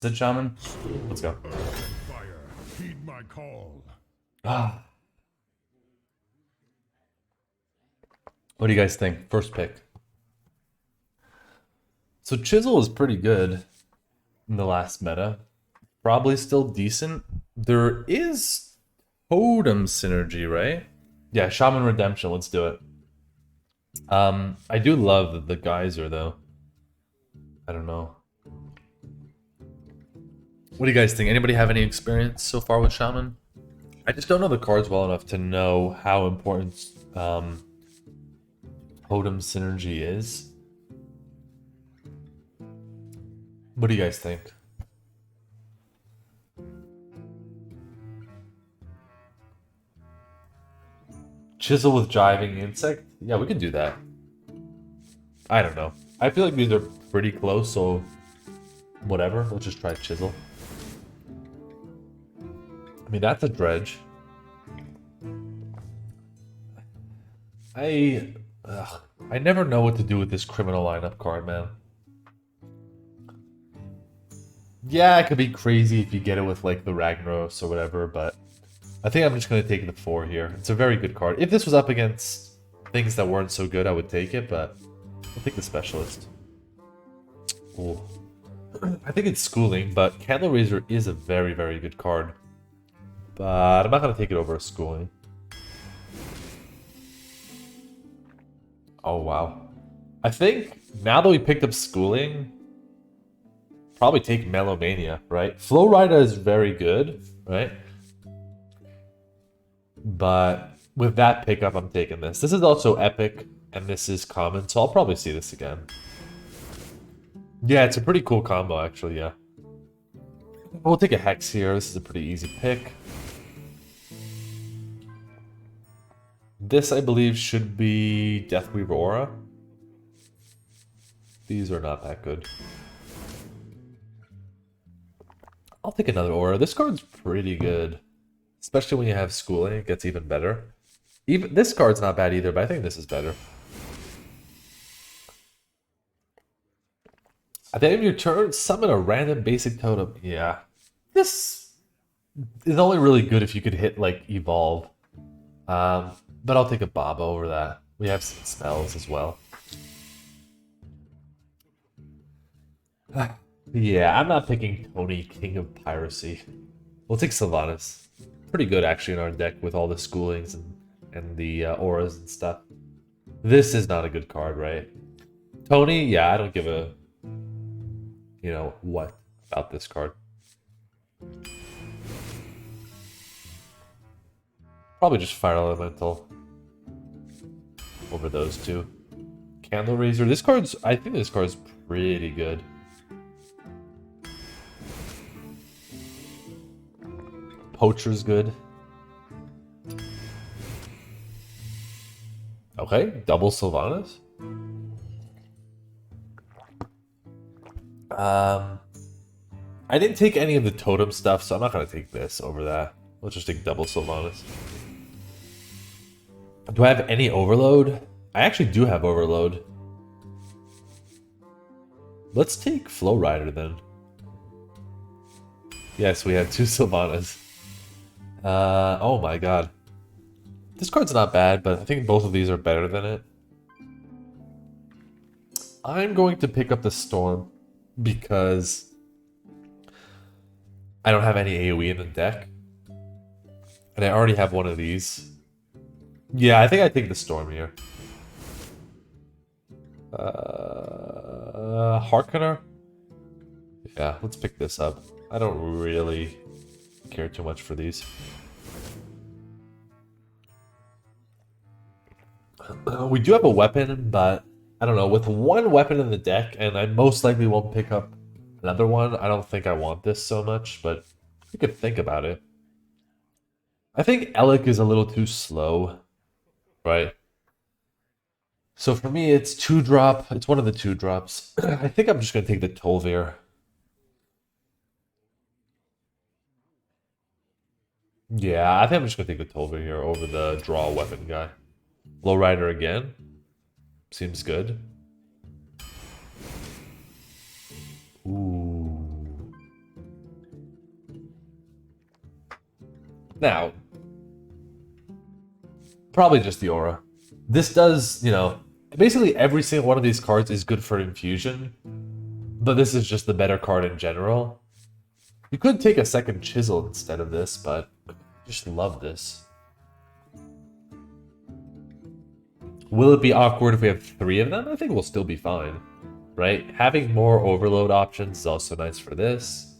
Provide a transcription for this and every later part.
Is it Shaman? Let's go. Fire, heed my call. Ah. What do you guys think? First pick. So Chisel is pretty good in the last meta. Probably still decent. There is Totem synergy, right? Yeah, Shaman Redemption, let's do it. I do love the geyser though. I don't know. What do you guys think? Anybody have any experience so far with Shaman? I just don't know the cards well enough to know how important Totem synergy is. What do you guys think? Chisel with Driving Insect? Yeah, we could do that. I don't know. I feel like these are pretty close, so whatever. Let's just try Chisel. I mean, that's a dredge. I never know what to do with this criminal lineup card, man. Yeah, it could be crazy if you get it with like the Ragnaros or whatever, but I think I'm just going to take the 4 here. It's a very good card. If this was up against things that weren't so good, I would take it, but I'll take the Specialist. Ooh. I think it's Schooling, but Candle Raiser is a very, very good card. But I'm not going to take it over a Schooling. Oh, wow. I think now that we picked up Schooling, probably take Melomania, right? Flow Rider is very good, right? But with that pickup, I'm taking this. This is also epic, and this is common, so I'll probably see this again. Yeah, it's a pretty cool combo, actually, yeah. We'll take a Hex here. This is a pretty easy pick. This, I believe, should be Deathweaver Aura. These are not that good. I'll take another Aura. This card's pretty good. Especially when you have Schooling, it gets even better. Even this card's not bad either, but I think this is better. At the end of your turn, summon a random basic totem. Yeah. This is only really good if you could hit, like, Evolve. But I'll take a Baba over that. We have some spells as well. Yeah, I'm not picking Tony, King of Piracy. We'll take Sylvanas. Pretty good, actually, in our deck with all the Schoolings and the auras and stuff. This is not a good card, right? Tony, yeah, I don't give a... You know, what about this card. Probably just Fire Elemental over those two. Candle Raiser. This card's... I think this card's pretty good. Poacher's good. Okay, double Sylvanas. I didn't take any of the totem stuff, so I'm not going to take this over that. Let's just take double Sylvanas. Do I have any Overload? I actually do have Overload. Let's take Flow Rider then. Yes, we have 2 Sylvanas. Oh my god. This card's not bad, but I think both of these are better than it. I'm going to pick up the Storm because I don't have any AoE in the deck. And I already have one of these. Yeah, I think I take the Storm here. Harkonnen? Yeah, let's pick this up. I don't really care too much for these. We do have a weapon, but I don't know. With one weapon in the deck, and I most likely won't pick up another one, I don't think I want this so much, but you could think about it. I think Elec is a little too slow, right? So for me, it's 2-drop. It's one of the 2-drops. I think I'm just going to take the Tolvir. Yeah, I think I'm just going to take the Tolvir here over the draw weapon guy. Lowrider again. Seems good. Ooh. Now, probably just the aura. This does, you know, basically every single one of these cards is good for infusion, but this is just the better card in general. You could take a second chisel instead of this, but I just love this. Will it be awkward if we have 3 of them? I think we'll still be fine, right? Having more overload options is also nice for this.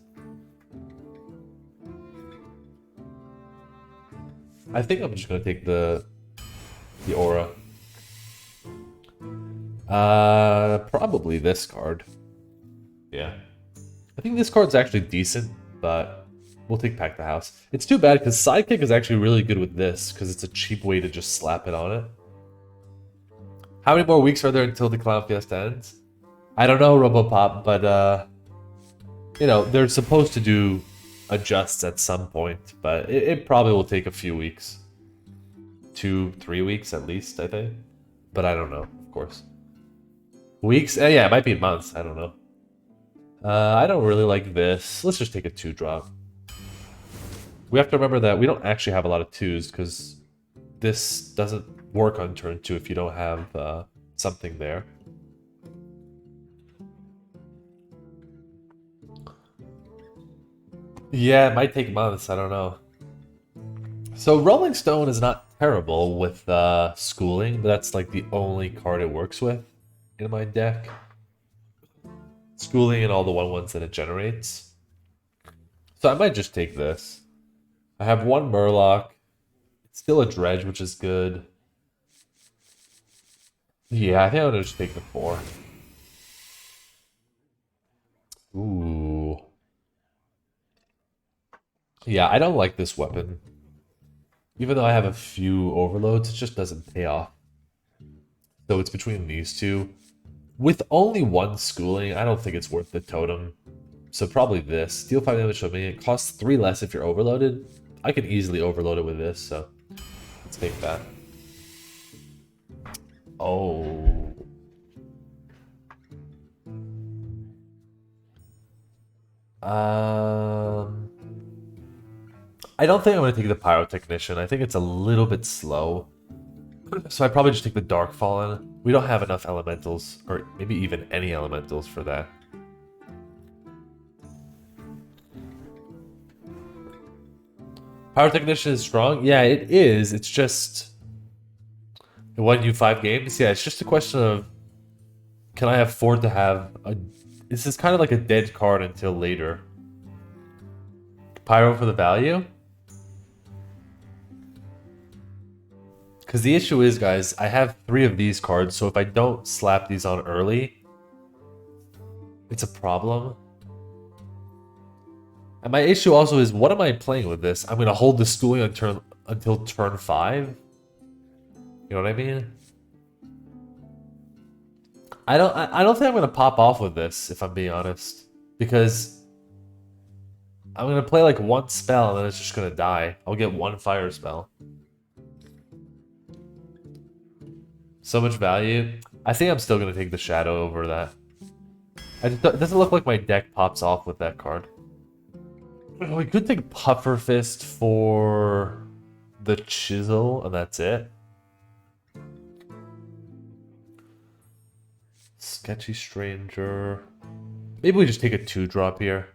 I think I'm just gonna take the aura. Probably this card. Yeah. I think this card's actually decent, but we'll take Pack the House. It's too bad because Sidekick is actually really good with this because it's a cheap way to just slap it on it. How many more weeks are there until the Clown Fiesta ends? I don't know, Robopop, but you know, they're supposed to do adjusts at some point, but it probably will take a few weeks. 2-3 weeks at least, I think. But I don't know, of course. Weeks? Yeah, it might be months. I don't know. I don't really like this. Let's just take a 2-drop. We have to remember that we don't actually have a lot of 2s because this doesn't work on turn 2 if you don't have something there. Yeah, it might take months. I don't know. So Rolling Stone is not terrible with schooling, but that's like the only card it works with in my deck. Schooling and all the 1/1s that it generates. So I might just take this. I have 1 Murloc. It's still a Dredge, which is good. Yeah, I think I'm gonna just take the 4. Ooh. Yeah, I don't like this weapon. Even though I have a few overloads, it just doesn't pay off. So it's between these two. With only 1 schooling, I don't think it's worth the totem. So probably this. Deal 5 damage to me. It costs 3 less if you're overloaded. I could easily overload it with this, so let's take that. Oh. I don't think I'm going to take the Pyrotechnician. I think it's a little bit slow. So I probably just take the Dark Fallen. We don't have enough elementals, or maybe even any elementals for that. Pyrotechnician is strong? Yeah, it is. It's just... It won you 5 games? Yeah, it's just a question of... Can I afford to have a... This is kind of like a dead card until later. Pyro for the value? Because the issue is, guys, I have 3 of these cards, so if I don't slap these on early, it's a problem. And my issue also is, what am I playing with this? I'm going to hold the schooling until turn 5? You know what I mean? I don't think I'm going to pop off with this, if I'm being honest. Because I'm going to play like 1 spell and then it's just going to die. I'll get 1 fire spell. So much value. I think I'm still going to take the Shadow over that. It doesn't look like my deck pops off with that card. We could take Puffer Fist for the Chisel, and that's it. Sketchy Stranger. Maybe we just take a 2-drop here.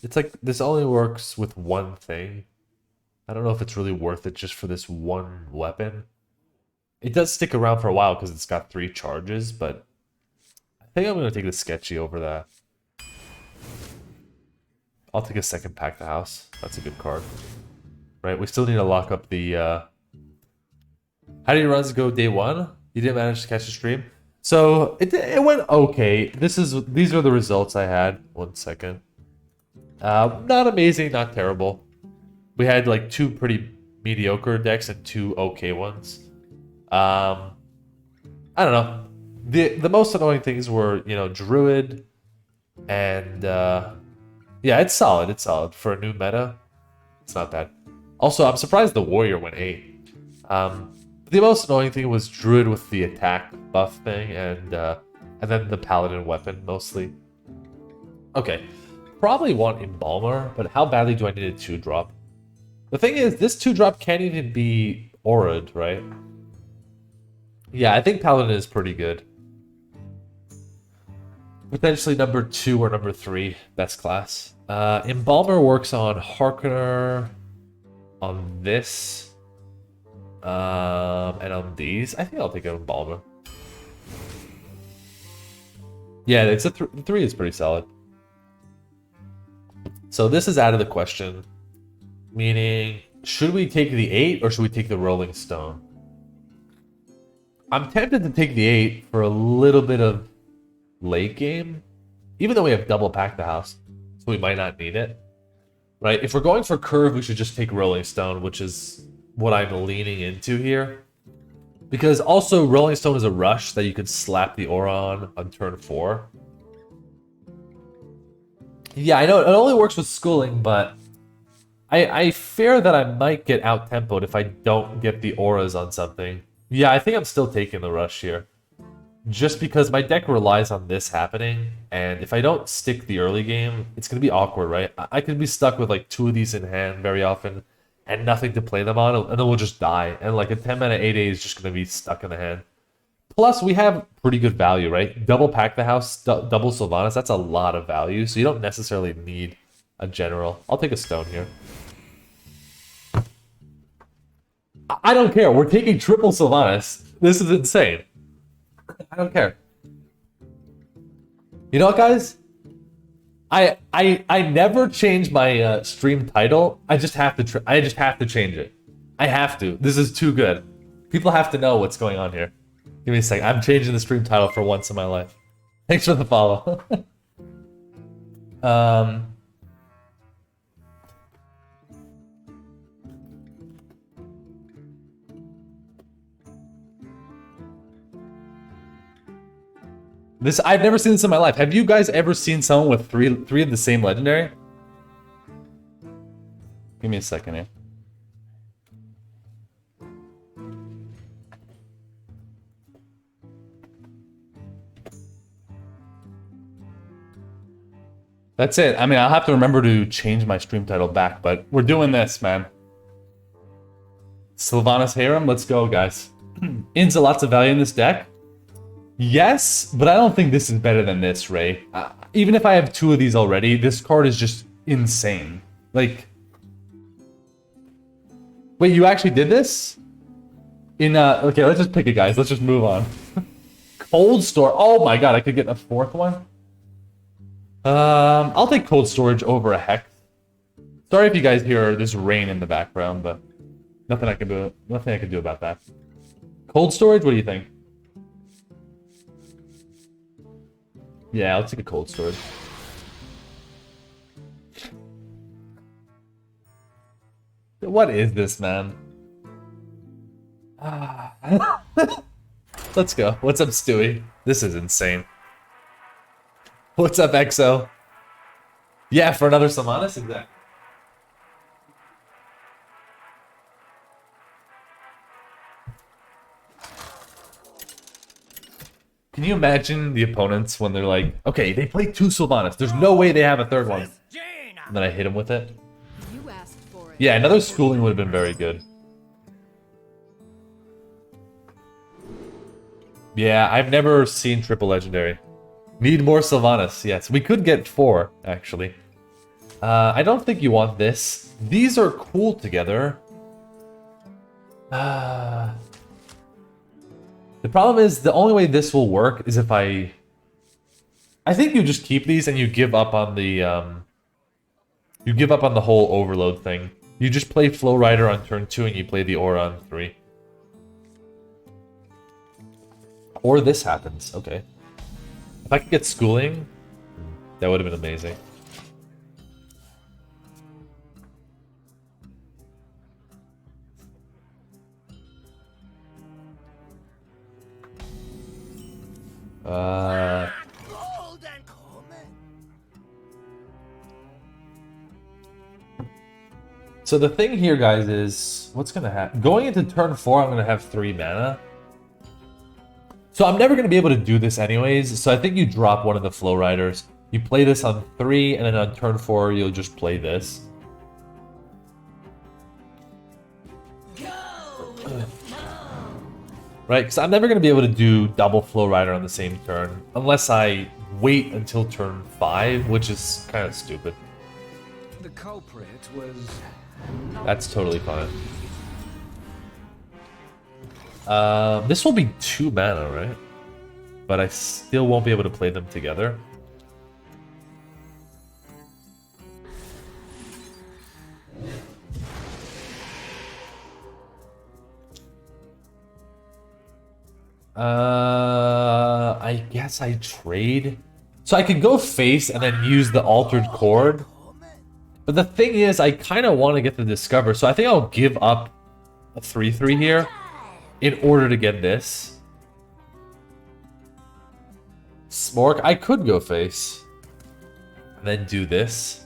It's like, this only works with 1 thing. I don't know if it's really worth it just for this 1 weapon. It does stick around for a while because it's got 3 charges, but I think I'm going to take the Sketchy over that. I'll take a second Pack the House. That's a good card. Right, we still need to lock up the... How did your runs go day 1? You didn't manage to catch the stream? So, it went okay. These are the results I had. 1 second. Not amazing, not terrible. We had like 2 pretty mediocre decks and 2 okay ones. I don't know. The most annoying things were, you know, Druid and yeah, it's solid. It's solid for a new meta. It's not bad. Also, I'm surprised the Warrior went 8. The most annoying thing was Druid with the attack buff thing and then the Paladin weapon mostly. Okay. probably want Embalmer, but how badly do I need a 2-drop? The thing is, this 2-drop can't even be aura'd, right? Yeah, I think Paladin is pretty good. Potentially number 2 or number 3, best class. Embalmer works on Harkener, on this, and on these. I think I'll take an Embalmer. Yeah, it's the 3 is pretty solid. So this is out of the question. Meaning, should we take the 8 or should we take the Rolling Stone? I'm tempted to take the 8 for a little bit of late game. Even though we have double pack the house, so we might not need it. Right? If we're going for curve, we should just take Rolling Stone, which is what I'm leaning into here. Because also, Rolling Stone is a rush that you could slap the aura on turn 4. Yeah, I know it only works with schooling, but I fear that I might get out-tempoed if I don't get the auras on something. Yeah, I think I'm still taking the rush here. Just because my deck relies on this happening, and if I don't stick the early game, it's going to be awkward, right? I could be stuck with like 2 of these in hand very often, and nothing to play them on, and then we'll just die. And like a 10 mana 8A is just going to be stuck in the hand. Plus, we have pretty good value, right? Double pack the house, double Sylvanas, that's a lot of value, so you don't necessarily need a general. I'll take a stone here. I don't care. We're taking triple Sylvanas. This is insane. I don't care. You know what, guys? I never change my stream title. I just have to change it. I have to. This is too good. People have to know what's going on here. Give me a second. I'm changing the stream title for once in my life. Thanks for the follow. I've never seen this in my life. Have you guys ever seen someone with three of the same legendary? Give me a second here. That's it. I mean, I'll have to remember to change my stream title back, but we're doing this, man. Sylvanas Harem, let's go, guys. In's lots of value in this deck. Yes, but I don't think this is better than this, Ray. Even if I have 2 of these already, this card is just insane. Like, wait, you actually did this? Okay, let's just pick it, guys. Let's just move on. Cold Store. Oh my god, I could get a 4th one. I'll take Cold Storage over a Hex. Sorry if you guys hear this rain in the background, but nothing I can do about that. Cold Storage, what do you think? Yeah, I'll take a Cold Storage. What is this, man? Let's go. What's up, Stewie? This is insane. What's up, XO? Yeah, for another Sylvanas? Exactly. Can you imagine the opponents when they're like, okay, they play 2 Sylvanas. There's no way they have a 3rd one. And then I hit him with it. Yeah, another schooling would have been very good. Yeah, I've never seen triple legendary. Need more Sylvanas. Yes, we could get 4, actually. I don't think you want this. These are cool together. The problem is, the only way this will work is if I think you just keep these and you give up on the, you give up on the whole overload thing. You just play Flow Rider on turn 2 and you play the Aura on 3. Or this happens, okay. If I could get schooling, that would have been amazing. So the thing here, guys, is what's gonna happen? Going into turn 4, I'm gonna have 3 mana. So I'm never gonna be able to do this anyways. So I think you drop one of the Flow Riders. You play this on 3, and then on turn 4, you'll just play this. Right, because I'm never going to be able to do double Flow Rider on the same turn, unless I wait until turn 5, which is kind of stupid. The culprit was... That's totally fine. This will be 2 mana, right? But I still won't be able to play them together. I guess I trade. So I could go face and then use the altered chord. But the thing is, I kind of want to get the Discover, so I think I'll give up a 3/3 here in order to get this. Smork, I could go face. And then do this.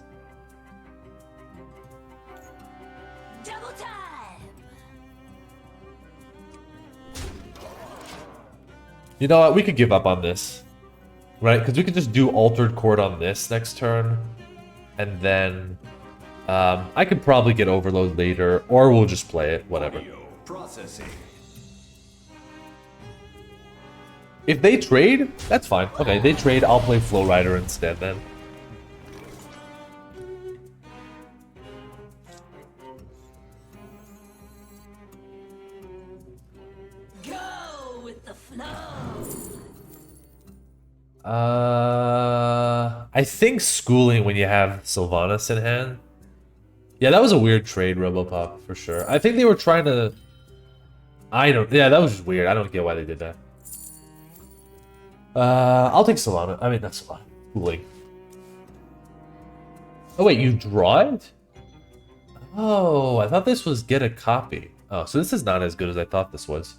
Double time. You know what? We could give up on this. Right? Because we could just do altered chord on this next turn. And then I could probably get Overload later, or we'll just play it, whatever. Processing. If they trade, that's fine. Okay, they trade, I'll play Flow Rider instead then. Go with the flow. I think Schooling when you have Sylvanas in hand. Yeah, that was a weird trade, Robopop, for sure. I think they were trying to... Yeah, that was just weird. I don't get why they did that. I'll take Sylvanas. I mean, not Sylvanas. Schooling. Oh, wait, you draw it? Oh, I thought this was get a copy. Oh, so this is not as good as I thought this was.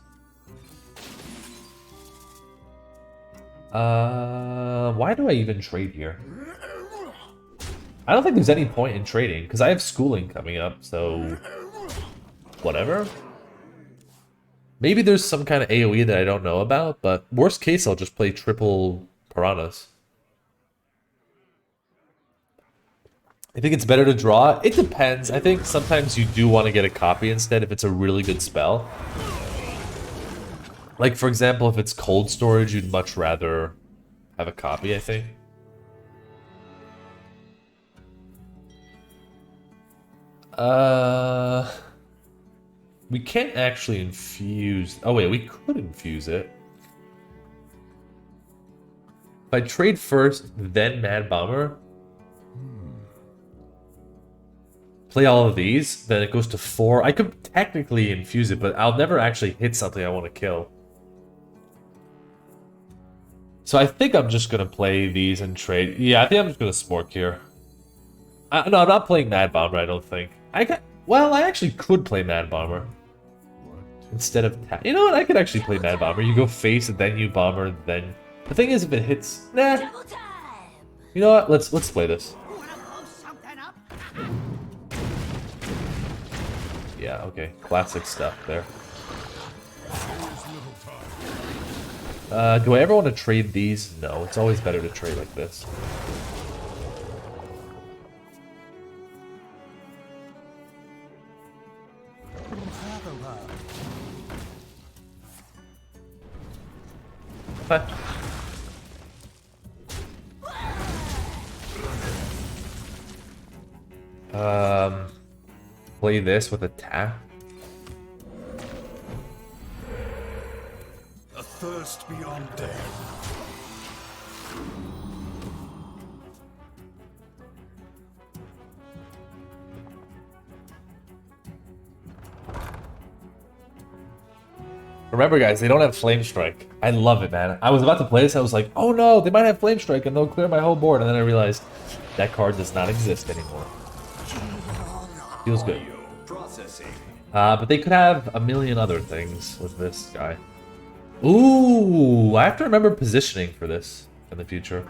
Why do I even trade here? I don't think there's any point in trading, because I have Schooling coming up, so... Whatever. Maybe there's some kind of AoE that I don't know about, but worst case, I'll just play triple Piranhas. I think it's better to draw. It depends. I think sometimes you do want to get a copy instead if it's a really good spell. Like, for example, if it's cold storage, you'd much rather have a copy, I think. We can't actually infuse... Oh, wait, we could infuse it. If I trade first, then Mad Bomber, play all of these, then it goes to 4. I could technically infuse it, but I'll never actually hit something I want to kill. So I think I'm just going to play these and trade. Yeah, I think I'm just going to Smork here. No, I'm not playing Mad Bomber, I don't think. Well, I actually could play Mad Bomber. Instead of... You know what? I could actually play Mad Bomber. You go face, and then you Bomber, then... The thing is, if it hits... Nah. Double time. You know what? Let's play this. Yeah, okay. Classic stuff there. Do I ever want to trade these? No, it's always better to trade like this. Okay. Play this with a tap. A thirst beyond death. Remember, guys, they don't have Flame Strike. I love it, man. I was about to play this, I was like, oh no, they might have Flame Strike and they'll clear my whole board. And then I realized that card does not exist anymore. Feels good. But they could have a million other things with this guy. Ooh, I have to remember positioning for this in the future.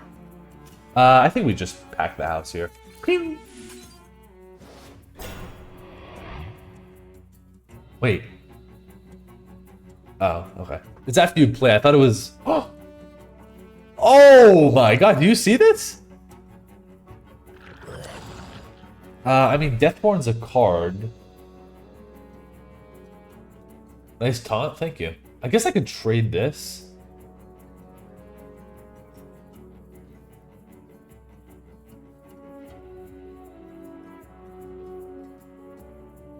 I think we just pack the house here. Ping! Wait. Oh, okay. It's after you play. I thought it was... Oh my god, do you see this? I mean, Deathborn's a card. Nice taunt, thank you. I guess I could trade this.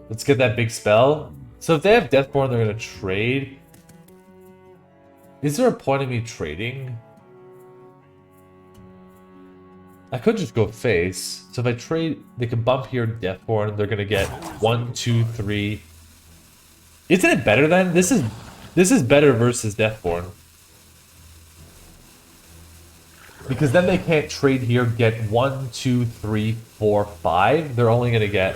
Let's get that big spell. So if they have Deathborn, they're gonna trade. Is there a point in me trading? I could just go face. So if I trade, they can bump here Deathborn. They're gonna get 1, 2, 3. Isn't it better then? This is better versus Deathborn. Because then they can't trade here, get 1, 2, 3, 4, 5. They're only gonna get.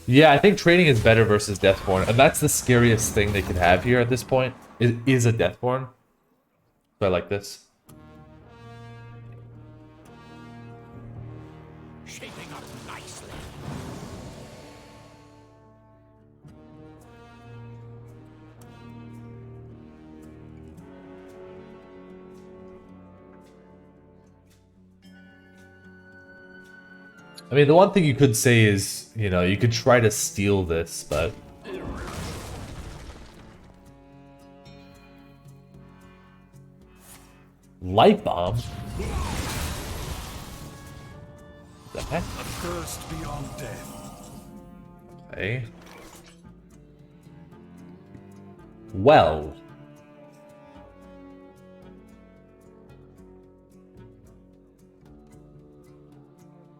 Yeah, I think trading is better versus Deathborn, and that's the scariest thing they can have here at this point. Is a Deathborn. So I like this. Shaping up nicely. I mean, the one thing you could say is, you know, you could try to steal this, but... Light Bomb? The heck? A thirst beyond death. Okay. Well.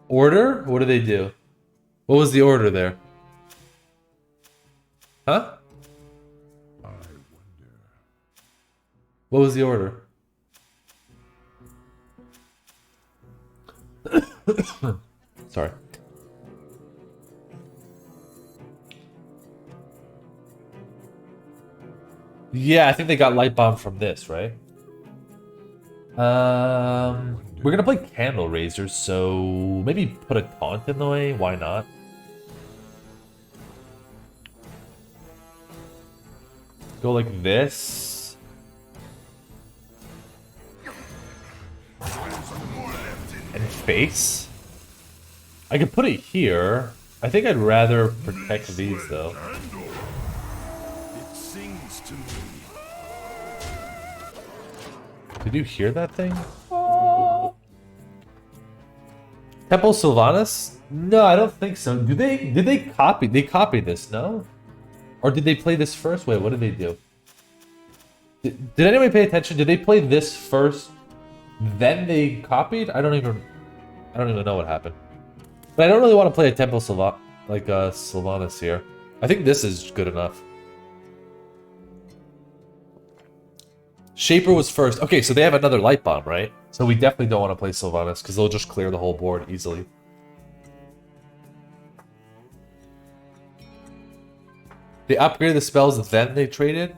Order? What do they do? What was the order there? Huh? I wonder. What was the order? Sorry. Yeah, I think they got Light Bomb from this, right? We're gonna play Candle Raisers, so maybe put a taunt in the way. Why not? Go like this. And face. I could put it here. I think I'd rather protect these though. It sings to me. Did you hear that thing? Triple Sylvanas? No, I don't think so. Did they copy? They copied this, no? Or did they play this first? Wait, what did they do? Did anyone pay attention? Did they play this first, then they copied? I don't even know what happened. But I don't really want to play a Temple Sylvanas here. I think this is good enough. Shaper was first. Okay, so they have another Light Bomb, right? So we definitely don't want to play Sylvanas, because they'll just clear the whole board easily. They upgraded the spells, then they traded?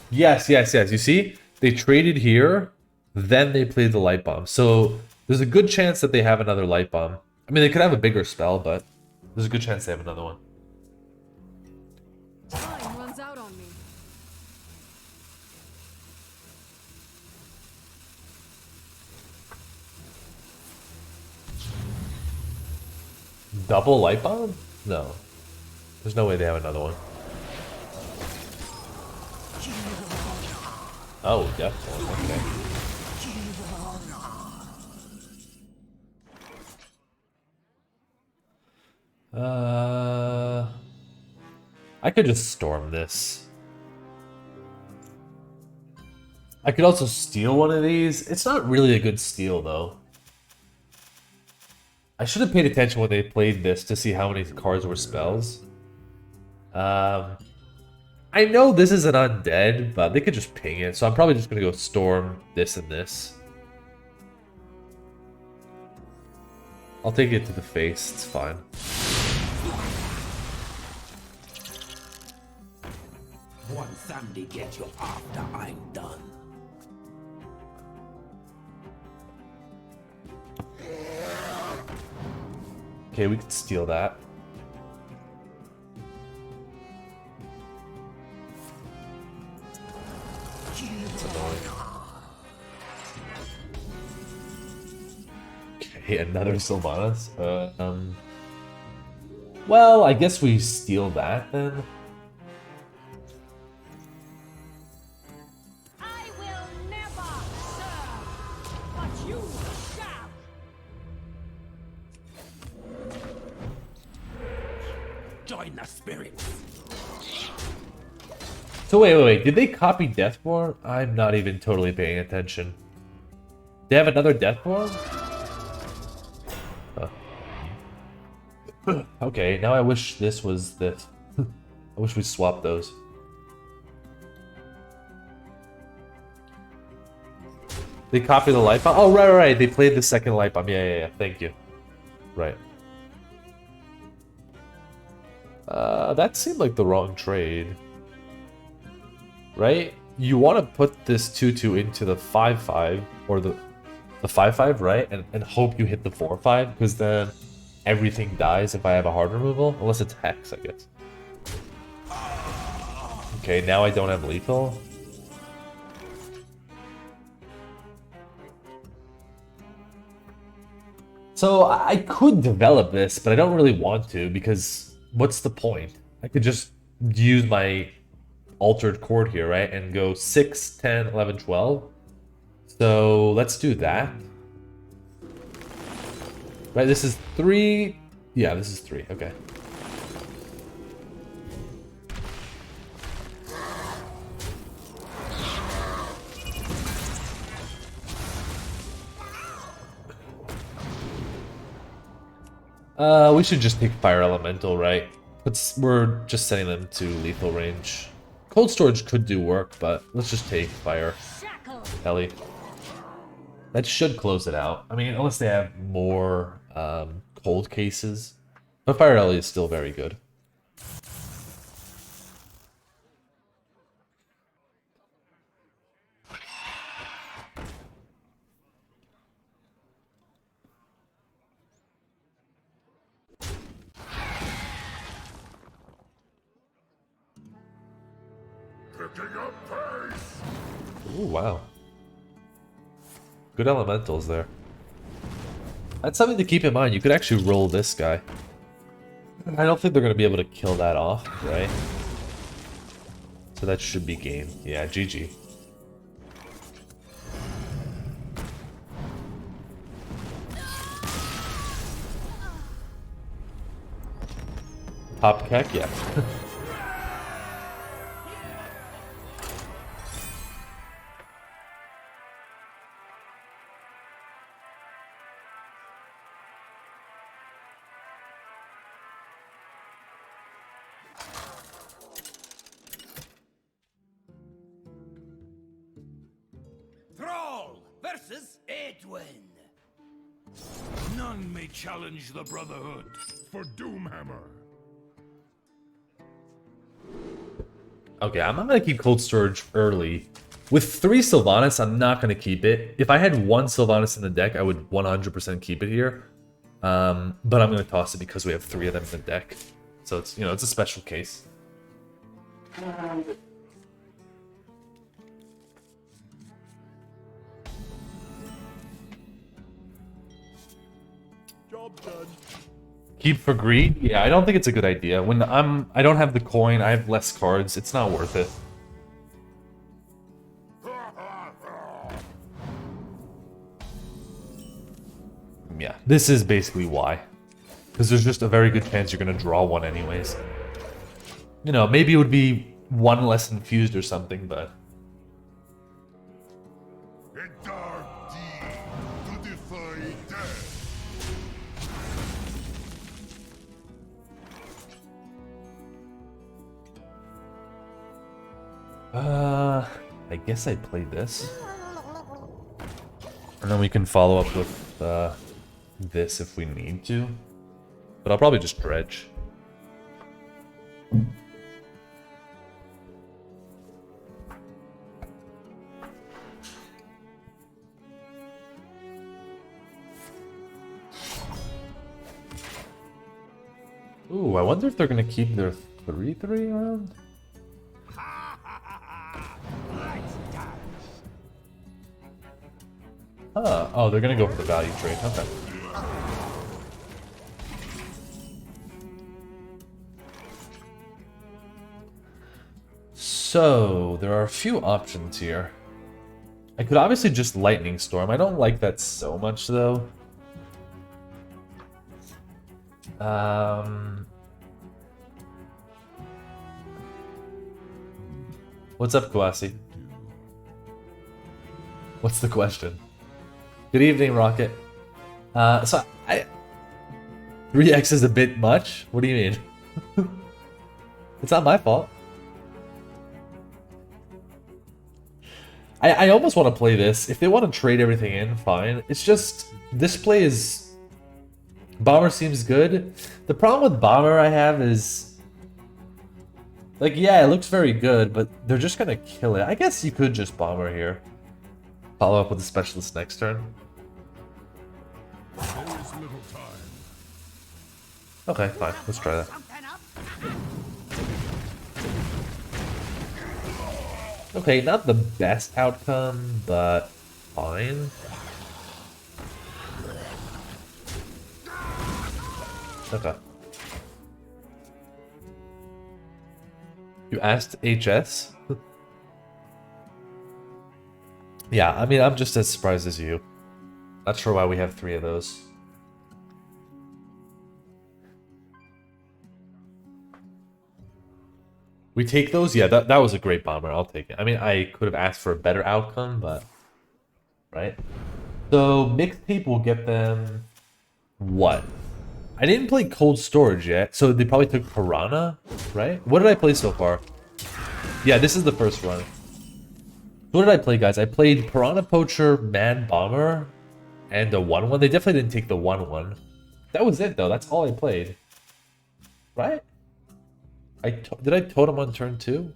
Yes. You see? They traded here, then they played the Light Bomb. So there's a good chance that they have another Light Bomb. I mean, they could have a bigger spell, but there's a good chance they have another one. Time runs out on me. Double Light Bomb? No. There's no way they have another one. Oh, definitely. Okay. I could just storm this. I could also steal one of these. It's not really a good steal, though. I should have paid attention when they played this to see how many cards were spells. I know this is an undead, but they could just ping it, so I'm probably just gonna go storm this and this. I'll take it to the face, it's fine. One Sunday get you after I'm done. Okay, we could steal that. That's annoying. Okay, another Sylvanas. Well, I guess we steal that then. I will never serve, but you shall. Join the spirits. So wait. Did they copy Deathborn? I'm not even totally paying attention. They have another Deathborn? Huh. Okay, now I wish this was this. I wish we swapped those. They copy the light bomb? Oh, right. They played the second light bomb. Yeah. Thank you. Right. That seemed like the wrong trade. Right? You want to put this 2/2 into the 5/5 or the 5/5, right? And hope you hit the 4/5 because then everything dies if I have a hard removal, unless it's Hex, I guess. Okay, now I don't have lethal. So I could develop this, but I don't really want to because what's the point? I could just use my altered chord here, right? And go 6, 10, 11, 12. So let's do that. Right, this is 3. Yeah, this is 3. Okay. We should just take Fire Elemental, right? We're just setting them to lethal range. Cold Storage could do work, but let's just take Fire Shackle. Ellie. That should close it out. I mean, unless they have more cold cases. But Fire Ellie is still very good. Picking up pace. Ooh, wow. Good elementals there. That's something to keep in mind. You could actually roll this guy. I don't think they're going to be able to kill that off, right? So that should be game. Yeah, GG. Pop Keck, yeah. Thrall versus Edwin. None may challenge the Brotherhood for Doomhammer. Okay, I'm not going to keep Cold Storage early. With 3 Sylvanas, I'm not going to keep it. If I had 1 Sylvanas in the deck, I would 100% keep it here. But I'm going to toss it because we have 3 of them in the deck. So it's, you know, it's a special case. Job done. Keep for greed? Yeah, I don't think it's a good idea. When I don't have the coin, I have less cards. It's not worth it. Yeah, this is basically why. Because there's just a very good chance you're going to draw one anyways. You know, maybe it would be 1 less infused or something, but... A dark deed to defy death. I guess I play this. And then we can follow up with this if we need to. But I'll probably just dredge. Ooh, I wonder if they're gonna keep their 3/3 around? Oh, they're gonna go for the value trade. Okay. So, there are a few options here. I could obviously just Lightning Storm. I don't like that so much, though. What's up, Kwasi? What's the question? Good evening, Rocket. So, 3x is a bit much? What do you mean? It's not my fault. I almost want to play this. If they want to trade everything in, fine. It's just, this play is... Bomber seems good. The problem with Bomber I have is... Like, yeah, it looks very good, but they're just going to kill it. I guess you could just Bomber here. Follow up with the Specialist next turn. There is little time. Okay, fine. Let's try that. Okay, not the best outcome, but fine. Okay. You asked HS? Yeah, I mean, I'm just as surprised as you. Not sure why we have 3 of those. We take those? Yeah, that was a great bomber. I'll take it. I mean, I could have asked for a better outcome, but... Right? So, Mixtape will get them... What? I didn't play Cold Storage yet, so they probably took Piranha, right? What did I play so far? Yeah, this is the first run. What did I play, guys? I played Piranha Poacher, Man Bomber, and a 1-1. They definitely didn't take the 1-1. That was it, though. That's all I played. Right? Did I totem on turn 2?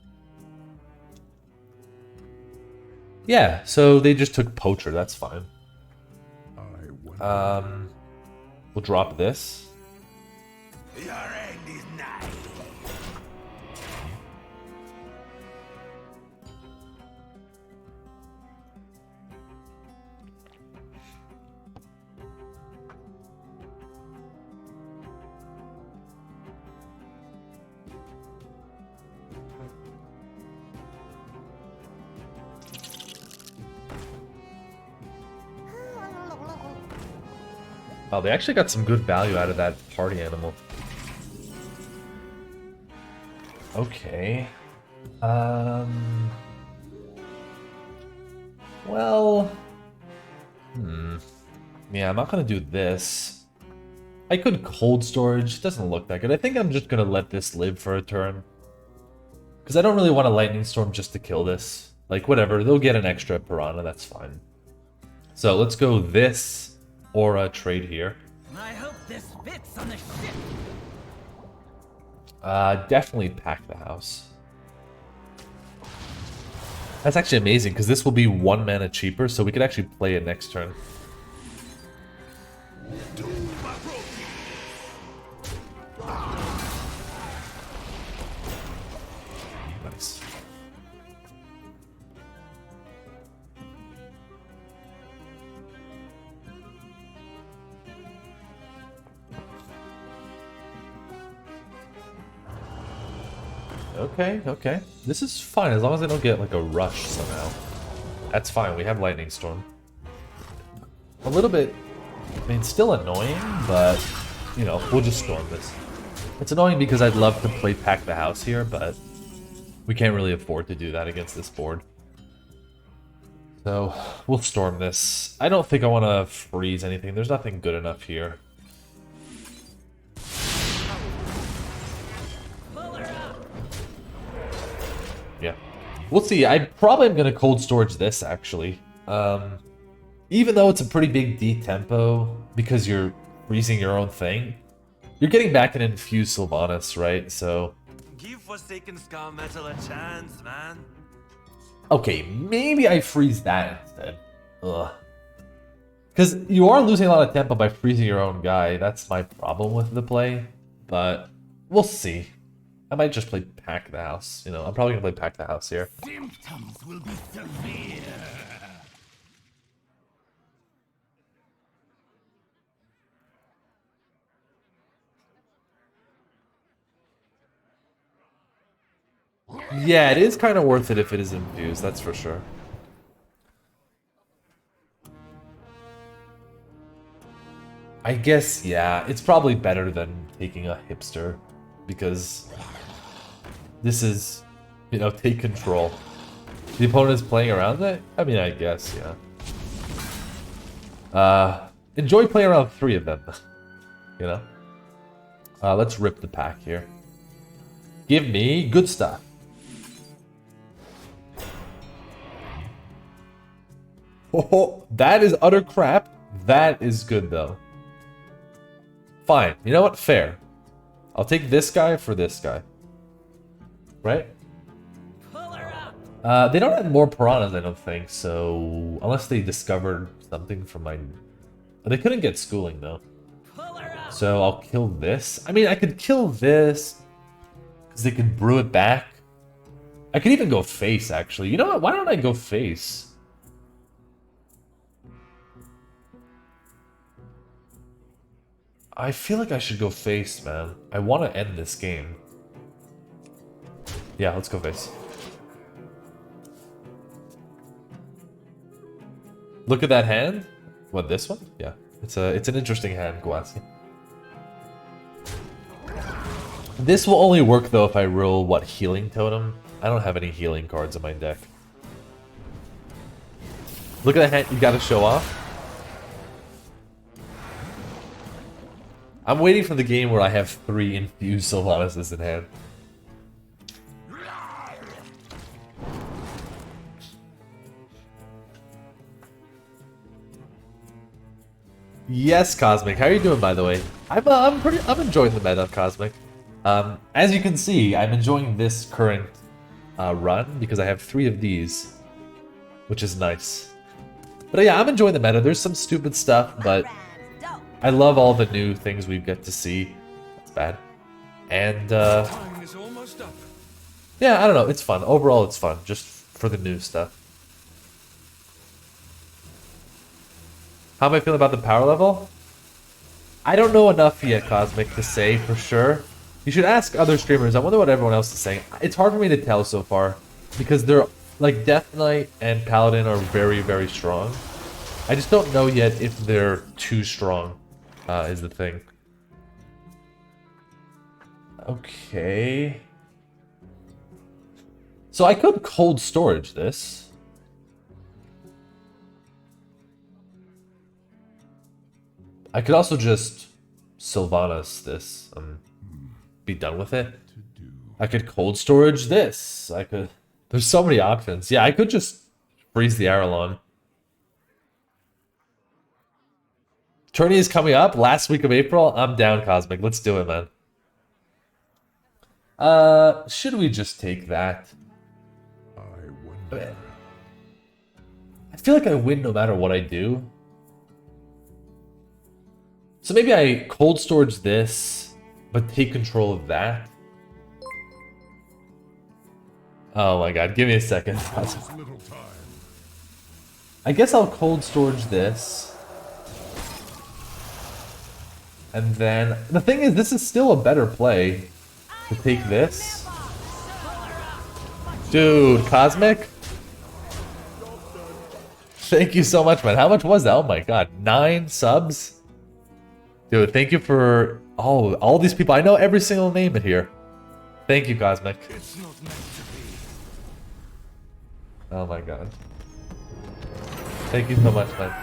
Yeah, so they just took Poacher. That's fine. We'll drop this. Your end is nigh. Oh, they actually got some good value out of that party animal. Okay. Well... Yeah, I'm not gonna do this. I could cold storage. It doesn't look that good. I think I'm just gonna let this live for a turn. Because I don't really want a lightning storm just to kill this. Like, whatever. They'll get an extra piranha. That's fine. So, let's go this or a trade here. I hope this fits on the ship. Definitely pack the house. That's actually amazing, because this will be 1 mana cheaper, so we could actually play it next turn. Nice. Okay, okay. This is fine, as long as I don't get, like, a rush somehow. That's fine, we have Lightning Storm. A little bit... I mean, still annoying, but, you know, we'll just storm this. It's annoying because I'd love to play Pack the House here, but we can't really afford to do that against this board. So, we'll storm this. I don't think I want to freeze anything. There's nothing good enough here. Yeah. We'll see. I probably am going to cold storage this, actually. Even though it's a pretty big D-tempo, because you're freezing your own thing, you're getting back an infused Sylvanas, right? So... Give Forsaken Scar Metal a chance, man. Okay, maybe I freeze that instead. Ugh. Because you are losing a lot of tempo by freezing your own guy. That's my problem with the play. But we'll see. I might just play Pack the House. You know, I'm probably going to play Pack the House here. Symptoms will be severe. Yeah, it is kind of worth it if it is infused, that's for sure. I guess, yeah, it's probably better than taking a hipster, because this is, you know, take control. The opponent is playing around it? I mean, I guess, yeah. Enjoy playing around 3 of them, you know? Let's rip the pack here. Give me good stuff. Oh, that is utter crap. That is good, though. Fine. You know what? Fair. I'll take this guy for this guy. Right? They don't have more piranhas, I don't think, so... Unless they discovered something from my... They couldn't get schooling, though. So I'll kill this. I mean, I could kill this... Because they could brew it back. I could even go face, actually. You know what? Why don't I go face? I feel like I should go face, man. I want to end this game. Yeah, let's go face. Look at that hand. What, this one? Yeah. It's an interesting hand, Guasi. This will only work though if I roll, what, Healing Totem? I don't have any healing cards in my deck. Look at that hand you gotta show off. I'm waiting for the game where I have 3 infused Sylvanas in hand. Yes, Cosmic. How are you doing, by the way? I'm enjoying the meta, Cosmic. As you can see, I'm enjoying this current run because I have 3 of these, which is nice. But yeah, I'm enjoying the meta. There's some stupid stuff, but I love all the new things we get to see. That's bad. And Time is almost up. yeah, I don't know. It's fun. Overall, it's fun, just for the new stuff. How am I feeling about the power level? I don't know enough yet, Cosmic, to say for sure. You should ask other streamers. I wonder what everyone else is saying. It's hard for me to tell so far because they're like Death Knight and Paladin are very, very strong. I just don't know yet if they're too strong, is the thing. Okay. So I could cold storage this. I could also just Sylvanas this and be done with it. I could cold storage this. I could... There's so many options. Yeah, I could just freeze the Aralon. Tourney is coming up last week of April. I'm down, Cosmic. Let's do it, man. Should we just take that? I wonder. I feel like I win no matter what I do. So maybe I cold storage this, but take control of that. Oh my god, give me a second. Little time. I guess I'll cold storage this. And then, the thing is, this is still a better play to take this. Dude, Cosmic? Thank you so much, man. How much was that? Oh my god, 9 subs? Dude, thank you for all these people. I know every single name in here. Thank you, Cosmic. It's not meant to be. Oh my god. Thank you so much, man.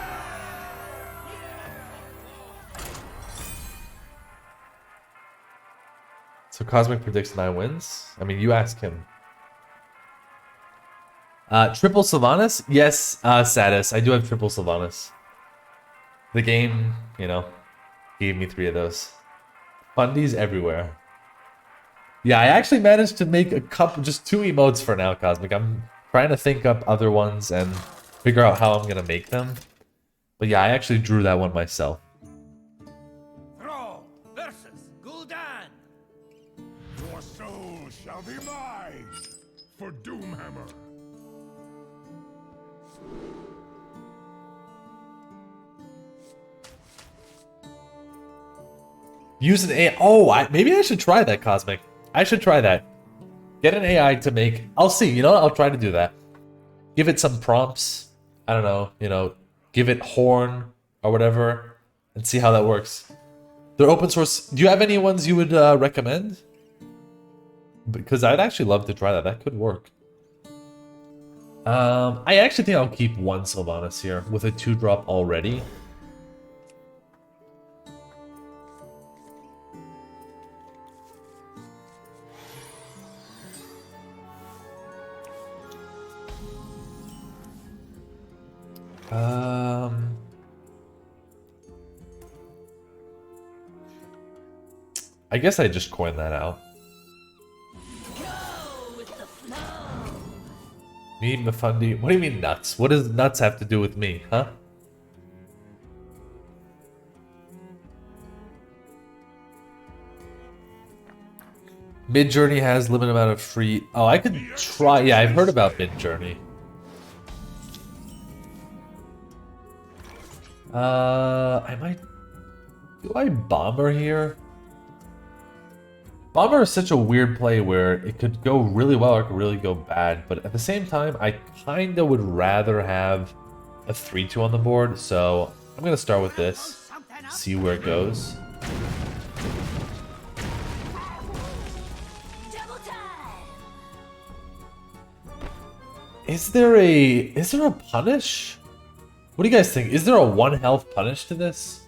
So Cosmic predicts 9 wins? I mean, you ask him. Triple Sylvanas? Yes, Satis. I do have Triple Sylvanas. The game, you know, gave me 3 of those. Fundies everywhere. Yeah, I actually managed to make a couple, just 2 emotes for now, Cosmic. I'm trying to think up other ones and figure out how I'm gonna make them. But yeah, I actually drew that one myself. Thrall versus Gul'dan. Your soul shall be mine for Doomhammer. Use an A. Oh, maybe I should try that, Cosmic. I should try that. Get an AI to make... I'll see, you know what? I'll try to do that. Give it some prompts. I don't know, you know, give it horn or whatever and see how that works. They're open source. Do you have any ones you would recommend? Because I'd actually love to try that. That could work. I actually think I'll keep one Sylvanas here with a 2-drop already. I guess I just coined that out. Me, Mifundi. What do you mean nuts? What does nuts have to do with me, huh? Mid-Journey has limited amount of free... Oh, I could try... Yeah, I've heard about Mid-Journey. I might... Do I Bomber here? Bomber is such a weird play where it could go really well or it could really go bad, but at the same time, I kinda would rather have a 3-2 on the board, so I'm gonna start with this, see where it goes. Is there a punish? What do you guys think? Is there a 1 health punish to this?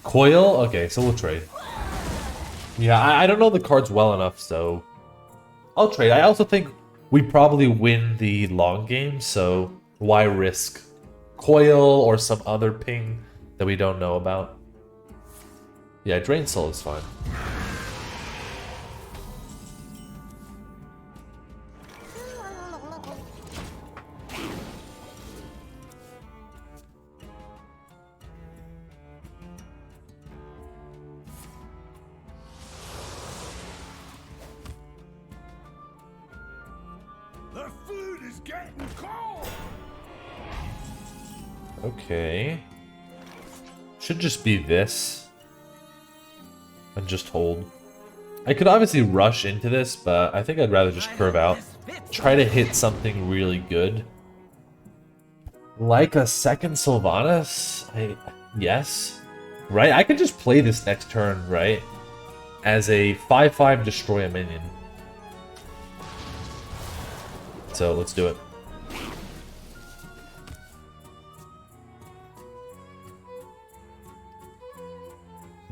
Coil? Okay, so we'll trade. Yeah, I don't know the cards well enough, so I'll trade. I also think we probably win the long game, so why risk Coil or some other ping that we don't know about? Yeah, Drain Soul is fine. The food is getting cold. Okay. Should just be this. And just hold. I could obviously rush into this, but I think I'd rather just curve out. Try to hit something really good. Like a second Sylvanas? Yes. Right? I could just play this next turn, right? As a 5/5 destroy a minion. So let's do it.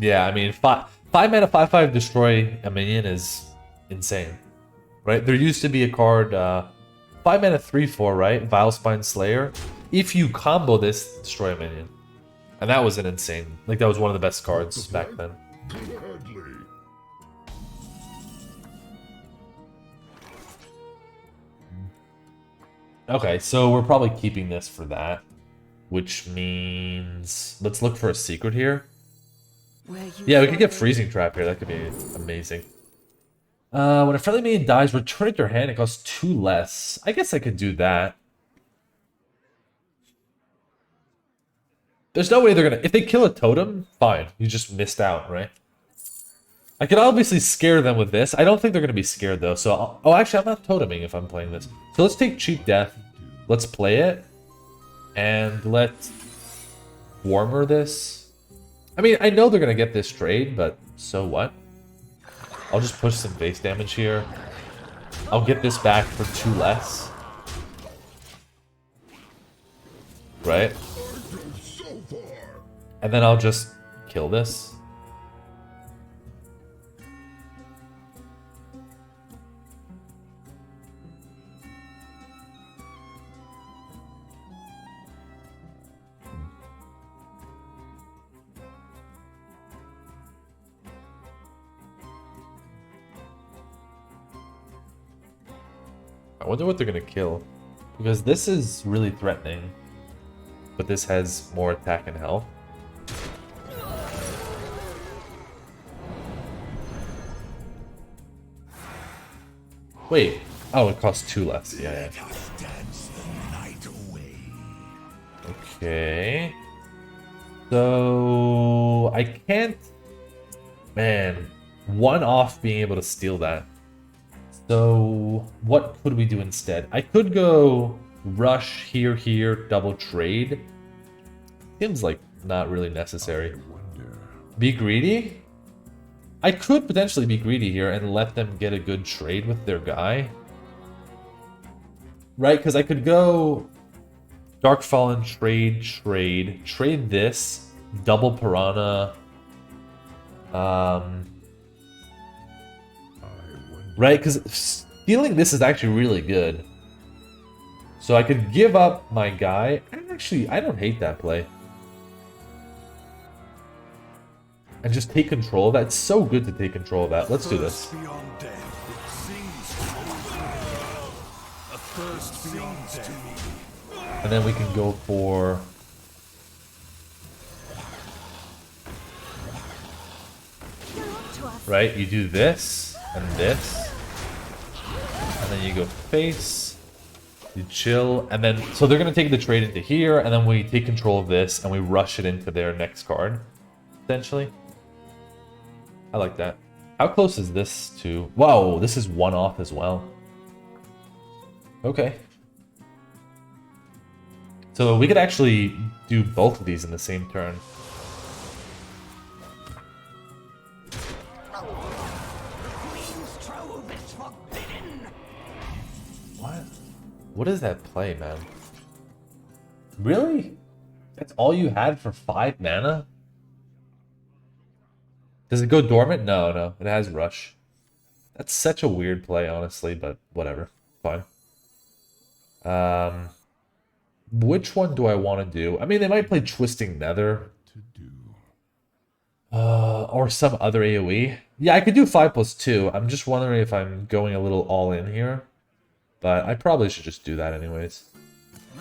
Yeah, I mean, 5 mana 5/5 destroy a minion is insane, right? There used to be a card 5 mana 3/4, right? Vilespine Slayer. If you combo this, destroy a minion, and that was an insane. Like that was one of the best cards back then. Gladly. Okay, so we're probably keeping this for that, which means let's look for a secret here. Yeah, we could get Freezing Trap here. That could be amazing. When a friendly minion dies, return it to your hand. It costs 2 less. I guess I could do that. There's no way they're gonna... If they kill a totem, fine. You just missed out, right? I could obviously scare them with this. I don't think they're gonna be scared, though. So, oh, actually, I'm not toteming if I'm playing this. So let's take Cheap Death. Let's play it. And let's Warmer this. I mean, I know they're gonna get this trade, but so what? I'll just push some base damage here. I'll get this back for 2 less. Right? And then I'll just kill this. I wonder what they're gonna kill. Because this is really threatening. But this has more attack and health. Wait. Oh, it costs 2 less. Yeah, yeah. Okay. So I can't Man, one off being able to steal that. So what could we do instead? I could go rush here, double trade. Seems like not really necessary. Be greedy? I could potentially be greedy here and let them get a good trade with their guy. Right, because I could go Dark Fallen, trade this, double Piranha. Right, because stealing this is actually really good. So I could give up my guy. Actually, I don't hate that play. And just take control of that. It's so good to take control of that. Let's do this. Beyond death, it sings a thirst beyond death. And then we can go for... Right, you do this, and this. And then you go face. You chill, and then... So they're going to take the trade into here, and then we take control of this, and we rush it into their next card. Essentially. I like that. How close is this to... Whoa, this is one off as well. Okay. So we could actually do both of these in the same turn. What? What is that play, man? Really? That's all you had for 5 mana? Does it go dormant? No, no. It has rush. That's such a weird play, honestly, but whatever. Fine. Which one do I want to do? I mean, they might play Twisting Nether. Or some other AoE. Yeah, I could do 5+2. I'm just wondering if I'm going a little all in here. But I probably should just do that anyways.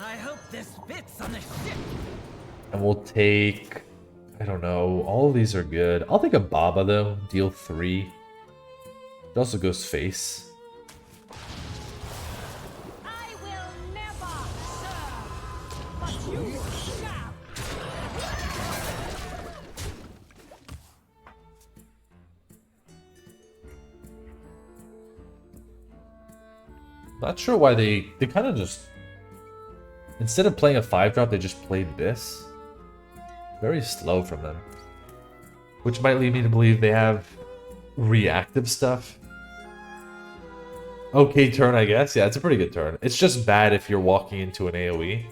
I hope this fits on the ship. And we'll take... I don't know. All of these are good. I'll take a Baba, though. Deal 3. It also goes face. I will never serve, but you shall. Not sure why they kind of just... Instead of playing a 5-drop, they just played this. Very slow from them. Which might lead me to believe they have reactive stuff. Okay turn, I guess. Yeah, it's a pretty good turn. It's just bad if you're walking into an AoE.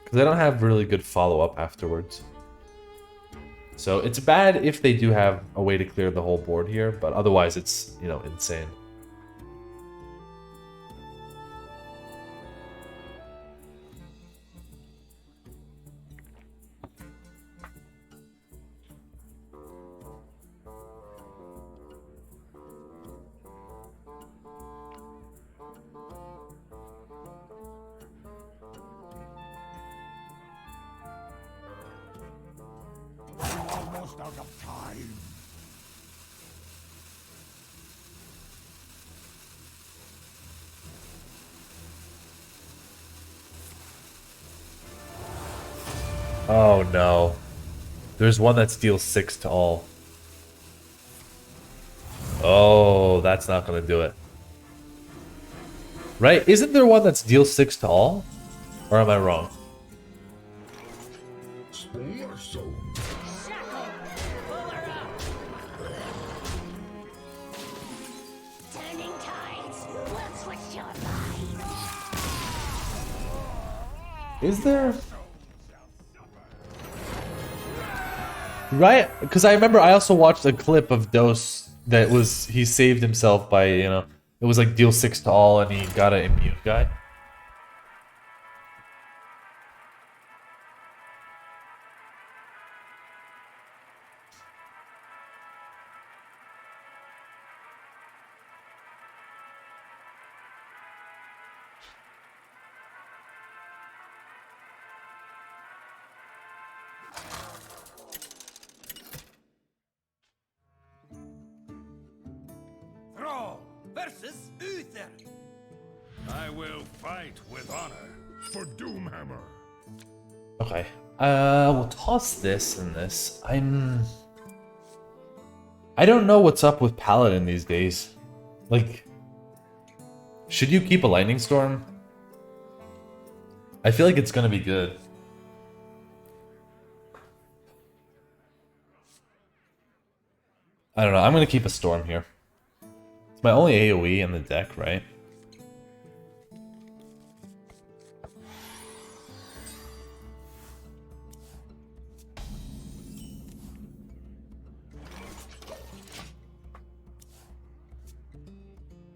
Because they don't have really good follow-up afterwards. So it's bad if they do have a way to clear the whole board here, but otherwise it's, you know, insane. Almost out of time. Oh no. There's one that deals 6 to all. Oh, that's not gonna do it. Right? Isn't there one that's deals 6 to all? Or am I wrong? Shackle, Pull her up. Turning tides will switch your mind. Is there? Right? Because I remember I also watched a clip of Dose that was, he saved himself by, you know, it was like deal 6 to all and he got an immune guy. Thrall versus Uther. I will fight with honor for Doomhammer. Okay. We'll toss this and this. I don't know what's up with Paladin these days. Like, should you keep a Lightning Storm? I feel like it's gonna be good. I don't know, I'm gonna keep a Storm here. It's my only AoE in the deck, right?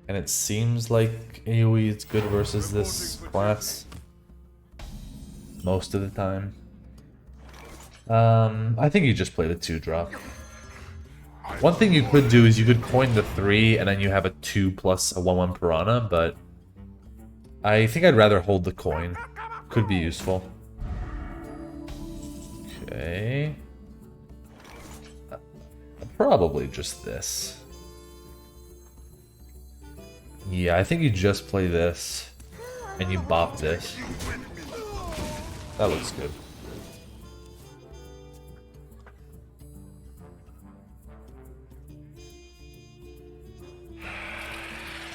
And it seems like AoE is good versus this class. Most of the time. I think you just play the 2-drop. One thing you could do is you could coin the 3 and then you have a 2 plus a 1/1 Piranha, but I think I'd rather hold the coin. Could be useful. Okay. Probably just this. Yeah, I think you just play this and you bop this. That looks good.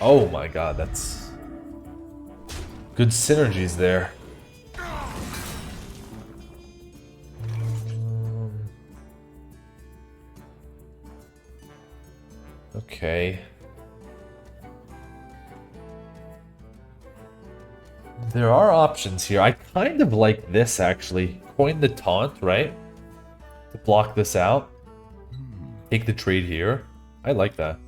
Oh my god, that's good synergies there. Okay. There are options here. I kind of like this, actually. Coin the taunt, right? To block this out. Take the trade here. I like that.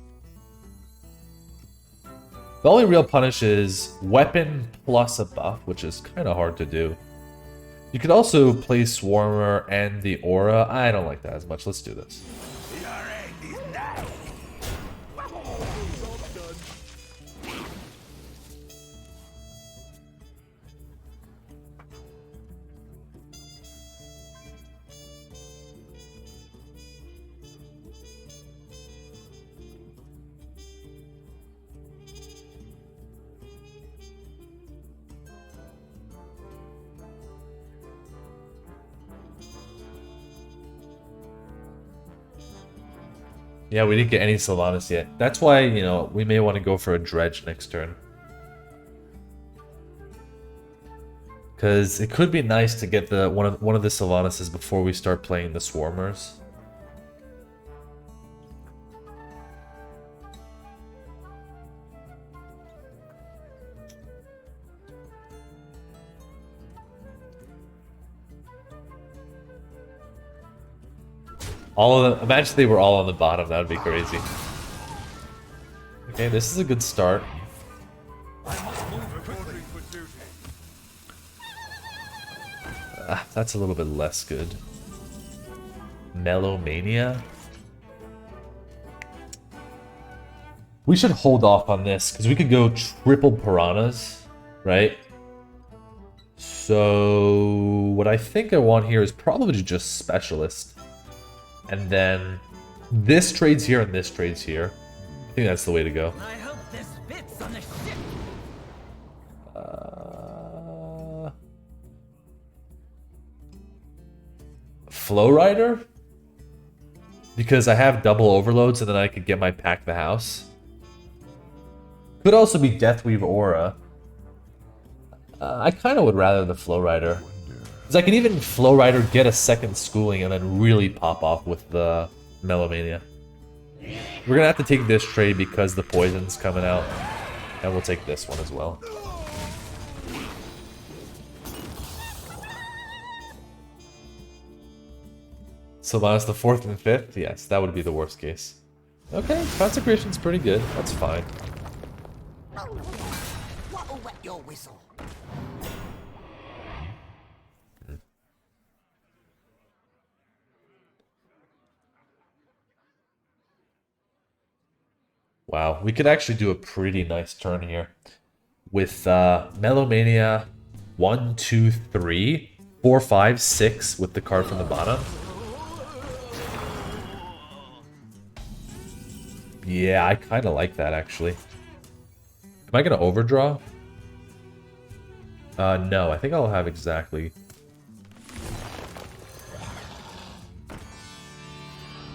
The only real punish is weapon plus a buff, which is kind of hard to do. You could also play Swarmer and the Aura. I don't like that as much. Let's do this. Yeah, we didn't get any Sylvanas yet. That's why, you know, we may want to go for a Dredge next turn. Because it could be nice to get the one of the Sylvanases before we start playing the Swarmers. All of them. Imagine they were all on the bottom. That would be crazy. Okay, this is a good start. That's a little bit less good. Melomania. We should hold off on this because we could go triple Piranhas, right? So what I think I want here is probably just Specialist. And then this trades here and this trades here. I think that's the way to go. I hope this fits on the ship. Flow Rider? Because I have double overloads and then I could get my Pack the House. Could also be Deathweave Aura. I kind of would rather the Flow Rider. Because I can even Flow Rider, get a second schooling, and then really pop off with the Melomania. We're going to have to take this trade because the poison's coming out. And we'll take this one as well. Sylvanas the 4th and 5th? Yes, that would be the worst case. Okay, Consecration's pretty good. That's fine. What'll wet your whistle? Wow, we could actually do a pretty nice turn here. With Melomania 1, 2, 3, 4, 5, 6 with the card from the bottom. Yeah, I kind of like that actually. Am I going to overdraw? No, I think I'll have exactly.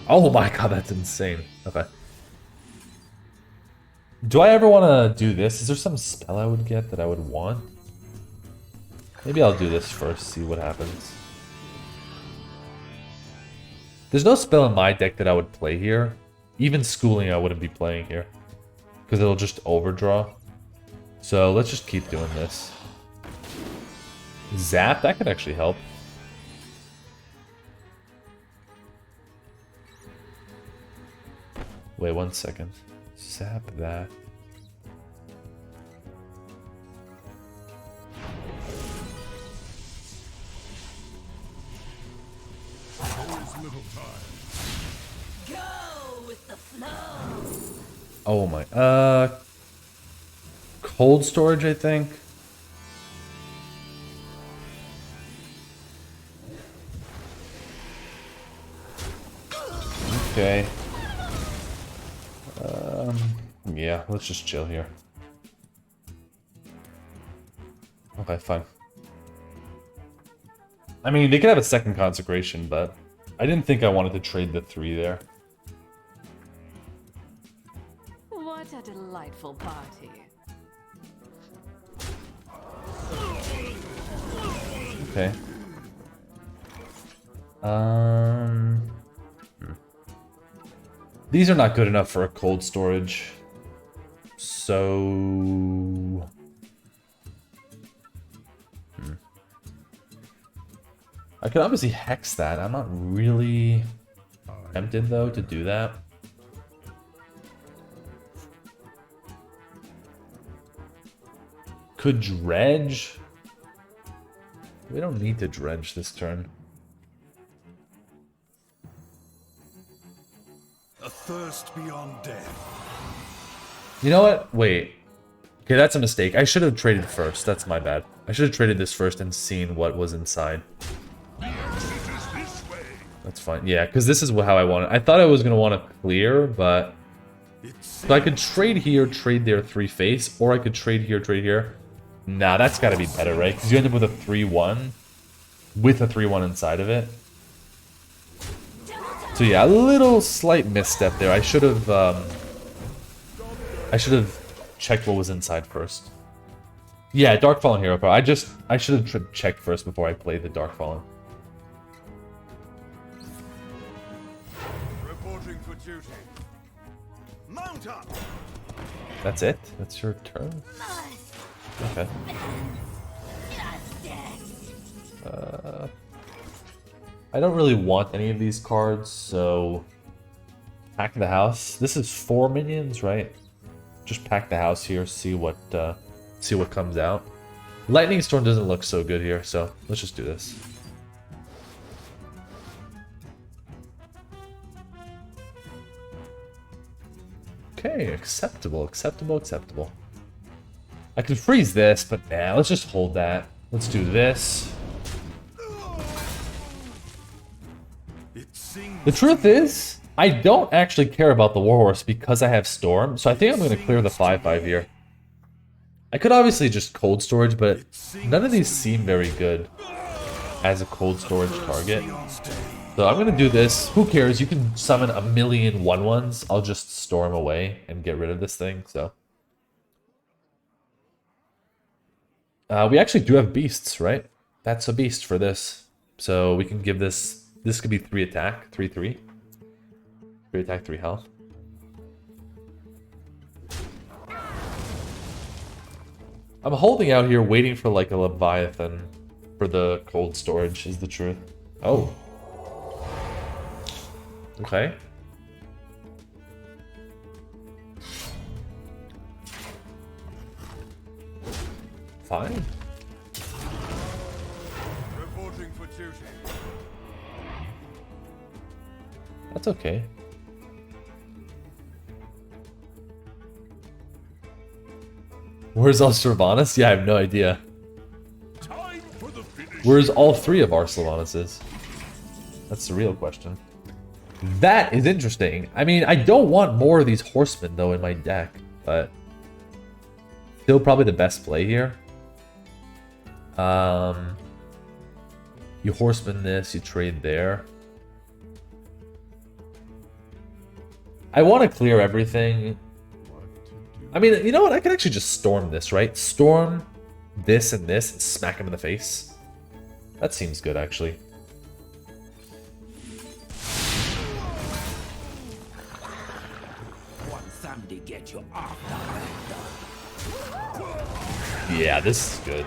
Oh my god, that's insane. Okay. Do I ever want to do this? Is there some spell I would get that I would want? Maybe I'll do this first, see what happens. There's no spell in my deck that I would play here. Even schooling I wouldn't be playing here. Because it'll just overdraw. So let's just keep doing this. Zap, that could actually help. Wait 1 second. Zap that. Always little time. Go with the flow. Oh my. Cold storage, I think. Okay. Yeah, let's just chill here. Okay, fine. I mean, they could have a second consecration, but I didn't think I wanted to trade the 3 there. What a delightful party. Okay. These are not good enough for a cold storage. So... I could obviously hex that. I'm not really tempted, though, to do that. Could dredge. We don't need to dredge this turn. A thirst beyond death. You know what? Wait. Okay, that's a mistake. I should have traded first. That's my bad. I should have traded this first and seen what was inside. That's fine. Yeah, because this is how I want it. I thought I was going to want to clear, but... So I could trade here, trade there, 3 face, or I could trade here, trade here. Nah, that's got to be better, right? Because you end up with a 3-1 with a 3-1 inside of it. So yeah, a little slight misstep there. I should have checked what was inside first. Yeah, Darkfallen Hero Power. I should have checked first before I played the Darkfallen. Reporting for duty. Mount up. That's it? That's your turn? Okay. I don't really want any of these cards, so... Pack the house. This is 4 minions, right? Just pack the house here, see what comes out. Lightning Storm doesn't look so good here, so let's just do this. Okay, acceptable, acceptable, acceptable. I could freeze this, but nah, let's just hold that. Let's do this. The truth is, I don't actually care about the Warhorse because I have Storm, so I think I'm going to clear the 5-5 here. I could obviously just cold storage, but none of these seem very good as a cold storage target. So I'm going to do this. Who cares? You can summon a million 1/1s. I'll just storm away and get rid of this thing, so... we actually do have beasts, right? That's a beast for this. So we can give this... This could be 3 attack, 3/3. 3 attack, 3 health. I'm holding out here waiting for like a Leviathan for the cold storage is the truth. Oh. Okay. Fine. Reporting for duty. That's okay. Where's all Sylvanas? Yeah, I have no idea. Time for the finish. Where's all 3 of our Sylvanases? That's the real question. That is interesting. I mean, I don't want more of these horsemen, though, in my deck. But... Still probably the best play here. You horseman this, you trade there. I want to clear everything. I mean, you know what? I can actually just storm this, right? Storm this and this and smack him in the face. That seems good, actually. Once somebody get you after I'm done. Yeah, this is good.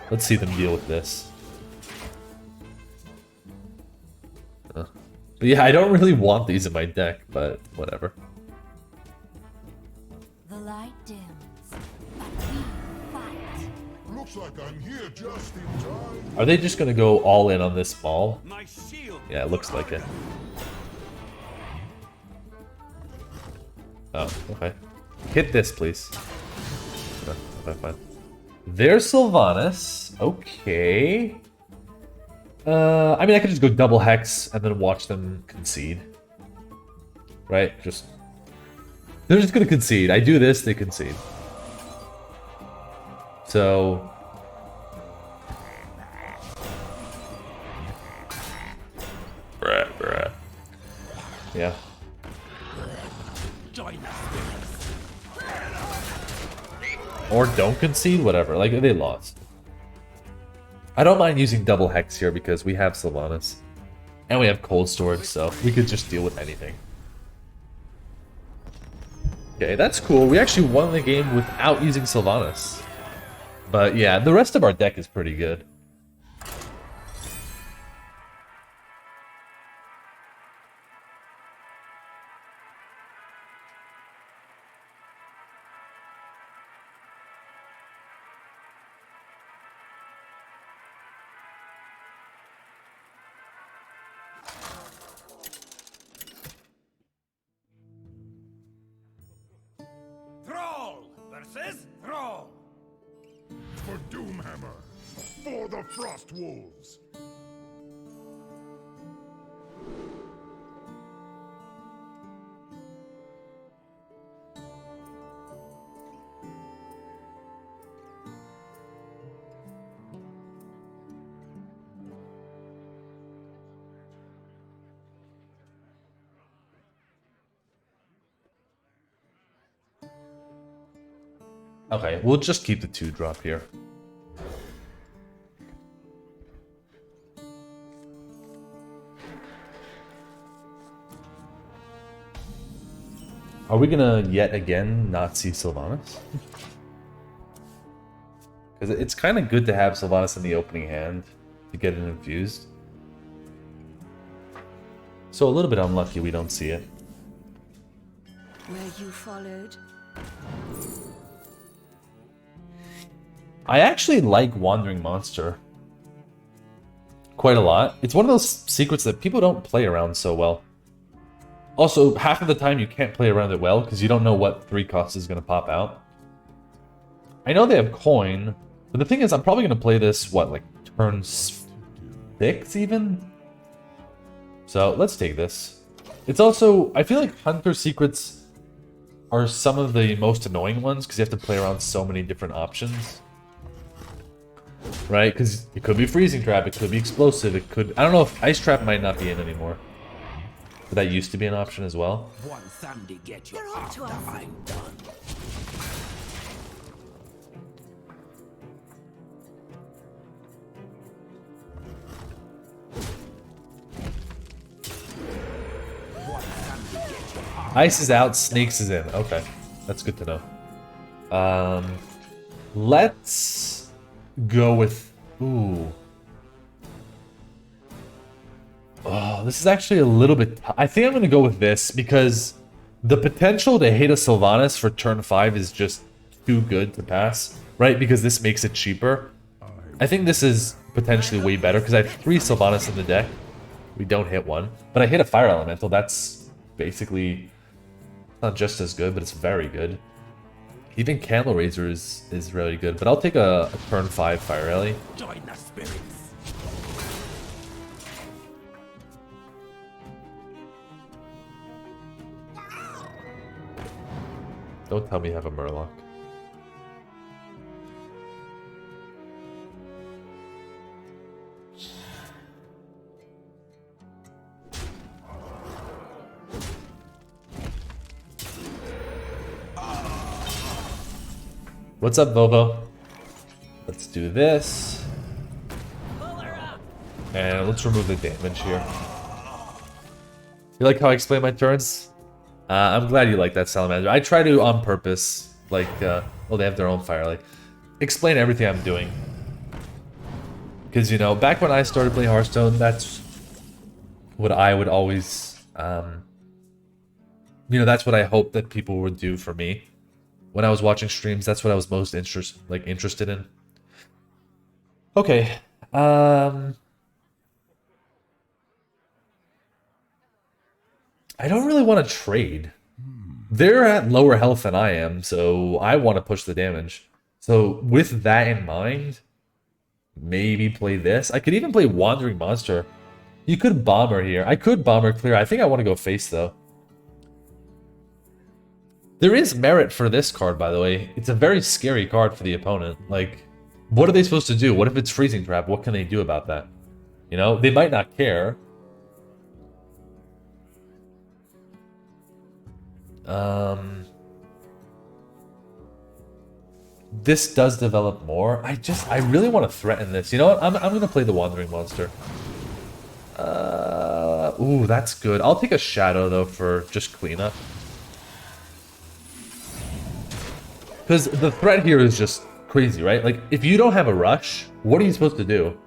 Let's see them deal with this. But yeah, I don't really want these in my deck, but whatever. The light dims, but we fight. Looks like I'm here just in time. Are they just gonna go all in on this ball? My shield. Yeah, it looks like it. Oh, okay. Hit this, please. No, okay, fine. There's Sylvanas. Okay. I mean, I could just go double hex and then watch them concede. Right? They're just gonna concede. I do this, they concede. So... Bruh. Yeah. Join us. Or don't concede, whatever. Like, they lost. I don't mind using double hex here because we have Sylvanas. And we have cold storage, so we could just deal with anything. Okay, that's cool. We actually won the game without using Sylvanas. But yeah, the rest of our deck is pretty good. Thrall versus Thrall. For Doomhammer. For the Frost Wolves. Okay, we'll just keep the 2-drop here. Are we gonna yet again not see Sylvanas? Because it's kind of good to have Sylvanas in the opening hand to get it infused. So a little bit unlucky we don't see it. Where you followed. I actually like Wandering Monster quite a lot. It's one of those secrets that people don't play around so well. Also, half of the time you can't play around it well because you don't know what 3 cost is going to pop out. I know they have coin, but the thing is I'm probably going to play this, what, like turn 6 even? So let's take this. It's also, I feel like Hunter secrets are some of the most annoying ones because you have to play around so many different options. Right? Because it could be Freezing Trap, it could be Explosive, it could... I don't know if Ice Trap might not be in anymore. But that used to be an option as well. Once somebody get you They're on after to us. I'm done. Once somebody get you after Ice is out, Snakes is in. Okay. That's good to know. Let's go with... Ooh. Oh, this is actually a little bit... I think I'm going to go with this because the potential to hit a Sylvanas for turn 5 is just too good to pass, right? Because this makes it cheaper. I think this is potentially way better because I have 3 Sylvanas in the deck. We don't hit one. But I hit a Fire Elemental. That's basically not just as good, but it's very good. Even Candle Razor is really good. But I'll take a turn 5 Fire Rally. join the spirits. Don't tell me you have a Murloc. What's up, Vovo? Let's do this. And let's remove the damage here. You like how I explain my turns? I'm glad you like that, Salamander. I try to, on purpose, like, well, they have their own fire, like, explain everything I'm doing. Because, you know, back when I started playing Hearthstone, that's what I would always, you know, that's what I hoped that people would do for me. When I was watching streams, that's what I was most interested in. Okay, I don't really want to trade. They're at lower health than I am, so I want to push the damage. So with that in mind, maybe play this. I could even play Wandering Monster. You could Bomber here. I could Bomber clear. I think I want to go face, though. There is merit for this card, by the way. It's a very scary card for the opponent. Like, what are they supposed to do? What if it's Freezing Trap? What can they do about that? You know, they might not care. This does develop more. I really want to threaten this. You know what? I'm gonna play the Wandering Monster. Ooh, that's good. I'll take a Shadow though for just cleanup. Because the threat here is just crazy, right? Like, if you don't have a rush, what are you supposed to do?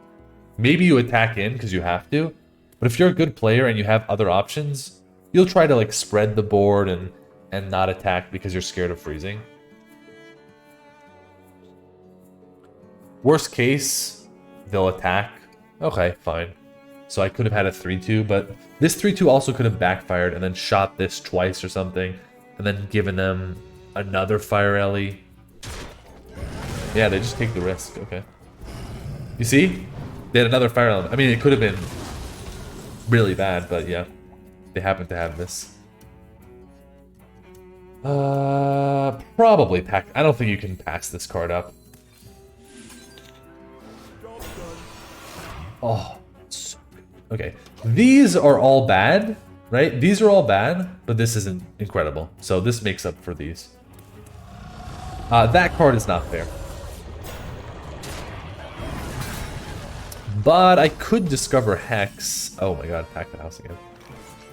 Maybe you attack in because you have to. But if you're a good player and you have other options, you'll try to like spread the board and not attack because you're scared of freezing. Worst case, they'll attack. Okay, fine. So I could have had a 3-2, but this 3-2 also could have backfired and then shot this twice or something, and then given them another Fire Ellie. Yeah, they just take the risk. Okay. You see? They had another Fire Ellie. I mean, it could have been really bad, but yeah. They happen to have this. Probably pack. I don't think you can pass this card up. Oh, okay. These are all bad, right? These are all bad, but this isn't incredible. So this makes up for these. That card is not fair. But I could discover Hex. Oh my god, pack the house again.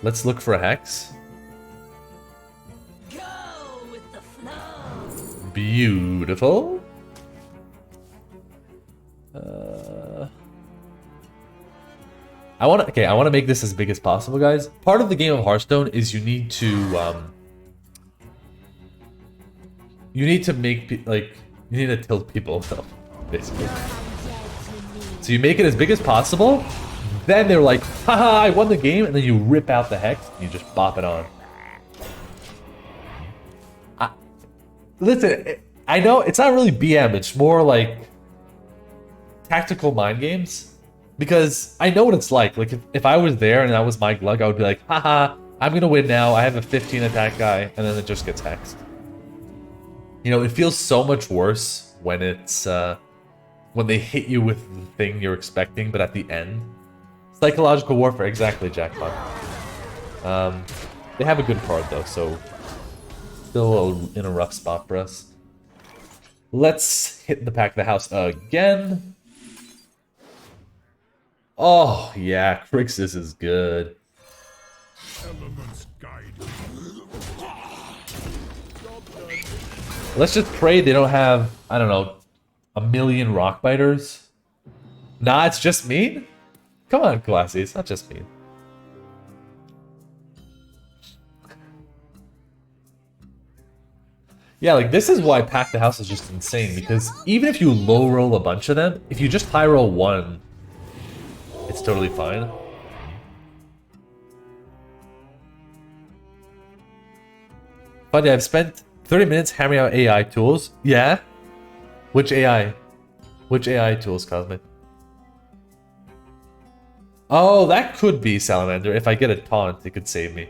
Let's look for a Hex. Go with the flow. Beautiful. I want to make this as big as possible, guys. Part of the game of Hearthstone is you need to make you need to tilt people, basically. So you make it as big as possible, then they're like, haha, I won the game, and then you rip out the Hex and you just bop it on. Listen, I know it's not really BM, it's more like tactical mind games. Because I know what it's like. Like, if I was there and that was my Glug, I would be like, haha, I'm gonna win now. I have a 15 attack guy, and then it just gets hexed. You know, it feels so much worse when it's, when they hit you with the thing you're expecting, but at the end. Psychological warfare, exactly, Jackpot. They have a good card, though, so still in a rough spot for us. Let's hit the pack the house again. Oh, yeah, Crixus is good. Elements guide. Let's just pray they don't have, I don't know, a million rock biters. Nah, it's just mean? Come on, Classy, it's not just mean. Yeah, like, this is why Pack the House is just insane, because even if you low roll a bunch of them, if you just high roll one, it's totally fine. But yeah, I've spent 30 minutes hammering out AI tools. Yeah? Which AI? Which AI tools, Cosmic? Oh, that could be Salamander. If I get a taunt, it could save me.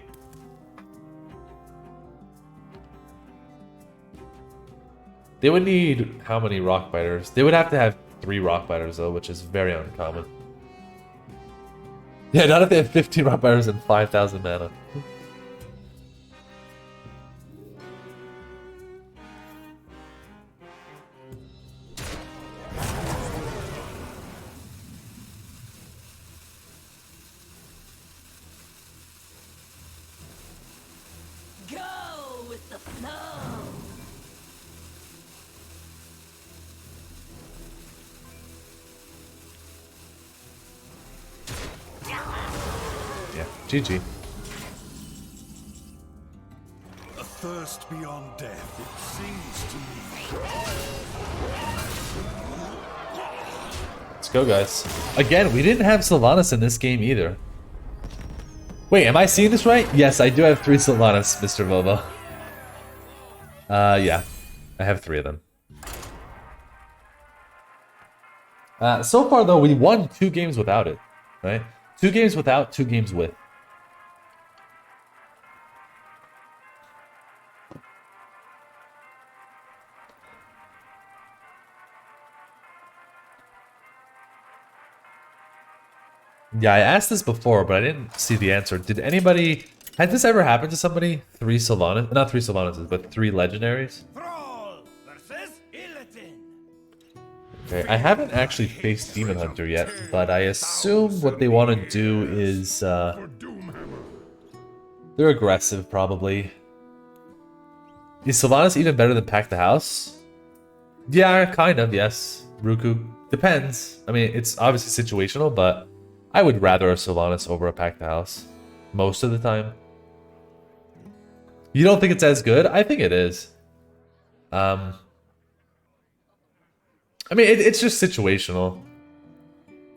They would need how many rock biters? They would have to have 3 rock biters though, which is very uncommon. Yeah, not if they have 15 rock biters and 5,000 mana. Yeah, GG. A thirst beyond death, it sings to me. Let's go, guys. Again, we didn't have Sylvanas in this game either. Wait, am I seeing this right? Yes, I do have 3 Sylvanas, Mr. Vovo. Yeah. I have 3 of them. So far, though, we won 2 games without it, right? 2 games without, 2 games with. Yeah, I asked this before, but I didn't see the answer. Did anybody... Had this ever happened to somebody? 3 Sylvanas? Not 3 Sylvanas, but 3 legendaries? Thrall versus Illidan. Okay, I haven't actually faced Demon Hunter yet, but I assume what they want to do is... For Doomhammer. they're aggressive, probably. Is Sylvanas even better than Pack the House? Yeah, kind of, yes. Ruku. Depends. I mean, it's obviously situational, but I would rather a Sylvanas over a Pack the House. Most of the time. You don't think it's as good? I think it is. I mean, it's just situational.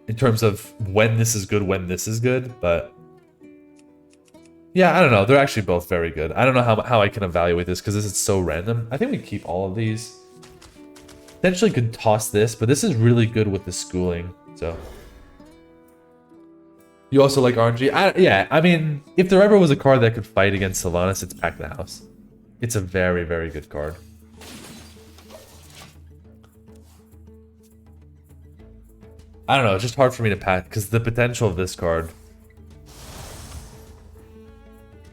In terms of when this is good, when this is good, but... Yeah, I don't know. They're actually both very good. I don't know how I can evaluate this because this is so random. I think we keep all of these. Potentially could toss this, but this is really good with the schooling, so... You also like RNG? Yeah, I mean, if there ever was a card that could fight against Sylvanas, it's Pack the House. It's a very, very good card. I don't know, it's just hard for me to pack, because the potential of this card...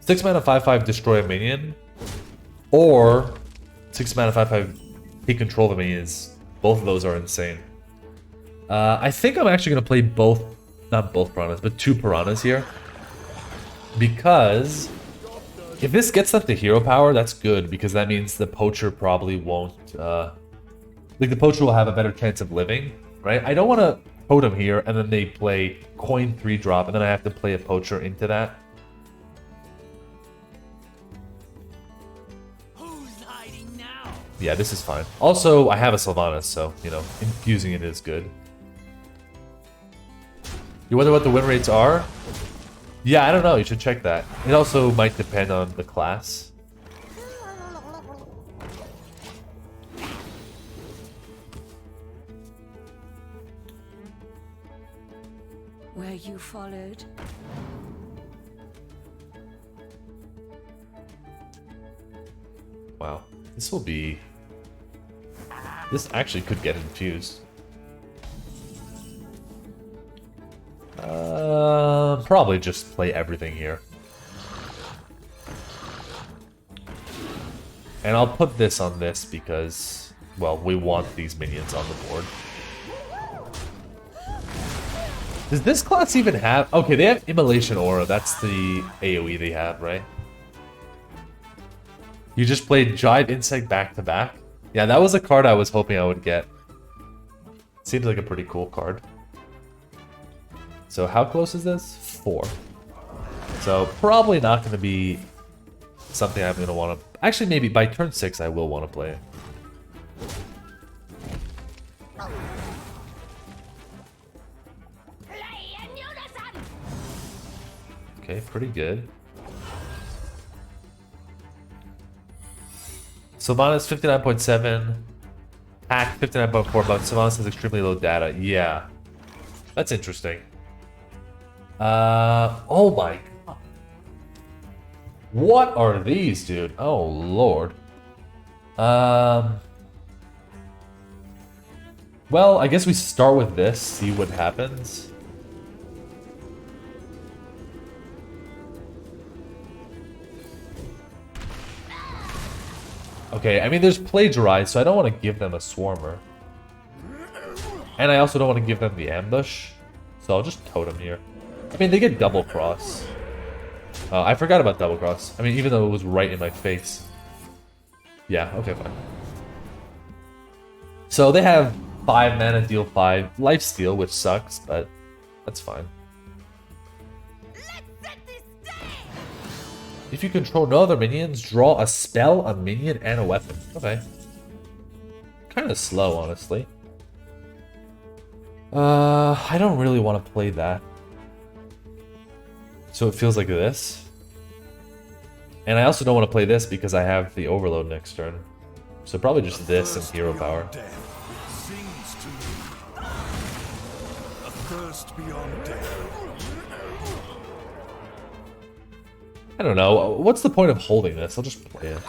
6 mana 5/5 destroy a minion, or 6 mana 5/5 take control of a minion. Both of those are insane. I think I'm actually going to play both... Not both piranhas, but 2 piranhas here. Because if this gets them to hero power, that's good, because that means the poacher probably won't... like, the poacher will have a better chance of living, right? I don't want to totem here, and then they play coin 3-drop, and then I have to play a poacher into that. Who's hiding now? Yeah, this is fine. Also, I have a Sylvanas, so, you know, infusing it is good. You wonder what the win rates are? Yeah, I don't know. You should check that. It also might depend on the class. Where you followed. Wow. This will be... This actually could get infused. Probably just play everything here. And I'll put this on this because, well, we want these minions on the board. Does this class even have... Okay, they have Immolation Aura. That's the AoE they have, right? You just played Jive Insect back-to-back? Yeah, that was a card I was hoping I would get. Seems like a pretty cool card. So how close is this? 4. So probably not going to be something I'm going to want to... Actually, maybe by turn 6 I will want to play it. Okay, pretty good. Sylvanas 59.7. Hack 59.4, but Sylvanas has extremely low data. Yeah. That's interesting. Oh my god. What are these, dude? Oh lord. Well, I guess we start with this, see what happens. Okay, I mean, there's Plagiarize, so I don't want to give them a Swarmer. And I also don't want to give them the Ambush, so I'll just Totem here. I mean, they get Double Cross. I forgot about Double Cross. I mean, even though it was right in my face. Yeah, okay, fine. So they have 5 mana, deal 5 lifesteal, which sucks, but that's fine. If you control no other minions, draw a spell, a minion, and a weapon. Okay. Kind of slow, honestly. I don't really want to play that. So it feels like this. And I also don't want to play this because I have the overload next turn. So probably just this and hero power. Death sings to me. A thirst beyond death. I don't know. What's the point of holding this? I'll just play it.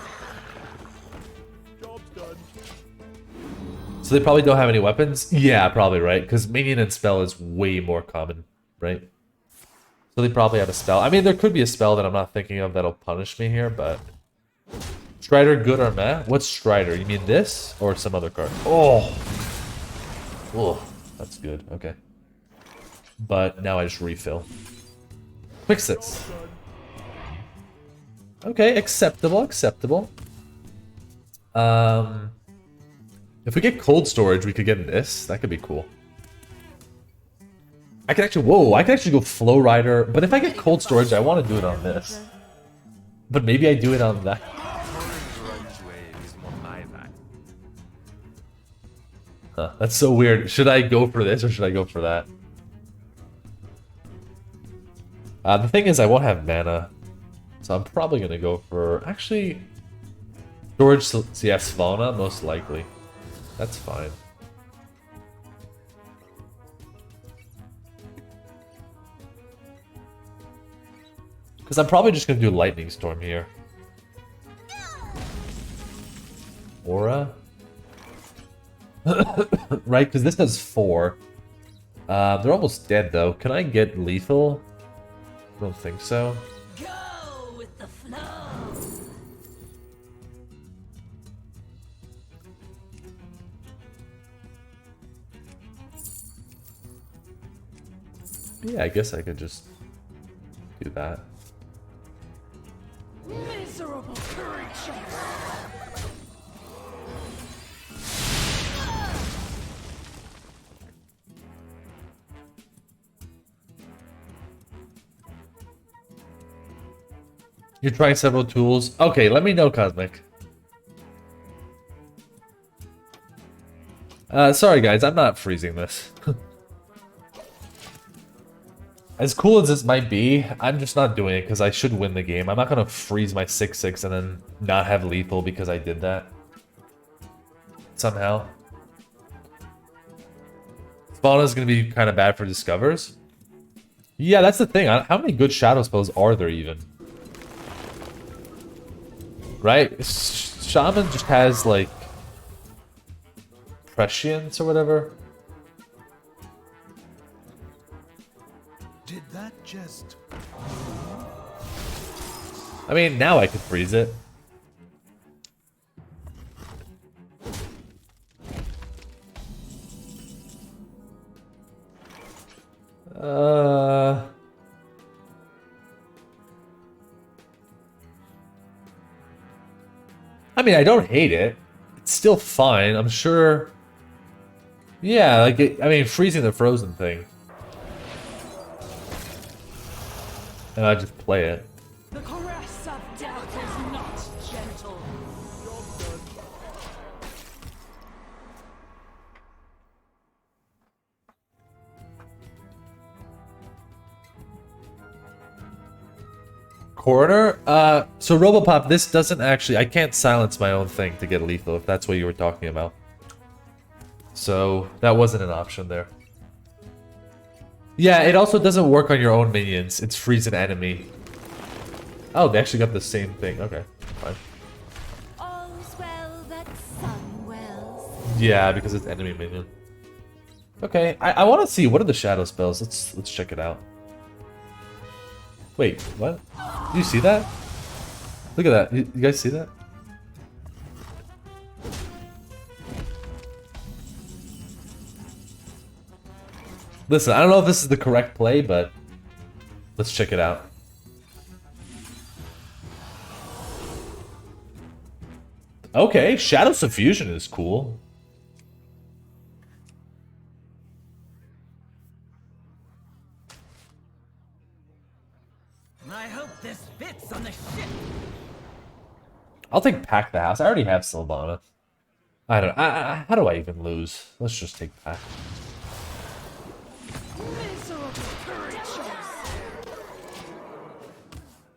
So they probably don't have any weapons? Yeah, probably, right? Because minion and spell is way more common, right? So they probably have a spell. I mean, there could be a spell that I'm not thinking of that'll punish me here, but... Strider, good or meh? What's Strider? You mean this? Or some other card? Oh! Oh, that's good. Okay. But now I just refill. Quick six. Okay, acceptable, acceptable. If we get cold storage, we could get this. That could be cool. I can actually, whoa, I can actually go Flow Rider. But if I get cold storage, I want to do it on this. But maybe I do it on that. Huh, that's so weird. Should I go for this or should I go for that? The thing is, I won't have mana. So I'm probably going to go for, actually, storage, yeah, Sylvana, most likely. That's fine. Because I'm probably just going to do Lightning Storm here. Aura? Right, because this does 4. They're almost dead, though. Can I get lethal? I don't think so. Go with the flow. Yeah, I guess I could just do that. Miserable creature. You're trying several tools. Okay, let me know, Cosmic. Sorry guys, I'm not freezing this. As cool as this might be, I'm just not doing it because I should win the game. I'm not going to freeze my 6/6 and then not have lethal because I did that. Somehow. Spawn is going to be kind of bad for discovers. Yeah, that's the thing. How many good shadow spells are there even? Right? Shaman just has, like, prescience or whatever. Did that just... I mean, now I could freeze it. I mean, I don't hate it. It's still fine. I'm sure. Yeah, like I mean, freezing the frozen thing. And I just play it. The caress of death is not gentle. Coroner? So Robopop, this doesn't actually... I can't silence my own thing to get lethal, if that's what you were talking about. So, that wasn't an option there. Yeah, it also doesn't work on your own minions. It's freeze an enemy. Oh, they actually got the same thing. Okay, fine. All's well that sun wells. Yeah, because it's enemy minion. Okay, I want to see, what are the shadow spells? Let's check it out. Wait, what? Do you see that? Look at that. You guys see that? Listen, I don't know if this is the correct play, but let's check it out. Okay, Shadow Suffusion is cool. I hope this fits on the ship. I'll take Pack the House. I already have Sylvana. I don't. How do I even lose? Let's just take Pack.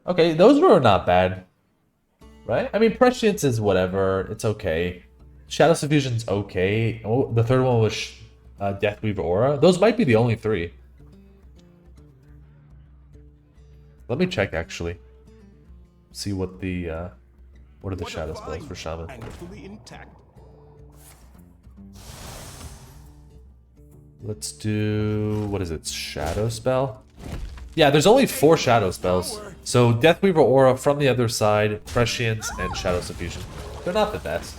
Okay, those were not bad, right? I mean, Prescience is whatever. It's okay. Shadow Suffusion's okay. Oh, the third one was Deathweaver Aura. Those might be the only three. Let me check actually. See what the what are the shadow spells for Shaman? And fully intact. Let's do, what is it? Shadow spell? Yeah, there's only 4 shadow spells. So Deathweaver Aura from the other side, Prescience, and Shadow Suffusion. They're not the best.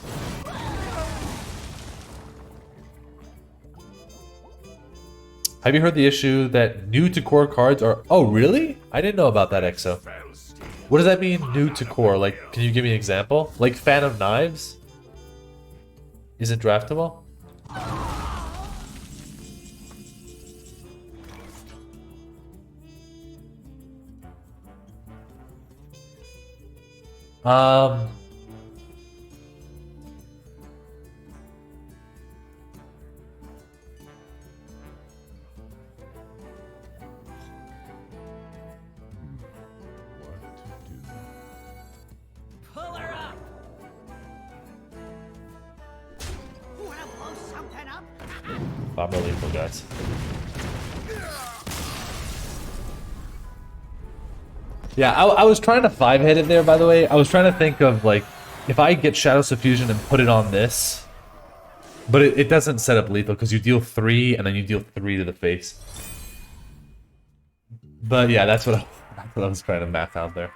Have you heard the issue that new to core cards are... Oh, really? I didn't know about that, EXO. What does that mean, new to core? Like, can you give me an example? Like, Fan of Knives? Is it draftable? Pull her up. Wanna blow something up? I'm really lethal, guys. Yeah, I was trying to 5-hit it there, by the way. I was trying to think of, like, if I get Shadow Suffusion and put it on this, but it doesn't set up lethal because you deal 3 and then you deal 3 to the face. But yeah, that's what I was trying to math out there.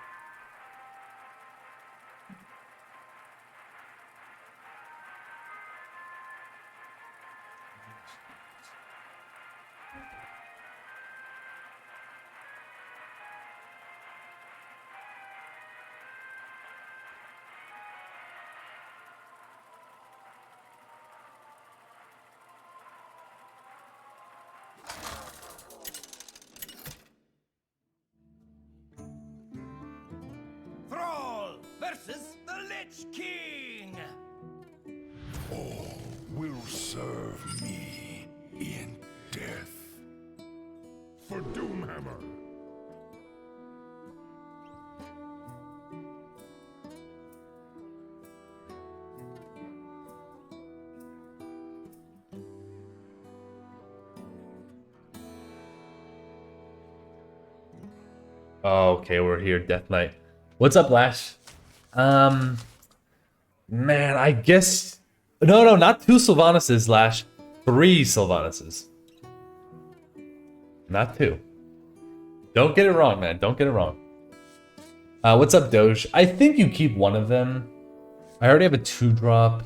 Thrall versus the Lich King. All will serve me in death. For Doomhammer. Oh, okay, we're here, Death Knight. What's up, Lash? Man, I guess... No, not 2 Sylvanases, Lash. 3 Sylvanases. Not 2. Don't get it wrong, man. Don't get it wrong. What's up, Doge? I think you keep one of them. I already have a 2-drop.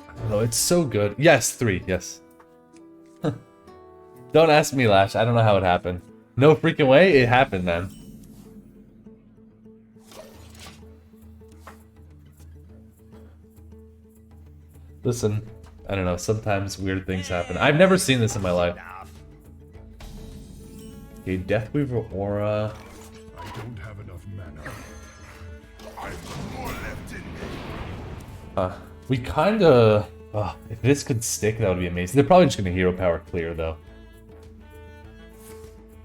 I don't know, it's so good. Yes, 3, yes. Don't ask me, Lash. I don't know how it happened. No freaking way, it happened, man. Listen, I don't know, sometimes weird things happen. I've never seen this in my life. Okay, Deathweaver Aura. I don't have enough mana. I've more left in me. We kinda... if this could stick, that would be amazing. They're probably just gonna Hero Power clear, though.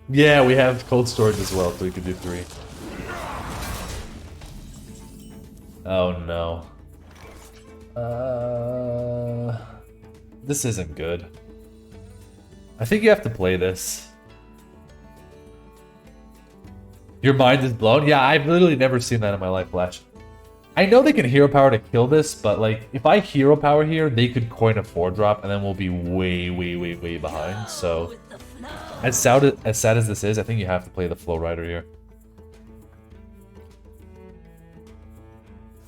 Yeah, we have Cold Storage as well, so we could do 3. Oh no. This isn't good. I think you have to play this. Your mind is blown? Yeah, I've literally never seen that in my life, Flash. I know they can Hero Power to kill this, but like, if I Hero Power here, they could coin a 4-drop, and then we'll be way behind, so... As sad as this is, I think you have to play the Flow Rider here.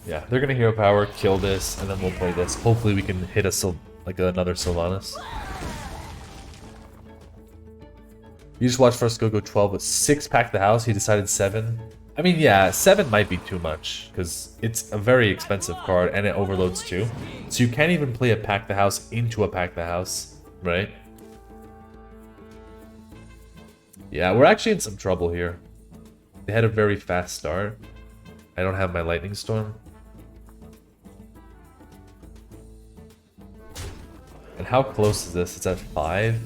Yeah, they're gonna Hero Power, kill this, and then we'll play this. Hopefully we can hit another Sylvanas. You just watched First go 12 with 6 Pack the House. He decided 7. I mean, yeah, 7 might be too much, because it's a very expensive card, and it overloads too. So you can't even play a Pack the House into a Pack the House, right? Yeah, we're actually in some trouble here. They had a very fast start. I don't have my Lightning Storm. And how close is this? It's at 5.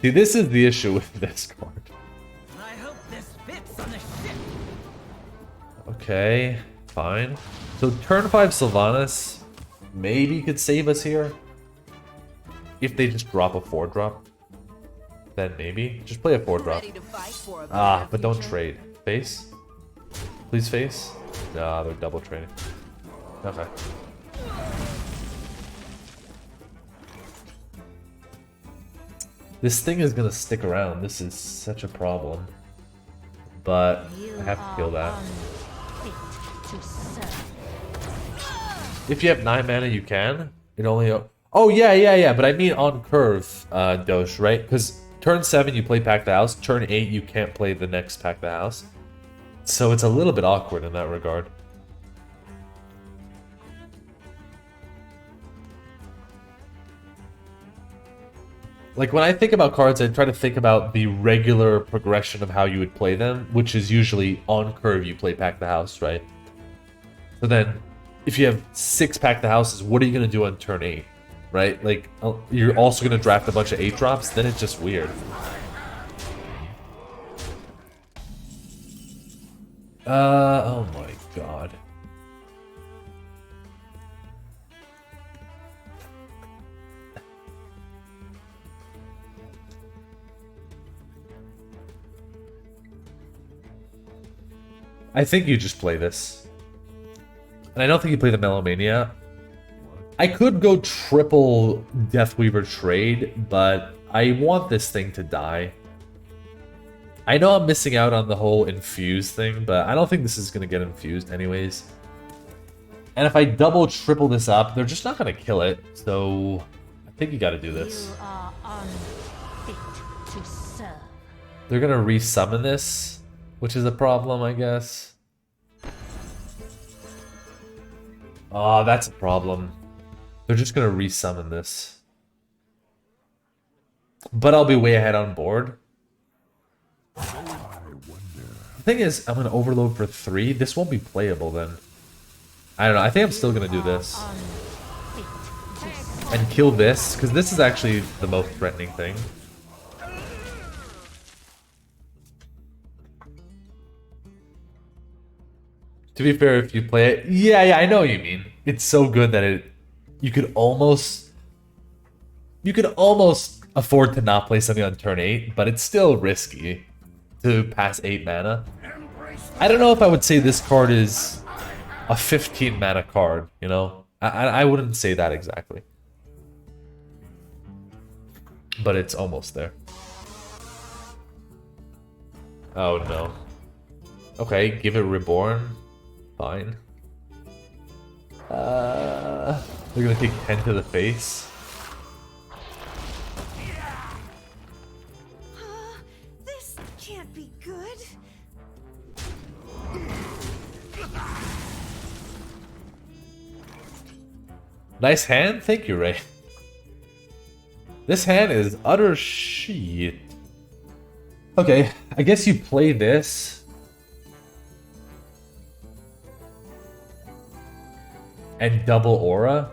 See, this is the issue with this card. I hope this fits on the ship. Okay, fine. So turn 5 Sylvanas maybe could save us here. If they just drop a 4-drop. Then maybe. Just play a 4-drop. Ah, but don't trade. Face? Please face? Nah, they're double trading. Okay. This thing is gonna stick around. This is such a problem. But I have to kill that. If you have 9 mana, you can. It only... Oh, yeah. But I mean on curve, Dosh, right? Because turn 7, you play Pack the House. Turn 8, you can't play the next Pack the House. So it's a little bit awkward in that regard. Like, when I think about cards, I try to think about the regular progression of how you would play them, which is usually on curve you play Pack the House, right? So then, if you have 6 Pack the Houses, what are you going to do on turn 8, right? Like, you're also going to draft a bunch of 8-drops, then it's just weird. Oh my god. I think you just play this. And I don't think you play the Melomania. I could go triple Deathweaver trade, but I want this thing to die. I know I'm missing out on the whole infuse thing, but I don't think this is going to get infused anyways. And if I double triple this up, they're just not going to kill it. So I think you got to do this. You are unfit to serve. They're going to resummon this, which is a problem, I guess. Oh, that's a problem. They're just going to resummon this. But I'll be way ahead on board. The thing is, I'm going to overload for 3. This won't be playable then. I don't know. I think I'm still going to do this. And kill this, because this is actually the most threatening thing. To be fair, if you play it... Yeah, I know what you mean. It's so good that you could almost afford to not play something on turn 8, but it's still risky to pass 8 mana. I don't know if I would say this card is a 15 mana card, you know? I wouldn't say that exactly. But it's almost there. Oh no. Okay, give it Reborn. Fine. They're gonna take 10 to the face. This can't be good. Nice hand, thank you, Ray. This hand is utter shit. Okay, I guess you play this. And double aura.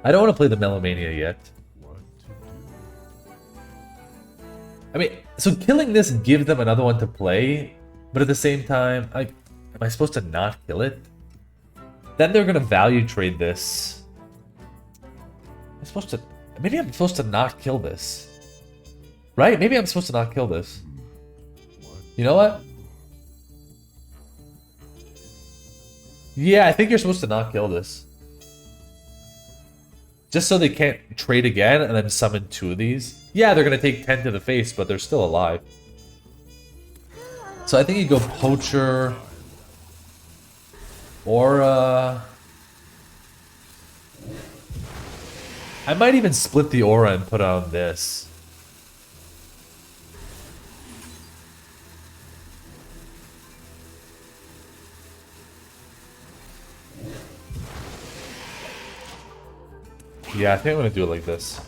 I don't want to play the Melomania yet. I mean, so killing this gives them another one to play, but at the same time, am I supposed to not kill it? Then they're gonna value trade this. Maybe I'm supposed to not kill this. Right? Maybe I'm supposed to not kill this. You know what? Yeah, I think you're supposed to not kill this. Just so they can't trade again and then summon 2 of these. Yeah, they're going to take 10 to the face, but they're still alive. So I think you go Poacher. Aura. I might even split the Aura and put on this. Yeah, I think I'm gonna do it like this.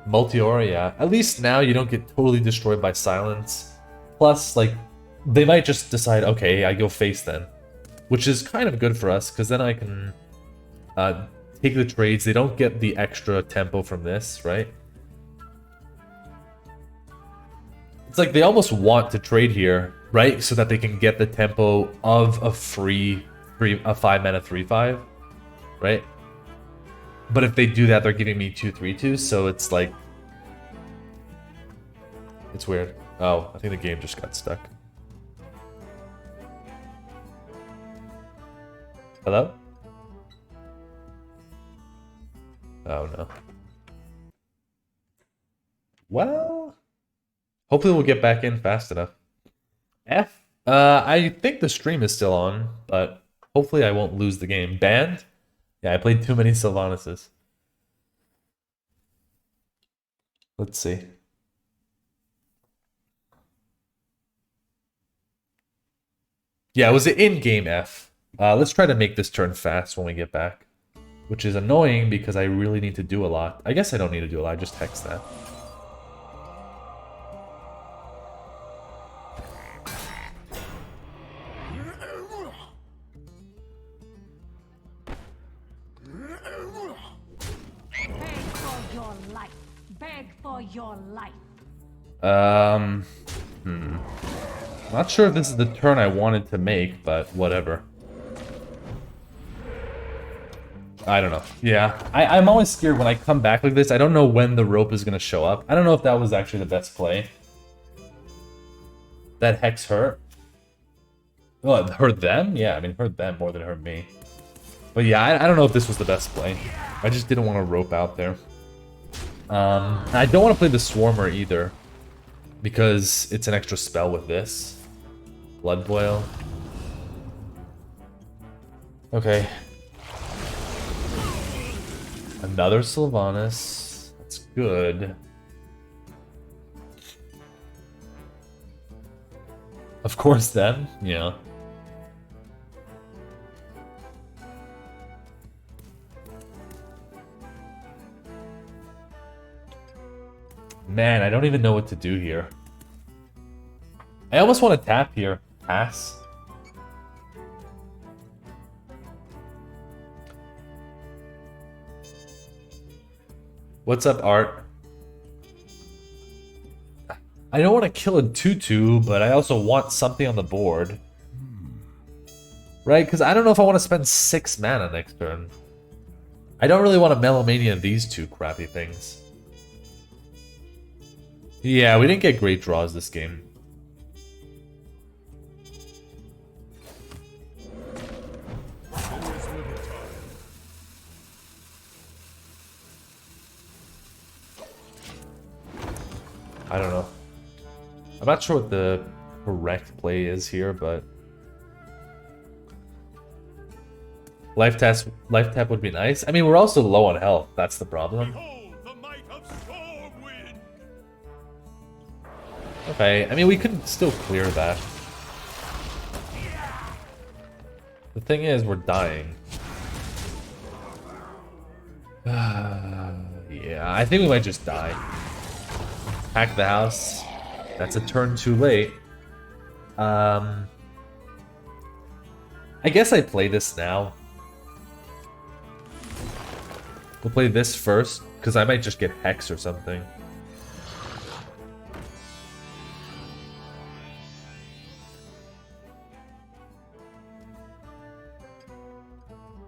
Multi-aura, yeah. At least now you don't get totally destroyed by silence. Plus, like, they might just decide, okay, I go face then. Which is kind of good for us, because then I can take the trades. They don't get the extra tempo from this, right? It's like they almost want to trade here, right? So that they can get the tempo of a free 5-mana 3/5, right? But if they do that, they're giving me 2 3/2s, so it's like... It's weird. Oh, I think the game just got stuck. Hello? Oh no. Well... Hopefully we'll get back in fast enough. F? I think the stream is still on, but hopefully I won't lose the game. Banned? Yeah, I played too many Sylvanases. Let's see. Yeah, it was an in-game F. Let's try to make this turn fast when we get back. Which is annoying because I really need to do a lot. I guess I don't need to do a lot, I just hex that. Your life. Not sure if this is the turn I wanted to make, but whatever. I don't know. Yeah, I'm always scared when I come back like this. I don't know when the rope is going to show up. I don't know if that was actually the best play. That hex hurt. Well, it hurt them? Yeah, I mean, it hurt them more than it hurt me. But yeah, I don't know if this was the best play. I just didn't want to rope out there. I don't want to play the Swarmer either, because it's an extra spell with this. Blood Boil. Okay. Another Sylvanas. That's good. Of course then, yeah. Man, I don't even know what to do here. I almost want to tap here. Pass. What's up, Art? I don't want to kill a 2/2, but I also want something on the board. Right? Because I don't know if I want to spend 6 mana next turn. I don't really want to Melomania these two crappy things. Yeah, we didn't get great draws this game. I don't know. I'm not sure what the correct play is here, but... Life tap would be nice. I mean, we're also low on health. That's the problem. Okay, I mean, we could still clear that. The thing is, we're dying. Yeah, I think we might just die. Hack the house. That's a turn too late. I guess I play this now. We'll play this first, because I might just get Hex or something.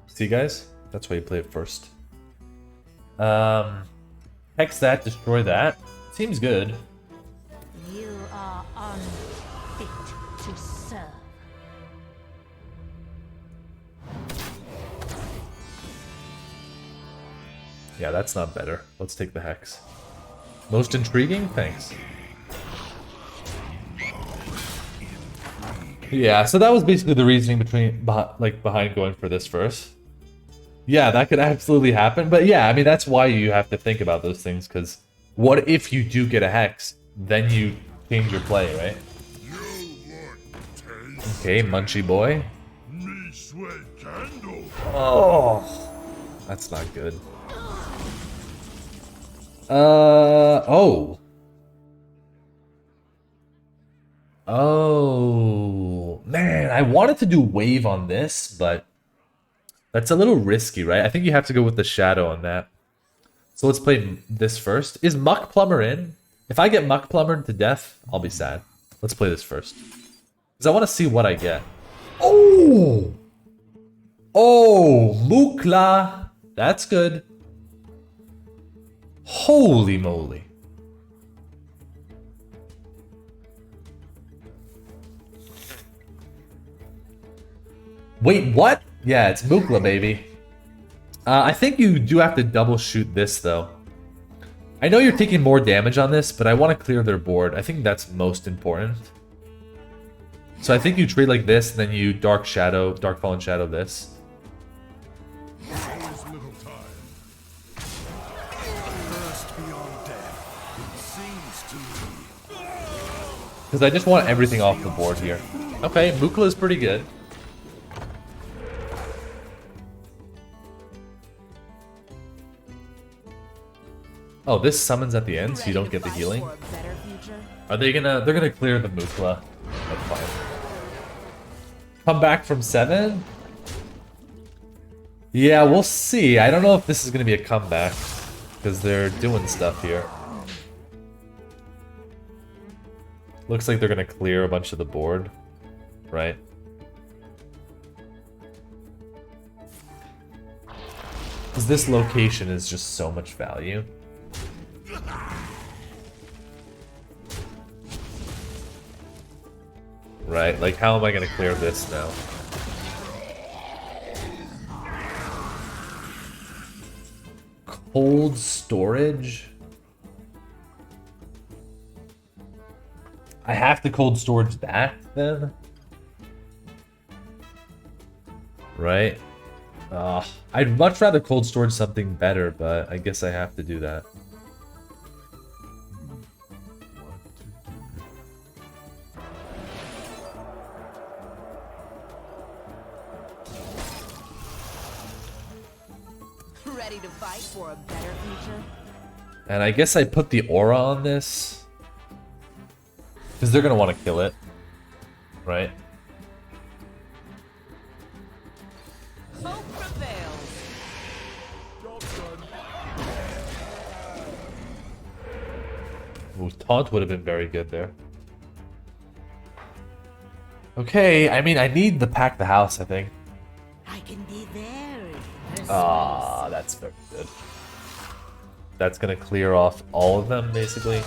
See, guys? That's why you play it first. Hex that, destroy that. Seems good. You are unfit to serve. Yeah, that's not better. Let's take the Hex. Most intriguing? Thanks. Yeah, so that was basically the reasoning behind going for this first. Yeah, that could absolutely happen. But yeah, I mean, that's why you have to think about those things, because what if you do get a Hex? Then you change your play, right? Okay, Munchy boy. Oh, that's not good. Oh. Oh, man, I wanted to do wave on this, but that's a little risky, right? I think you have to go with the shadow on that. So let's play this first. Is Muck Plumber in? If I get Muck Plumbered to death, I'll be sad. Let's play this first. Because I want to see what I get. Oh! Oh, Mukla. That's good. Holy moly. Wait, what? Yeah, it's Mukla, baby. I think you do have to double shoot this, though. I know you're taking more damage on this, but I want to clear their board. I think that's most important. So I think you trade like this, and then you Dark Fallen Shadow this. There's little time. First beyond death, it seems to me. Because I just want everything off the board here. Okay, Mukla is pretty good. Oh, this summons at the end, so you don't get the healing. Are they gonna... They're gonna clear the Mukla. That's fine. Come back from 7? Yeah, we'll see. I don't know if this is gonna be a comeback. Because they're doing stuff here. Looks like they're gonna clear a bunch of the board. Right? Because this location is just so much value. Right, like how am I gonna clear this now? Cold storage? I have to cold storage that then? Right? I'd much rather cold storage something better, but I guess I have to do that. Ready to fight for a better future? And I guess I put the aura on this. Because they're going to want to kill it. Right? Hope prevails. Ooh, taunt would have been very good there. Okay, I mean, I need to pack the house, I think. I can be very precise. Ah, that's very good. That's gonna clear off all of them, basically.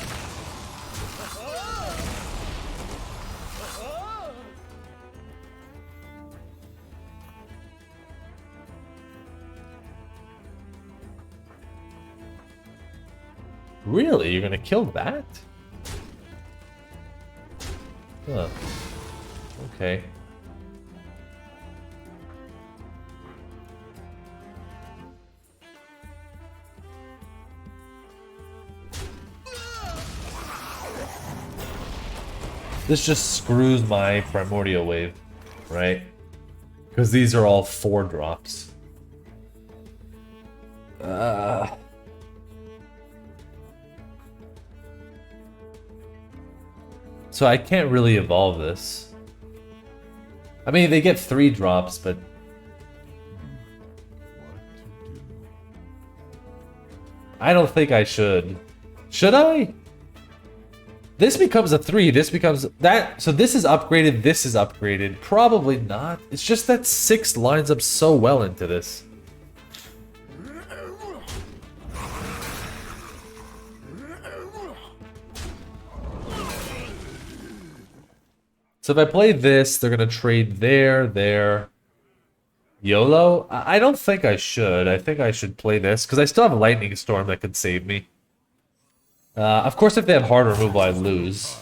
Really? You're gonna kill that? Huh. Okay. This just screws my Primordial Wave, right? Because these are all 4 drops. So I can't really evolve this. I mean, they get 3 drops, but... I don't think I should. Should I? This becomes a 3, this becomes... that. So this is upgraded, this is upgraded. Probably not. It's just that 6 lines up so well into this. So if I play this, they're going to trade there. YOLO? I don't think I should. I think I should play this, because I still have a Lightning Storm that could save me. Of course, if they have hard removal, I lose.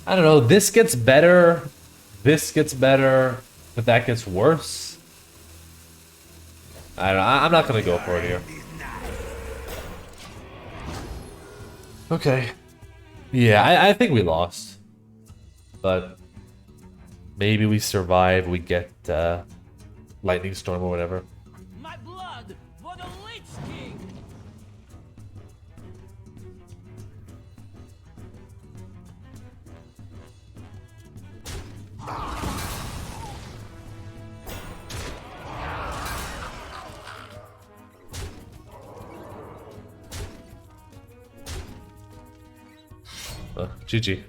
I don't know, this gets better, but that gets worse. I don't know, I'm not going to go for it here. Okay. Yeah, I think we lost. but maybe we survive, we get lightning storm or whatever. My blood for the Lich King! GG.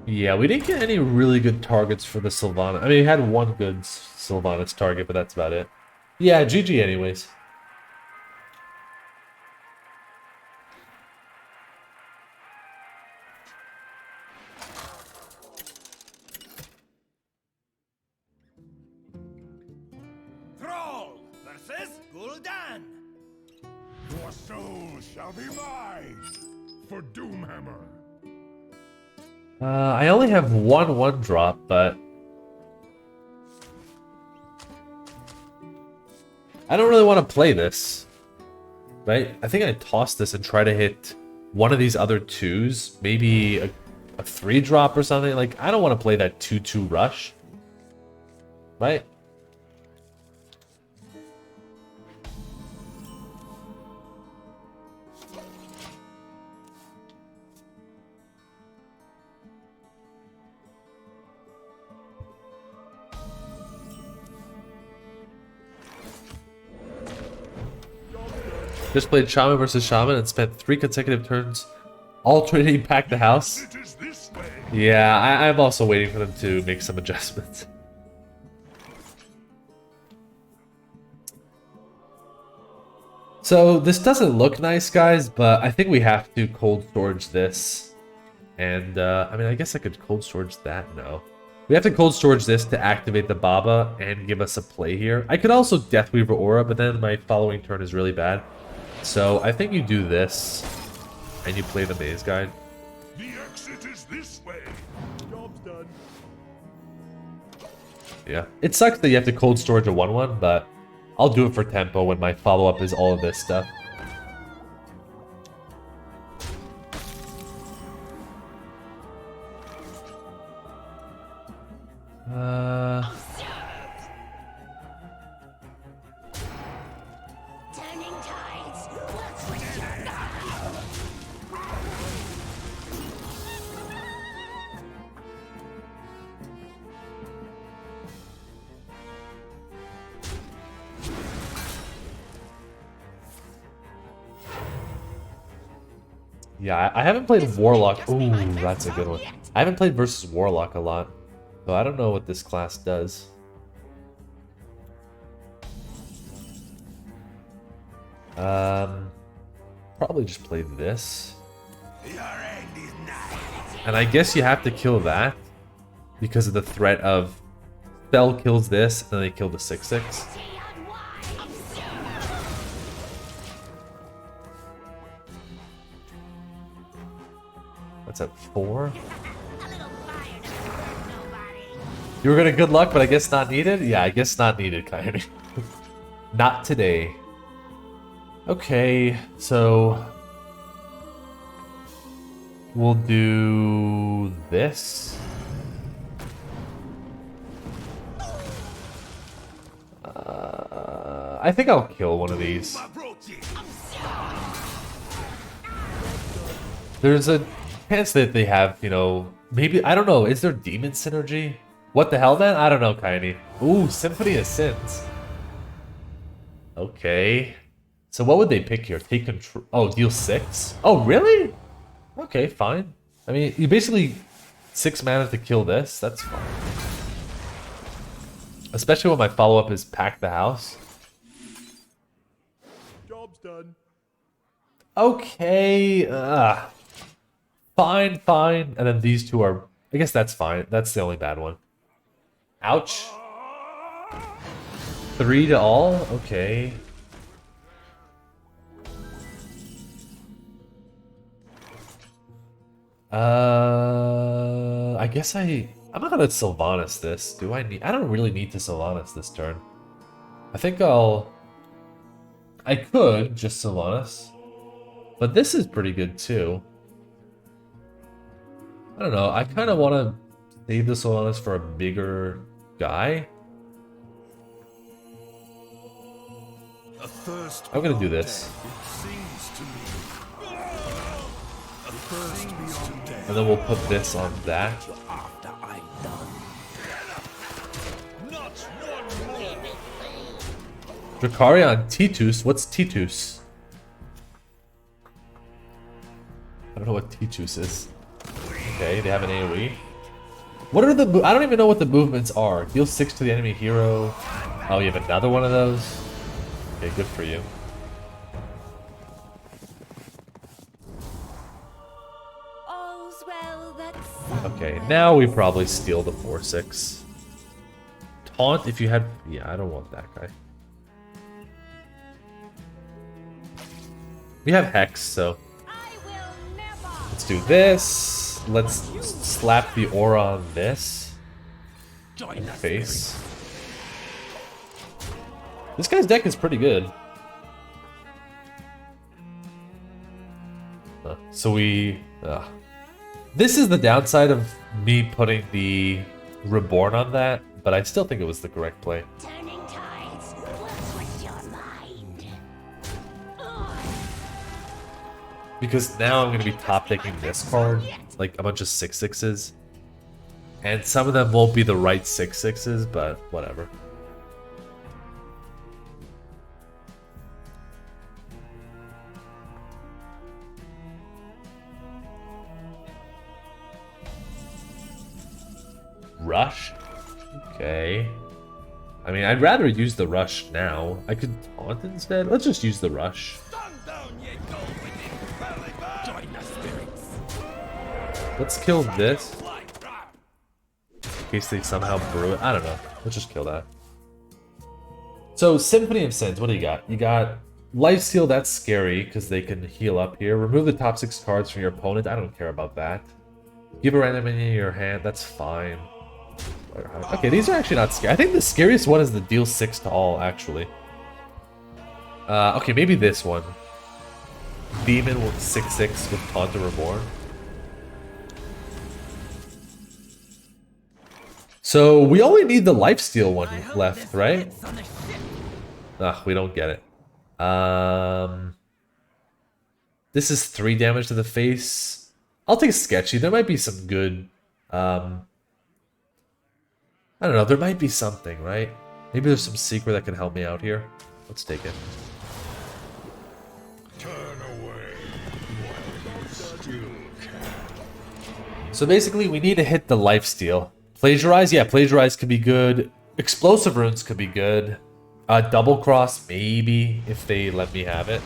Yeah, we didn't get any really good targets for the Sylvanas. I mean, we had one good Sylvanas target, but that's about it. Yeah, GG anyways. Thrall versus Gul'dan! Your soul shall be mine for Doomhammer. I only have one drop, but I don't really want to play this, right? I think I toss this and try to hit one of these other twos, maybe a 3-drop or something. Like, I don't want to play that 2-2 rush, right? Just played Shaman versus Shaman and spent 3 consecutive turns alternating Pack the House. It is this way. Yeah, I'm also waiting for them to make some adjustments. So this doesn't look nice, guys, but I think we have to cold storage this. And, I mean, I guess I could cold storage that. No. We have to cold storage this to activate the Baba and give us a play here. I could also Deathweaver Aura, but then my following turn is really bad. So I think you do this, and you play the Maze Guide. The exit is this way. Job's done. Yeah. It sucks that you have to cold storage a 1-1, but I'll do it for tempo when my follow-up is all of this stuff. Turning tides. Let's return. Yeah, I haven't played Warlock. Ooh, that's a good one. I haven't played versus Warlock a lot, so I don't know what this class does. Probably just play this. And I guess you have to kill that because of the threat of spell kills this, and then they kill the 6/6. What's that, 4? You were gonna good luck, but I guess not needed? Yeah, I guess not needed, Coyote. Not today. Okay, so we'll do this. I think I'll kill one of these. There's a chance that they have, you know, maybe, I don't know, is there demon synergy? What the hell then? I don't know, Kaini. Ooh, Symphony of Sins. Okay. So what would they pick here? Take control. Oh, deal 6? Oh, really? Okay, fine. I mean, you basically 6 mana to kill this. That's fine. Especially when my follow-up is Pack the House. Job's done. Okay. Fine, fine. And then these two are... I guess that's fine. That's the only bad one. Ouch. 3 to all? Okay. I guess I'm not gonna Sylvanas this. Do I need? I don't really need to Sylvanas this turn. I think I could just Sylvanas, but this is pretty good too. I don't know. I kind of want to save the Sylvanas for a bigger guy. A thirst I'm gonna do beyond this, death, it seems to me. A thirst beyond death. and then we'll put this on that. After I'm done. Not one more. Dracarion Titus. What's Titus? I don't know what Titus is. Okay, they have an AoE. What are the? I don't even know what the movements are. Deal 6 to the enemy hero. Oh, you have another one of those. Okay, good for you. All's well that Okay, now we probably steal the 4/6. Taunt if you had. Yeah, I don't want that guy. We have Hex, so I will never. let's do this. Let's slap the aura on this. Join us. Face. This guy's deck is pretty good. So we... This is the downside of me putting the Reborn on that, but I still think it was the correct play. turning tides will twist your mind. Because now I'm going to be top decking this card, like a bunch of 6/6s. And some of them won't be the right 6/6s, but whatever. Rush? Okay. I mean, I'd rather use the rush now. I could taunt instead. Let's just use the rush. Join us, spirits. Let's kill this. In case they somehow brew it. I don't know. Let's just kill that. So, Symphony of Sins, what do you got? You got Lifesteal, that's scary, because they can heal up here. Remove the top 6 cards from your opponent. I don't care about that. Give a random minion in your hand. That's fine. Okay, these are actually not scary. I think the scariest one is the deal 6 to all, actually. Okay, maybe this one. Demon with 6/6 with Taunt and Reborn. So we only need the lifesteal one left, right? Ugh, we don't get it. This is 3 damage to the face. I'll take Sketchy. There might be some good... I don't know, there might be something, right? Maybe there's some secret that can help me out here. Let's take it. Turn away while you still can. So basically, we need to hit the lifesteal. Plagiarize? Yeah, Plagiarize could be good. Explosive Runes could be good. Double Cross, maybe, if they let me have it.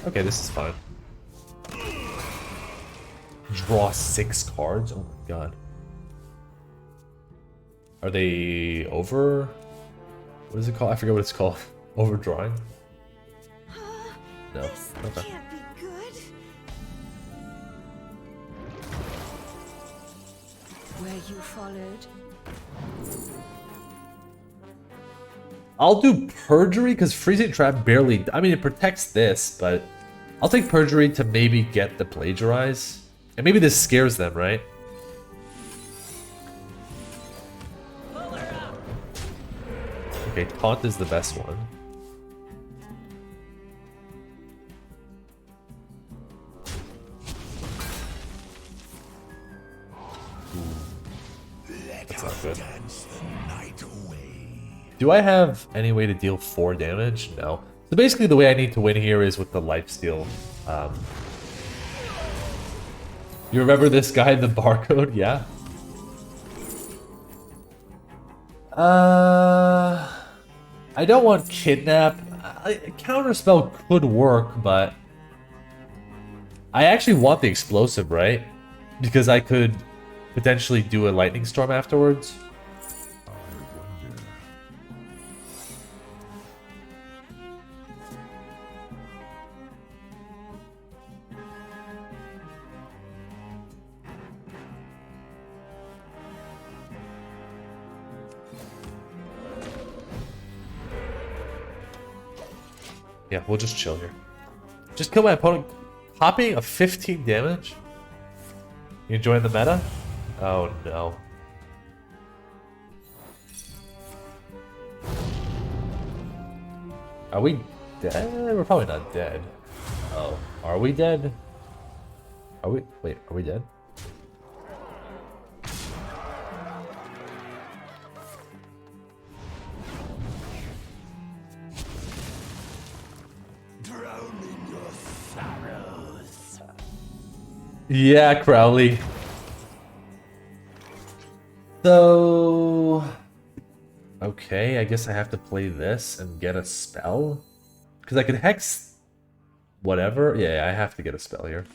Okay, this is fine. Draw 6 cards? Oh my god. Are they over? What is it called? I forget what it's called. Overdrawing? No. This Okay. can't be good. Were you followed? I'll do Perjury because Freezing Trap barely... I mean, it protects this, but I'll take Perjury to maybe get the Plagiarize. And maybe this scares them, right? Okay, Taunt is the best one. That's not good. Dance the night away. Do I have any way to deal 4 damage? No. So basically the way I need to win here is with the lifesteal. You remember this guy, the barcode? Yeah. I don't want Kidnap. Counterspell could work, but I actually want the explosive, right? Because I could potentially do a lightning storm afterwards. Yeah, we'll just chill here. Just kill my opponent. Popping a 15 damage? You enjoying the meta? Oh no. Are we dead? We're probably not dead. Oh, are we dead? Are we? Wait, are we dead? Drown in your sorrows. Yeah, Crowley. So... Okay, I guess I have to play this and get a spell? Because I could hex... Whatever? Yeah, I have to get a spell here.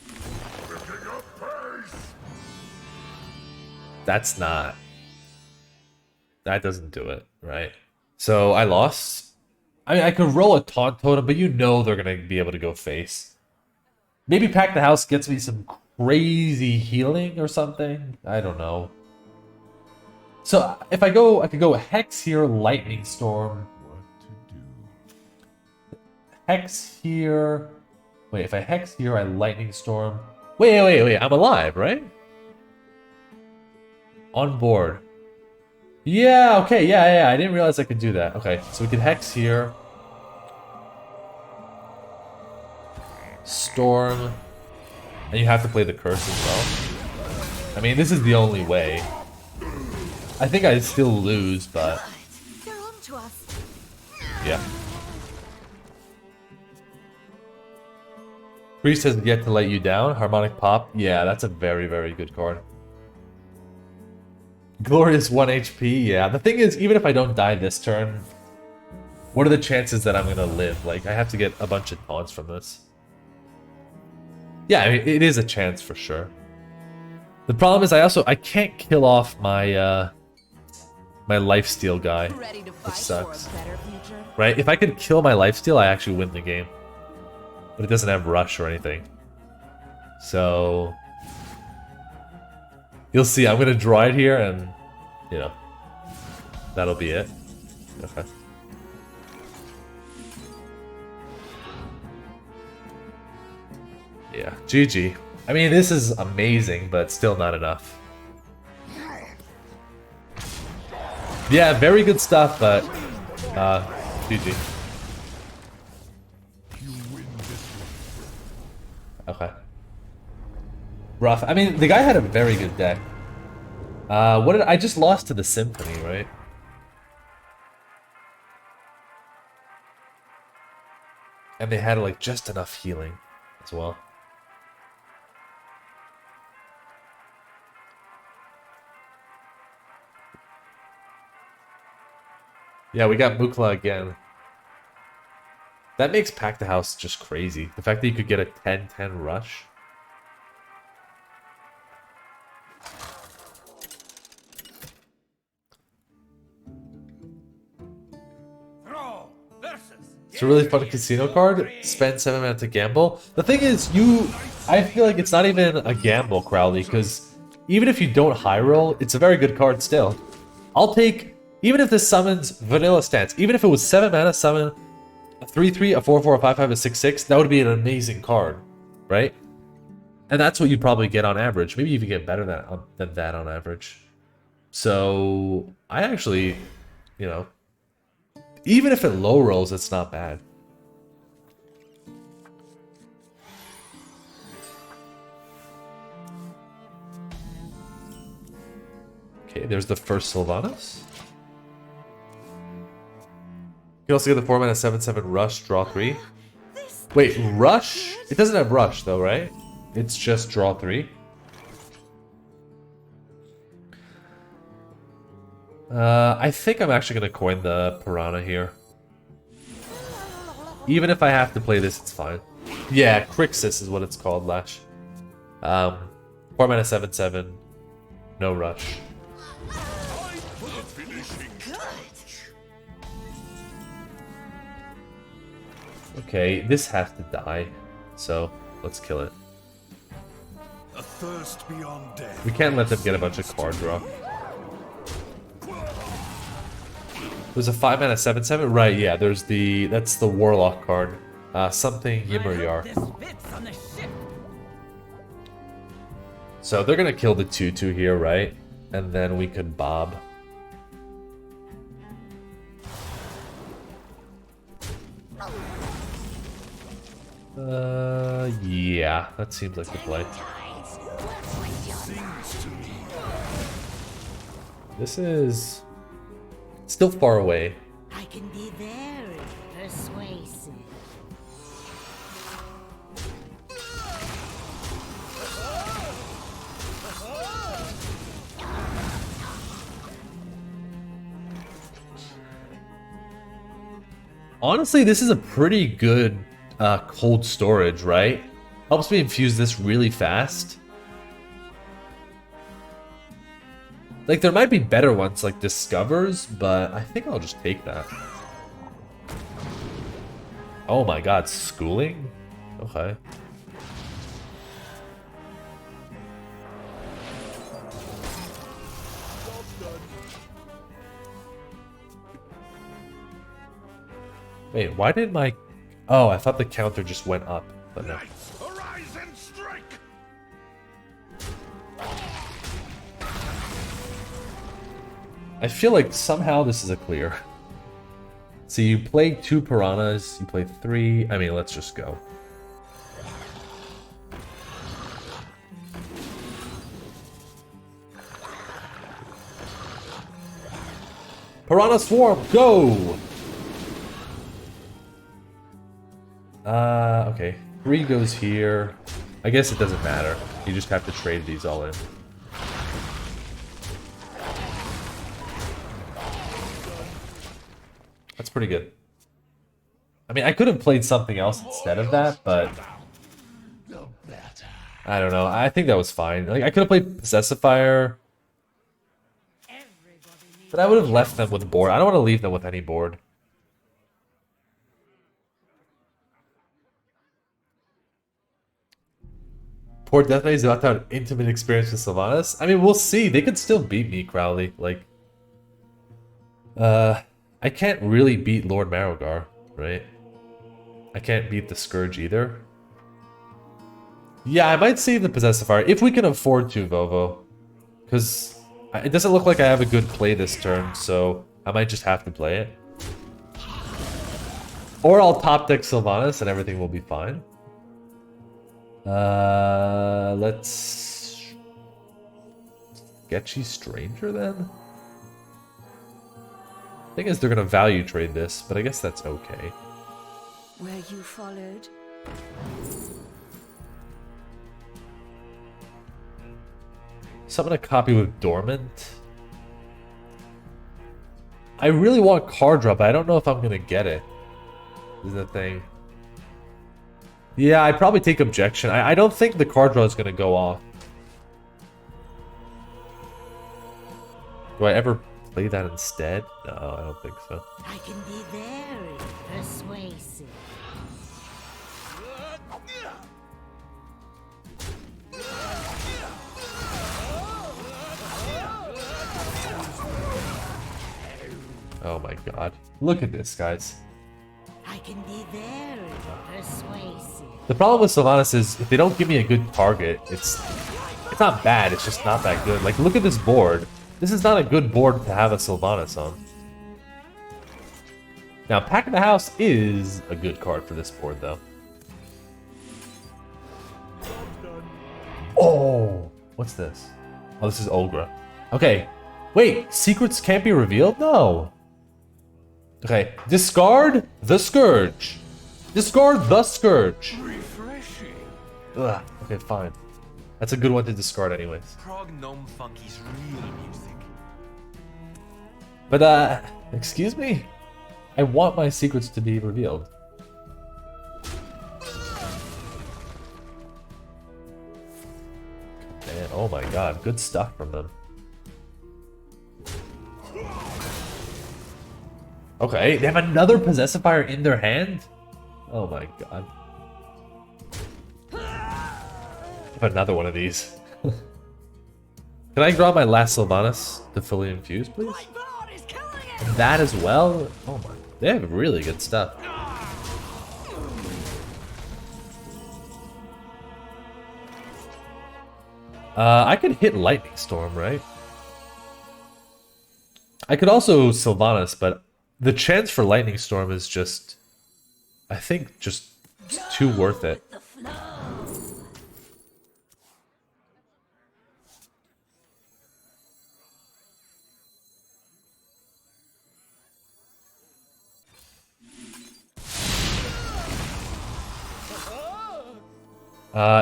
That's not... That doesn't do it, right? So I lost. I mean, I could roll a taunt totem, but you know they're going to be able to go face. Maybe Pack the House gets me some crazy healing or something. I don't know. So if I go, I could go Hex here, Lightning Storm. What to do? Hex here. Wait, if I Hex here, I Lightning Storm. Wait. I'm alive, right? On board. Yeah, okay, yeah. I didn't realize I could do that. Okay, so we could Hex here. Storm. And you have to play the Curse as well. I mean, this is the only way. I think I'd still lose, but... They're on to us. Yeah. Priest has yet to let you down. Harmonic Pop. Yeah, that's a very, very good card. Glorious 1 HP. Yeah, the thing is, even if I don't die this turn, what are the chances that I'm going to live? Like, I have to get a bunch of taunts from this. Yeah, I mean, it is a chance for sure. The problem is I can't kill off my my lifesteal guy, Ready to which fight sucks. for a better future. Right? If I could kill my lifesteal, I actually win the game. But it doesn't have rush or anything. So you'll see. I'm gonna draw it here, and you know that'll be it. Okay. Yeah, GG. I mean, this is amazing, but still not enough. Yeah, very good stuff, but GG. You win this one. Okay. Rough. I mean, the guy had a very good deck. What did I just lost to the Symphony, right? And they had like just enough healing as well. Yeah, we got Mukla again. That makes Pack the House just crazy. The fact that you could get a 10-10 rush. Throw versus. It's a really fun casino card. Spend 7 mana to gamble. The thing is, I feel like it's not even a gamble, Crowley, because even if you don't high roll, it's a very good card still. I'll take, even if this summons vanilla stance, even if it was 7 mana, summon a 3/3, a 4/4, a 5/5, a 6/6, that would be an amazing card, right? And that's what you probably get on average. Maybe you even get better than that on average. So I actually, you know, even if it low rolls, it's not bad. Okay, there's the first Sylvanas. You can also get the 4 mana 7/7 rush, draw 3. Wait, rush? It doesn't have rush though, right? It's just draw 3. I think I'm actually gonna coin the Piranha here. Even if I have to play this, it's fine. Yeah, Crixus is what it's called, Lash. 4 mana 7/7, no rush. Okay, this has to die, so let's kill it. A thirst beyond death. We can't let them get a bunch of card draw. There's a 5 mana 7/7, right? Yeah, that's the Warlock card. Something I hope Yimmer. this fits on the ship. So they're gonna kill the 2/2 here, right? And then we could bob. Yeah, that seems like the play. This is still far away. I can be very persuasive. Honestly, this is a pretty good cold storage, right? Helps me infuse this really fast. Like, there might be better ones, like Discovers, but I think I'll just take that. Oh my god, schooling? Okay. Wait, why did my... Oh, I thought the counter just went up, but no. Knights, arise and strike! I feel like somehow this is a clear. So you play 2 piranhas, you play 3. I mean, let's just go. Piranha Swarm, go! Okay. 3 goes here. I guess it doesn't matter. You just have to trade these all in. That's pretty good. I mean, I could have played something else instead of that, but... I don't know. I think that was fine. Like, I could have played Possessifier. But I would have left them with board. I don't want to leave them with any board. Poor Death Knight is about to have an intimate experience with Sylvanas. I mean, we'll see. They could still beat me, Crowley. Like, I can't really beat Lord Marrowgar, right? I can't beat the Scourge either. Yeah, I might save the Possessifier if we can afford to, Vovo. Because it doesn't look like I have a good play this turn, so I might just have to play it. Or I'll top deck Sylvanas and everything will be fine. Let's... Sketchy Stranger then? Thing is, they're gonna value trade this, but I guess that's okay. Were you followed? Summon a copy with Dormant. I really want card drop, but I don't know if I'm gonna get it. Is the thing. Yeah, I'd probably take Objection. I don't think the card draw is gonna go off. Do I ever play that instead? No, I don't think so. I can be very persuasive. Oh my god. Look at this, guys. I can be very persuasive. The problem with Sylvanas is if they don't give me a good target, it's not bad, it's just not that good. Like, look at this board. This is not a good board to have a Sylvanas on. Now, Pack in the House is a good card for this board, though. Oh! What's this? Oh, this is Olgra. Okay. Wait, secrets can't be revealed? No. Okay, discard the Scourge. Discard the Scourge. Refreshing. Ugh, okay, fine. That's a good one to discard anyways. Prog Gnome Funky's real music. But, excuse me? I want my secrets to be revealed. Man, oh my god, good stuff from them. Okay, they have another Possessifier in their hand? Oh my god. I have another one of these. Can I draw my last Sylvanas to fully infuse, please? And that as well? Oh my, they have really good stuff. I could hit Lightning Storm, right? I could also Sylvanas, but the chance for Lightning Storm is just, I think, just too worth it. The flow.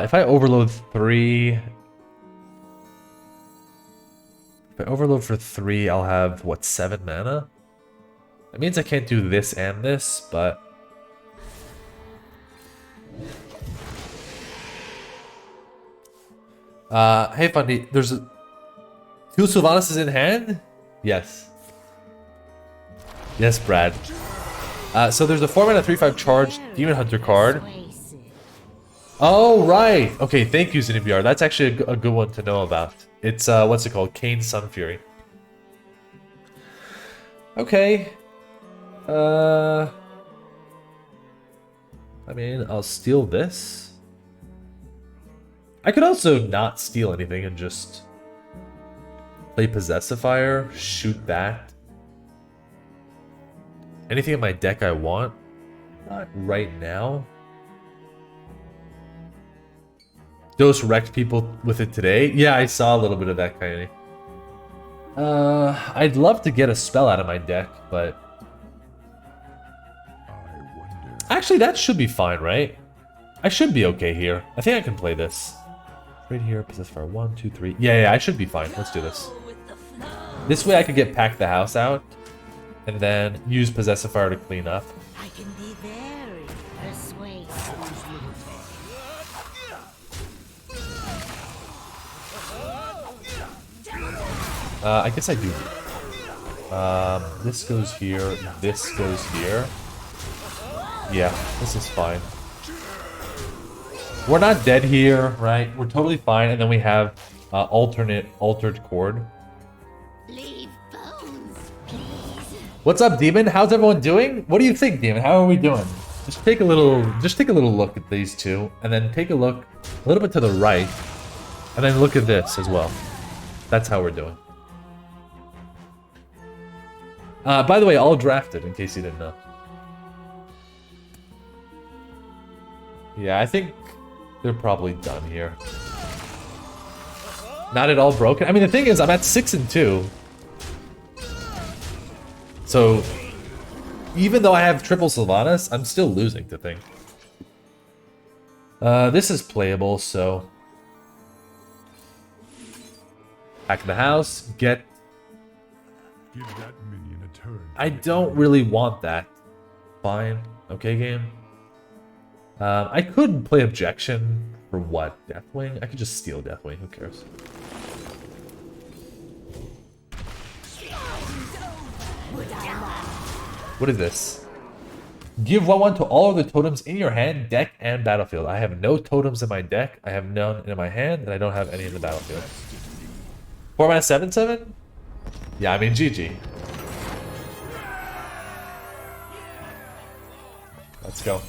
If I overload 3... If I overload for 3, I'll have, what, 7 mana? That means I can't do this and this, but... hey Fundy, there's a... 2 Sylvanas in hand? Yes. Yes, Brad. So there's a 4 mana 3/5 charge Demon Hunter card. Persuasive. Oh, right. Okay, thank you, Zinnibiar. That's actually a good one to know about. It's, what's it called? Kane's Sun Fury. Okay. I mean, I'll steal this. I could also not steal anything and just play Possessifier, shoot that. Anything in my deck I want? Not right now. Dose wrecked people with it today. Yeah, I saw a little bit of that, Coyote. I'd love to get a spell out of my deck, but... I wonder. Actually, that should be fine, right? I should be okay here. I think I can play this. Right here, possess fire 1, 2, 3. Yeah, I should be fine. Let's do this. With the flow. This way I could get Pack the House out, and then use Possessifier to clean up. I can be very persuasive. I guess I do. This goes here, this goes here. Yeah, this is fine. We're not dead here, right? We're totally fine, and then we have altered chord. Leave bones, please. What's up, Demon? How's everyone doing? What do you think, Demon? How are we doing? Just take a little look at these two, and then take a look a little bit to the right, and then look at this as well. That's how we're doing. By the way, all drafted, in case you didn't know. Yeah, I think they're probably done here. Not at all broken. I mean, the thing is, I'm at 6-2. So, even though I have triple Sylvanas, I'm still losing to think. This is playable, so... Back in the house, get... Give that minion a turn. I don't really want that. Fine. Okay, game. I could play Objection for what? Deathwing? I could just steal Deathwing. Who cares? What is this? Give 1/1 to all of the totems in your hand, deck, and battlefield. I have no totems in my deck. I have none in my hand, and I don't have any in the battlefield. 4 mana 7/7? Yeah, I mean GG. Let's go.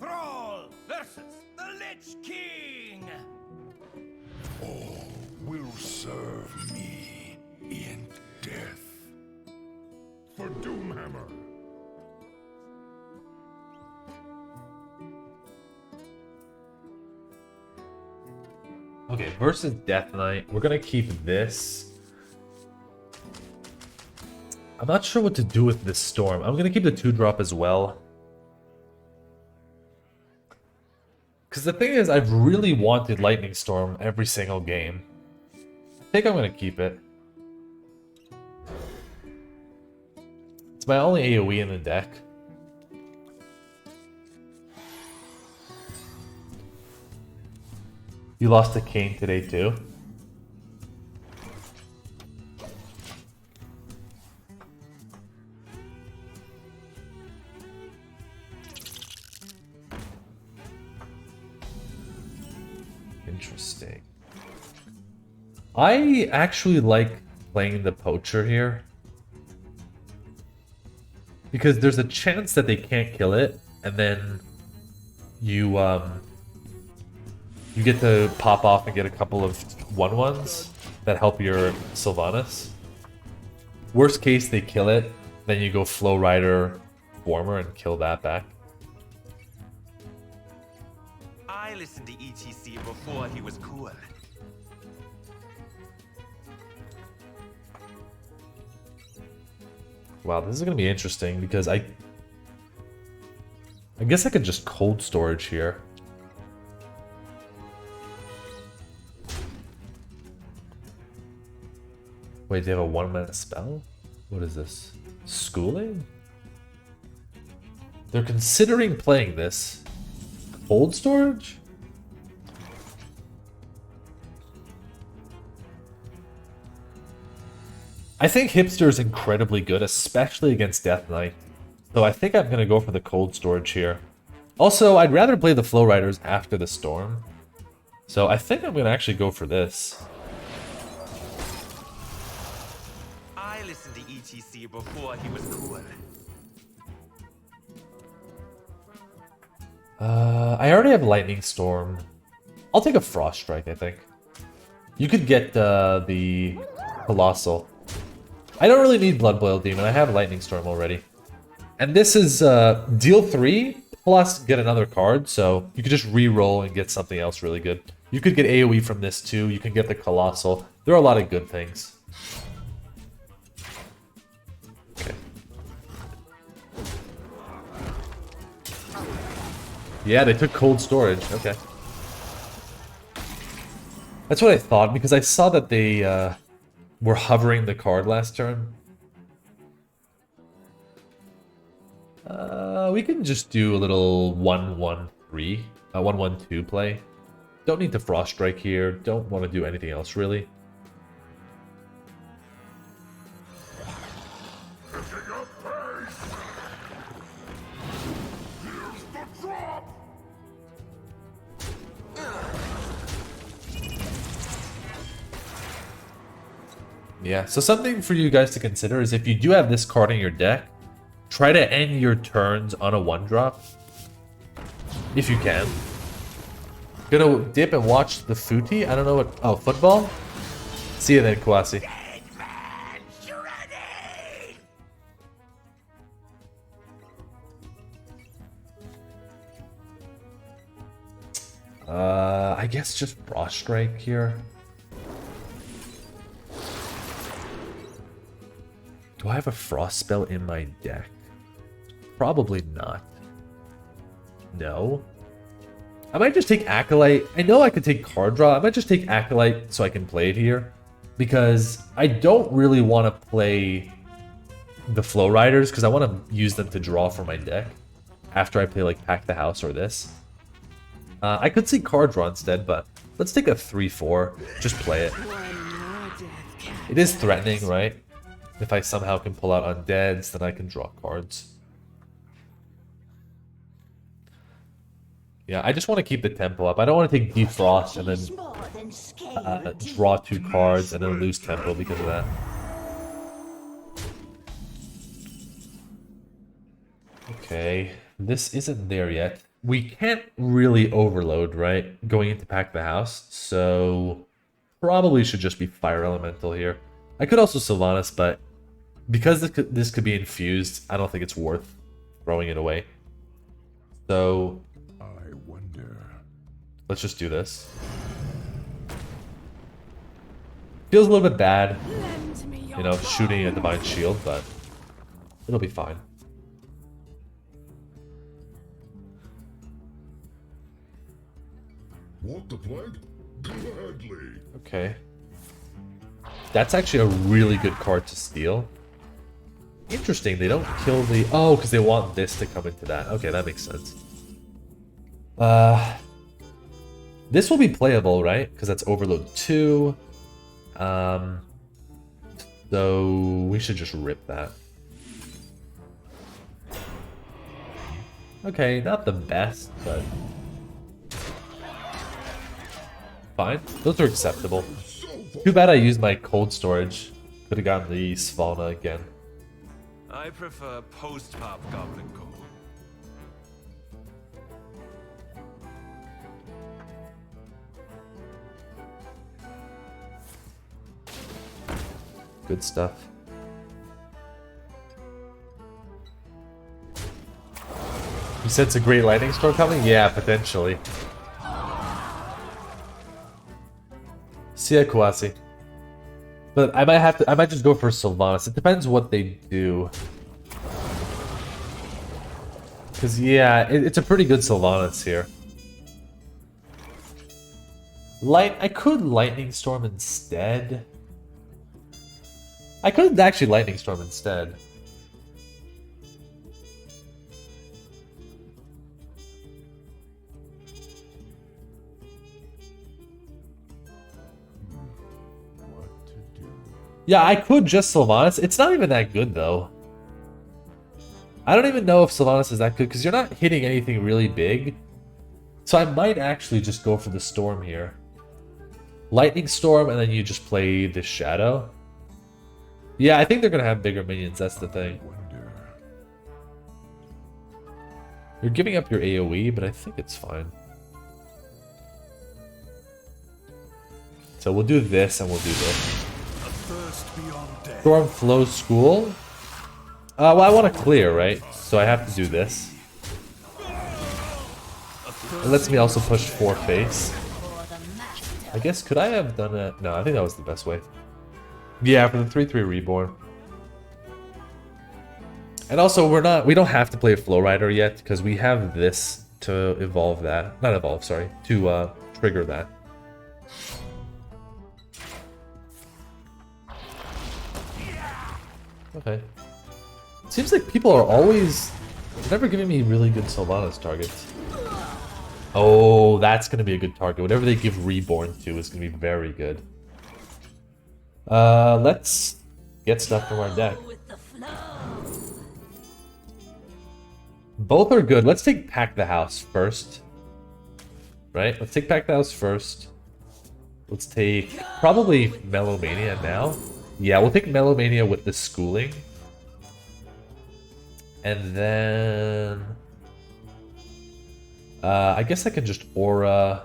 Thrall versus the Lich King! All will serve me in death. For Doomhammer. Okay, versus Death Knight. We're gonna keep this. I'm not sure what to do with this Storm. I'm gonna keep the 2-drop as well. Because the thing is, I've really wanted Lightning Storm every single game. I think I'm gonna keep it. It's my only AoE in the deck. You lost to Kane today too. Interesting. I actually like playing the poacher here. Because there's a chance that they can't kill it, and then you get to pop off and get a couple of 1/1s that help your Sylvanas. Worst case, they kill it, then you go Flow Rider, Warmer, and kill that back. I listened to ETC before he was cool. Wow, this is gonna be interesting because I guess I could just cold storage here. Wait, they have a 1-mana spell? What is this? Schooling? They're considering playing this. Cold storage? I think Hipster is incredibly good, especially against Death Knight. So I think I'm going to go for the cold storage here. Also, I'd rather play the Flow Riders after the Storm. So I think I'm going to actually go for this. I listened to ETC before he was cool. I already have Lightning Storm. I'll take a Frost Strike, I think. You could get the Colossal. I don't really need Blood Boil Demon. I have Lightning Storm already. And this is deal 3 plus get another card, so you could just re-roll and get something else really good. You could get AoE from this too. You can get the Colossal. There are a lot of good things. Okay. Yeah, they took cold storage. Okay. That's what I thought, because I saw that they were hovering the card last turn. We can just do a little 1-1-3, 1-1-2 play. Don't need to Frost Strike here. Don't want to do anything else, really. Picking up pace. Here's the drop. Yeah, so something for you guys to consider is if you do have this card in your deck, try to end your turns on a 1-drop. If you can. Gonna dip and watch the footy. I don't know what... Oh, football? See you then, Kwasi. I guess just Frost Strike here. Do I have a Frost spell in my deck? Probably not. No. I might just take Acolyte. I know I could take card draw. I might just take Acolyte so I can play it here. Because I don't really want to play the Flow Riders because I want to use them to draw for my deck. After I play like Pack the House or this. I could see card draw instead, but let's take a 3-4. Just play it. It is threatening, right? If I somehow can pull out Undeads, then I can draw cards. Yeah, I just want to keep the tempo up. I don't want to take Defrost and then draw 2 cards and then lose tempo because of that. Okay, this isn't there yet. We can't really overload, right? Going into Pack the House, so probably should just be Fire Elemental here. I could also Sylvanas, but because this could be infused, I don't think it's worth throwing it away. So I wonder. let's just do this. Feels a little bit bad, you know, shooting a Divine Shield, but it'll be fine. Want the plague? Gladly. Okay. That's actually a really good card to steal. Interesting, they don't kill the... Oh, because they want this to come into that. Okay, that makes sense. This will be playable, right? Because that's Overload 2. So we should just rip that. Okay, not the best, but fine. Those are acceptable. Too bad I used my cold storage. Could have gotten the Svalna again. I prefer post-pop Goblin Core. Good stuff. You said it's a great lightning storm coming? Yeah, potentially. See ya, Kawasi. But I might just go for Sylvanas. It depends what they do. Because, yeah, it's a pretty good Sylvanas here. I could Lightning Storm instead. I could actually Lightning Storm instead. What to do? Yeah, I could just Sylvanas. It's not even that good, though. I don't even know if Sylvanas is that good, because you're not hitting anything really big. So I might actually just go for the Storm here. Lightning Storm, and then you just play the Shadow. Yeah, I think they're going to have bigger minions, that's the thing. Wonder. You're giving up your AoE, but I think it's fine. So we'll do this, and we'll do this. A thirst beyond death. Storm Flow School. Well, I want to clear, right? So I have to do this. It lets me also push 4 face. I guess, could I have done it? No, I think that was the best way. Yeah, for the 3/3 Reborn. And also, we don't have to play a Flow Rider yet, because we have this to evolve that. Not evolve, sorry. To trigger that. Okay. Seems like people are always never giving me really good Sylvanas targets. Oh, that's gonna be a good target. Whatever they give Reborn to is gonna be very good. Let's get stuff from our deck. Both are good. Let's take Pack the House first. Right? Let's take Pack the House first. Let's take probably Melomania now. Yeah, we'll take Melomania with the Schooling. And then I guess I can just Aura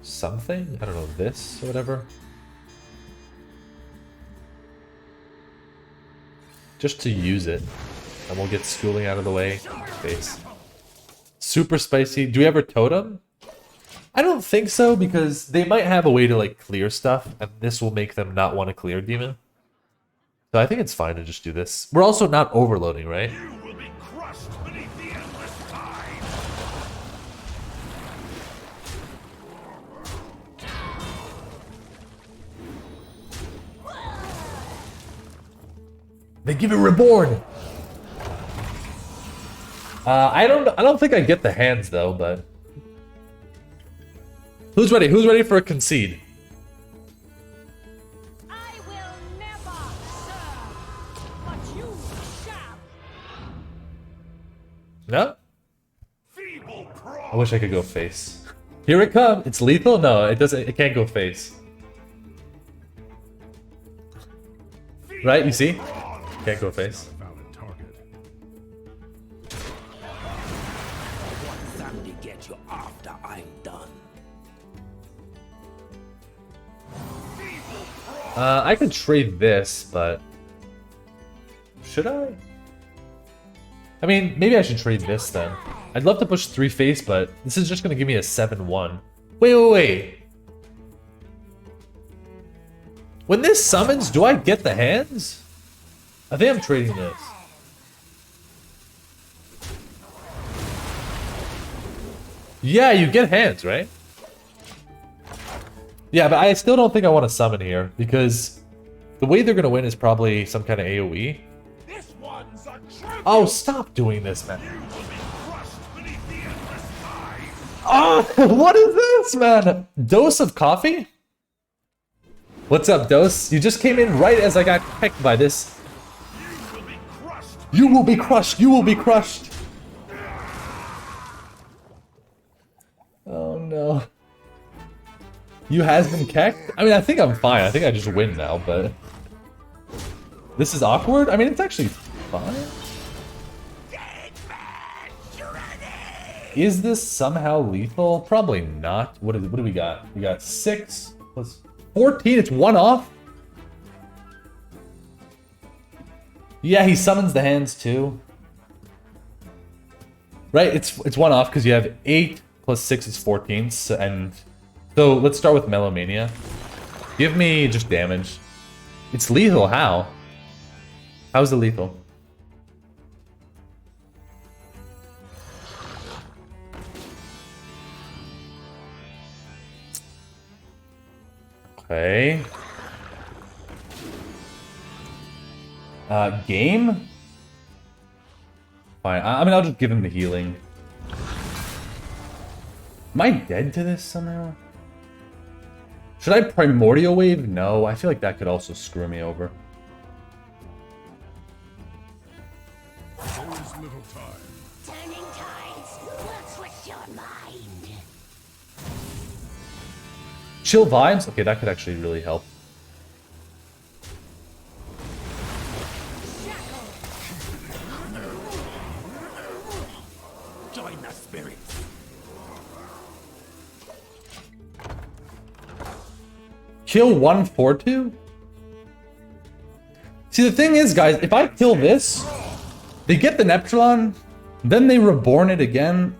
something? I don't know, this or whatever. Just to use it. And we'll get Schooling out of the way. Face. Super spicy. Do we ever totem? I don't think so, because they might have a way to like clear stuff, and this will make them not want to clear Demon. So I think it's fine to just do this. We're also not overloading, right? You will be crushed beneath the endless tide. They give it Reborn. I don't think I get the hands though, but who's ready? Who's ready for a concede? I will never serve, but you shall. No? Feeble I wish I could go face. Here it comes. It's lethal? No, it doesn't. It can't go face. Right? You see? Can't go face. valid target. What Sandy get you after I'm done? I could trade this, but should I? I mean, maybe I should trade this then. I'd love to push 3 face, but this is just gonna give me a 7-1. Wait. When this summons, do I get the hands? I think I'm trading this. Yeah, you get hands, right? Yeah, but I still don't think I want to summon here, because the way they're going to win is probably some kind of AoE. This one's a tribute. Oh, stop doing this, man. You will be crushed beneath the endless tide. Oh, what is this, man? Dose of coffee? What's up, Dose? You just came in right as I got pecked by this. You will be crushed. You will be crushed. You will be crushed. Oh, no. You has been kecked? I mean, I think I'm fine. I think I just win now, but... This is awkward? I mean, it's actually fine. Is this somehow lethal? Probably not. What do we got? We got 6 plus 14. It's 1 off? Yeah, he summons the hands too. Right, it's 1 off because you have 8 plus 6 is 14. And so let's start with Melomania. Give me just damage. It's lethal, how? How's it lethal? Okay. Game? Fine. I mean, I'll just give him the healing. Am I dead to this somehow? Should I Primordial Wave? No, I feel like that could also screw me over. There is little time. Turning tides will twist your mind. Chill vibes? Okay, that could actually really help. Join the spirits. Kill 1/4/2? See, the thing is, guys, if I kill this, they get the Neptulon, then they reborn it again.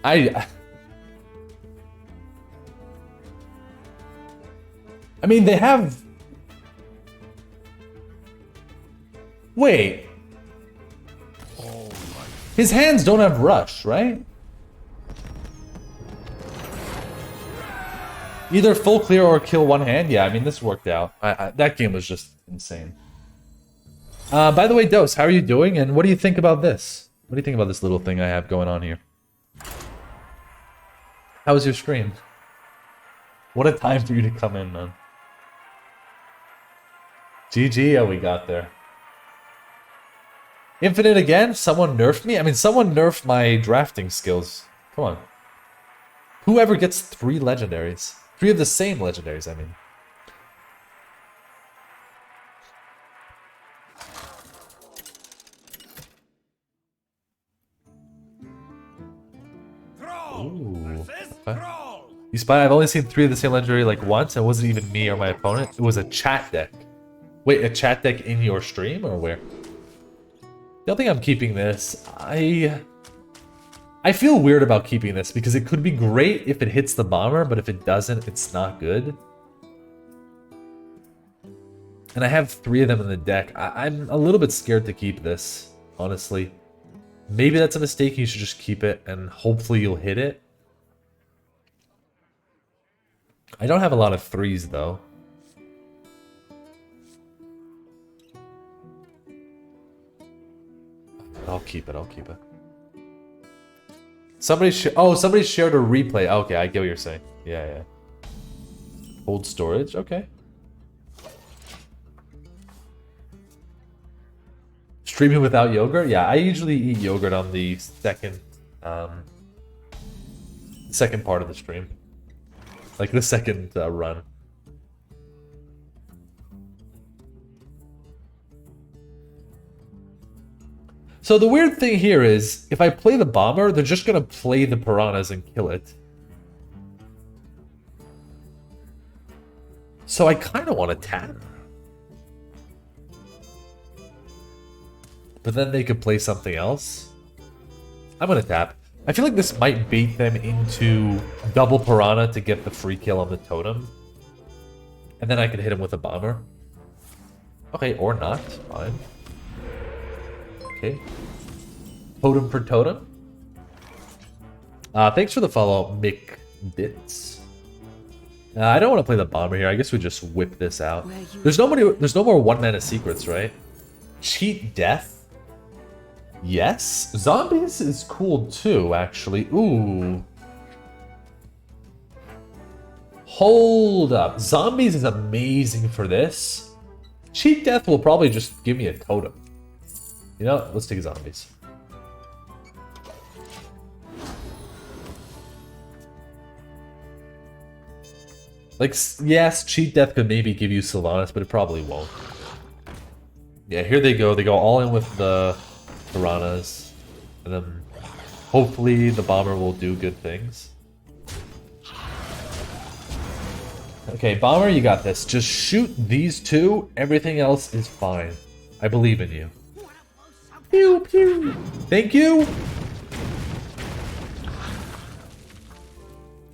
I mean, they have... Wait. His hands don't have rush, right? Either full clear or kill 1 hand? Yeah, I mean, this worked out. That game was just insane. By the way, Dose, how are you doing? And what do you think about this? What do you think about this little thing I have going on here? How was your stream? What a time for you to come in, man. GG, oh, we got there. Infinite again? Someone nerfed me? I mean, someone nerfed my drafting skills. Come on. Whoever gets 3 legendaries. 3 of the same legendaries, I mean. Ooh, okay. You spy, I've only seen 3 of the same legendary like once. It wasn't even me or my opponent. It was a chat deck. Wait, a chat deck in your stream or where? I don't think I'm keeping this. I feel weird about keeping this because it could be great if it hits the bomber, but if it doesn't, it's not good. And I have 3 of them in the deck. I'm a little bit scared to keep this, honestly. Maybe that's a mistake. You should just keep it and hopefully you'll hit it. I don't have a lot of 3s though. I'll keep it, I'll keep it. Somebody somebody shared a replay. Okay, I get what you're saying. Yeah, yeah. Hold storage, okay. Streaming without yogurt? Yeah, I usually eat yogurt on the second part of the stream. Like the second run. So the weird thing here is, if I play the bomber, they're just gonna play the piranhas and kill it. So I kind of want to tap. But then they could play something else. I'm gonna tap. I feel like this might bait them into double piranha to get the free kill on the totem. And then I could hit him with a bomber. Okay, or not. Fine. Okay. Totem for totem. Thanks for the follow, Mick Bits. I don't want to play the bomber here. I guess we just whip this out. There's no more 1-mana secrets, right? Cheat death? Yes. Zombies is cool too, actually. Ooh. Hold up. Zombies is amazing for this. Cheat Death will probably just give me a totem. You know, let's take zombies. Like, yes, Cheat Death could maybe give you Sylvanas, but it probably won't. Yeah, here they go. They go all in with the piranhas. And then hopefully the bomber will do good things. Okay, bomber, you got this. Just shoot these two. Everything else is fine. I believe in you. Pew, pew. Thank you.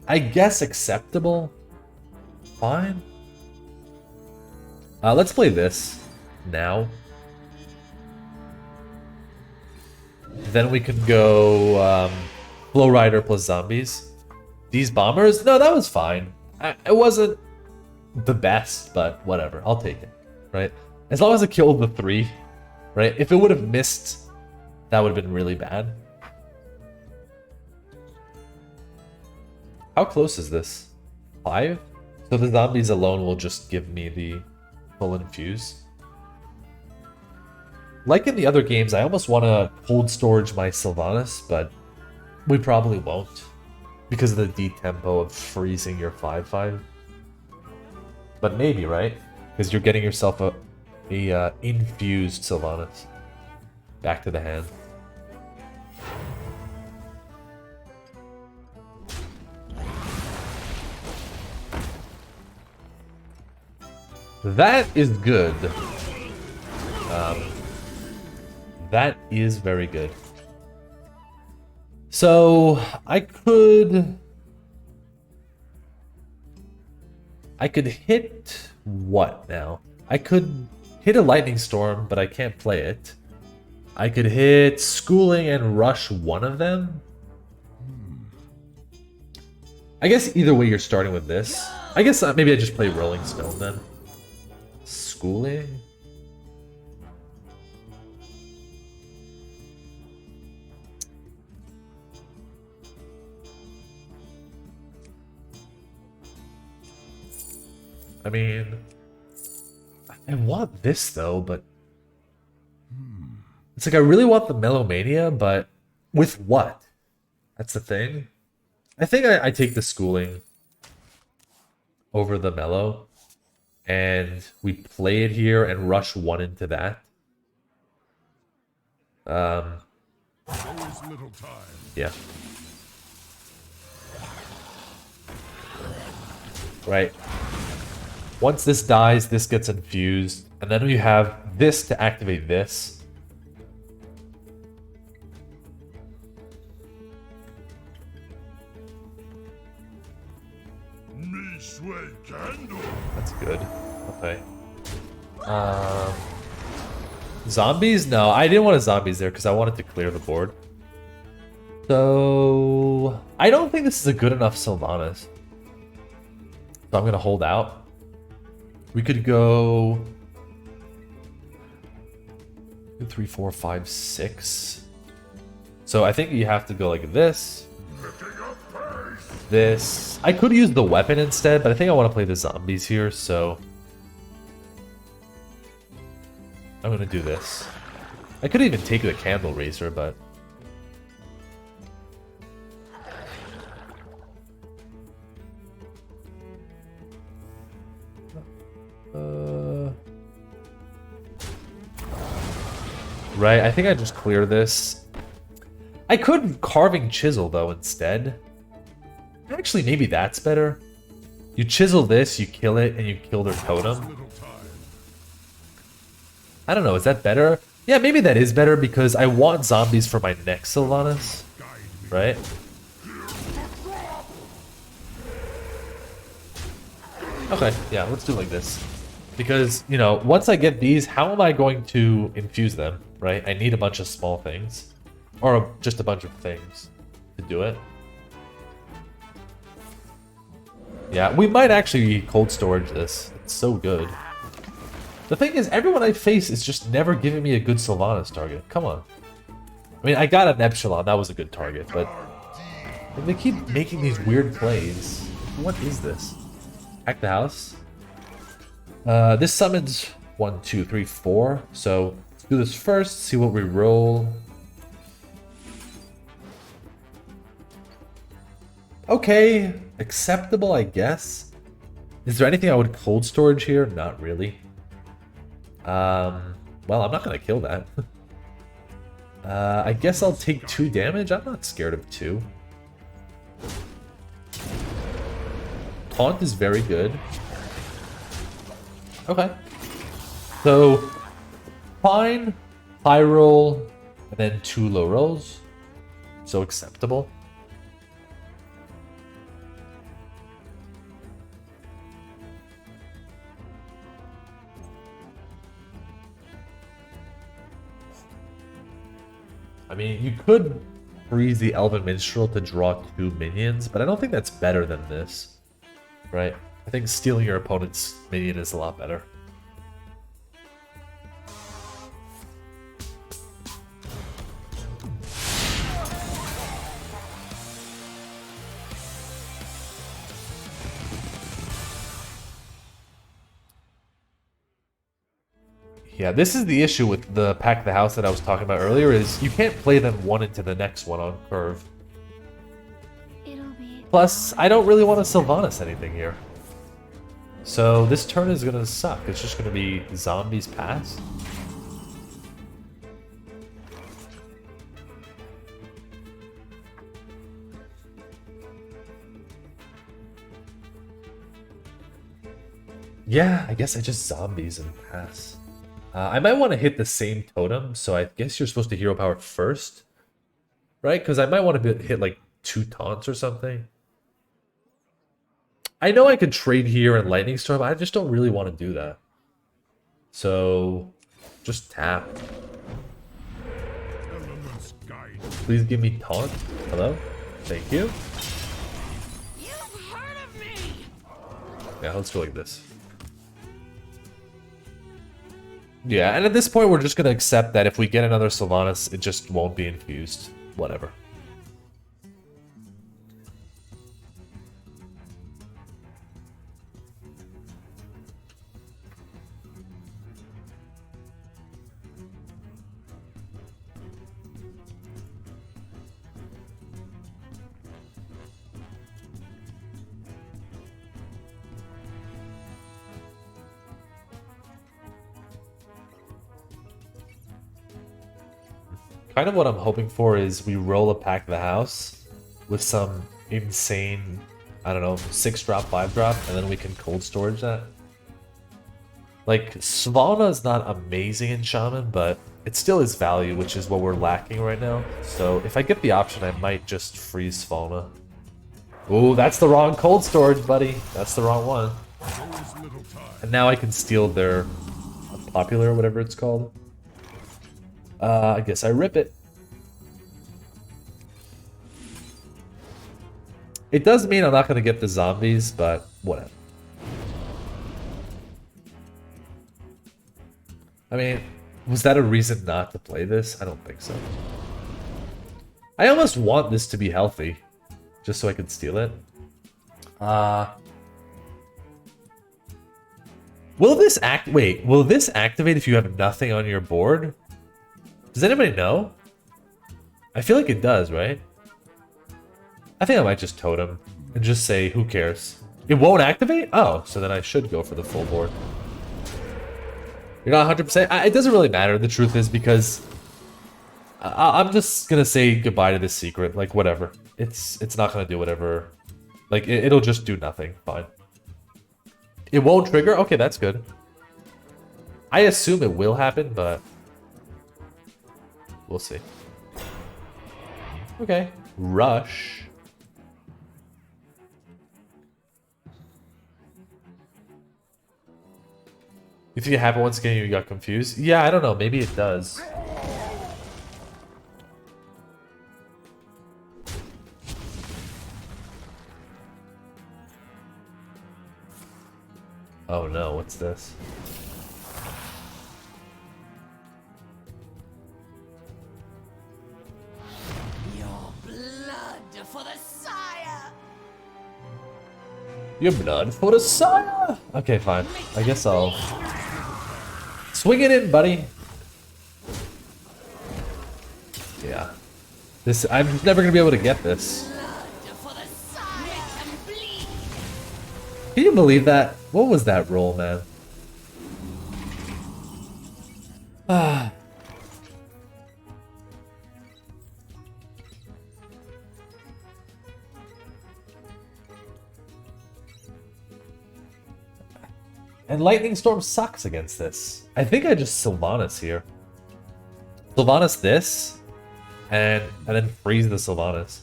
I guess acceptable. Fine. Let's play this now. Then we can go Flow Rider plus zombies. These bombers? No, that was fine. It wasn't the best, but whatever. I'll take it, right? As long as it killed the 3, right? If it would have missed, that would have been really bad. How close is this? 5? So the zombies alone will just give me the full infuse. Like in the other games, I almost want to cold storage my Sylvanas, but we probably won't. Because of the D-tempo of freezing your 5/5. But maybe, right? Because you're getting yourself a infused Sylvanas. Back to the hand. That is good. That is very good. So I could hit what now? I could hit a lightning storm, but I can't play it. I could hit schooling and rush one of them. I guess either way you're starting with this. I guess maybe I just play Rolling Stone then. Schooling? I mean, I want this though, but it's like I really want the Melomania, but with what? That's the thing. I think I take the schooling over the Mellow, and we play it here and rush one into that. Always little time. Yeah. Right. Once this dies, this gets infused, and then we have this to activate this. That's good. Okay. Zombies? No, I didn't want a zombies there because I wanted to clear the board. So I don't think this is a good enough Sylvanas. So I'm gonna hold out. We could go 2, 3, 4, 5, 6. So I think you have to go like this. This. I could use the weapon instead, but I think I want to play the zombies here, so I'm gonna do this. I could even take the candle raiser, but right, I think I just clear this. I could carving chisel though instead. Actually, maybe that's better. You chisel this, you kill it, and you kill their totem. I don't know, is that better? Yeah, maybe that is better because I want zombies for my next Sylvanas. Right? Okay, yeah, let's do it like this. Because, you know, once I get these, how am I going to infuse them, right? I need a bunch of small things. Or just a bunch of things to do it. Yeah, we might actually cold storage this. It's so good. The thing is, everyone I face is just never giving me a good Sylvanas target. Come on. mean, I got an Epsilon. That was a good target, but they keep making these weird plays. What is this? Hack the house. This summons 1, 2, 3, 4. So let's do this first. See what we roll. Okay, acceptable, I guess. Is there anything I would cold storage here? Not really. Well, I'm not gonna kill that. I guess I'll take 2 damage. I'm not scared of 2. Taunt is very good. Okay. So, fine, high roll, and then 2 low rolls. So acceptable. I mean, you could freeze the Elven Minstrel to draw 2 minions, but I don't think that's better than this, right? I think stealing your opponent's minion is a lot better. Yeah, this is the issue with the Pack the House that I was talking about earlier, is you can't play them one into the next one on curve. Plus, I don't really want to Sylvanas anything here. So this turn is going to suck. It's just going to be zombies pass. Yeah, I guess I just zombies and pass. I might want to hit the same totem, so I guess you're supposed to hero power first, right? Because I might want to hit like 2 taunts or something. I know I could trade here and Lightning Storm, I just don't really want to do that. So, just tap. Please give me taunt. Hello? Thank you. You've heard of me. Yeah, let's go like this. Yeah, and at this point, we're just going to accept that if we get another Sylvanas, it just won't be infused. Whatever. Kind of what I'm hoping for is we roll a Pack the House with some insane, I don't know, 6-drop, 5-drop, and then we can cold storage that. Like, Sylvana is not amazing in Shaman, but it still is value, which is what we're lacking right now. So if I get the option, I might just freeze Sylvana. Ooh, that's the wrong cold storage, buddy. That's the wrong one. And now I can steal their Unpopular, whatever it's called. I guess I rip it. It does mean I'm not going to get the zombies, but whatever. I mean, was that a reason not to play this? I don't think so. I almost want this to be healthy, just so I can steal it. Will this will this activate if you have nothing on your board? Does anybody know? I feel like it does, right? I think I might just totem and just say, who cares? It won't activate? Oh, so then I should go for the full board. You're not 100%? It doesn't really matter, the truth is, because I'm just gonna say goodbye to this secret. Like, whatever. It's not gonna do whatever. Like, it'll just do nothing. Fine. It won't trigger? Okay, that's good. I assume it will happen, but we'll see. Okay. Rush. You think it happened once again and you got confused? Yeah, I don't know. Maybe it does. Oh no, what's this? Your blood for the sire. Okay, fine. I guess I'll swing it in, buddy. Yeah. This, I'm never gonna be able to get this. Can you believe that? What was that roll, man? Ah. And Lightning Storm sucks against this. I think I just Sylvanas here. Sylvanas this, and then freeze the Sylvanas.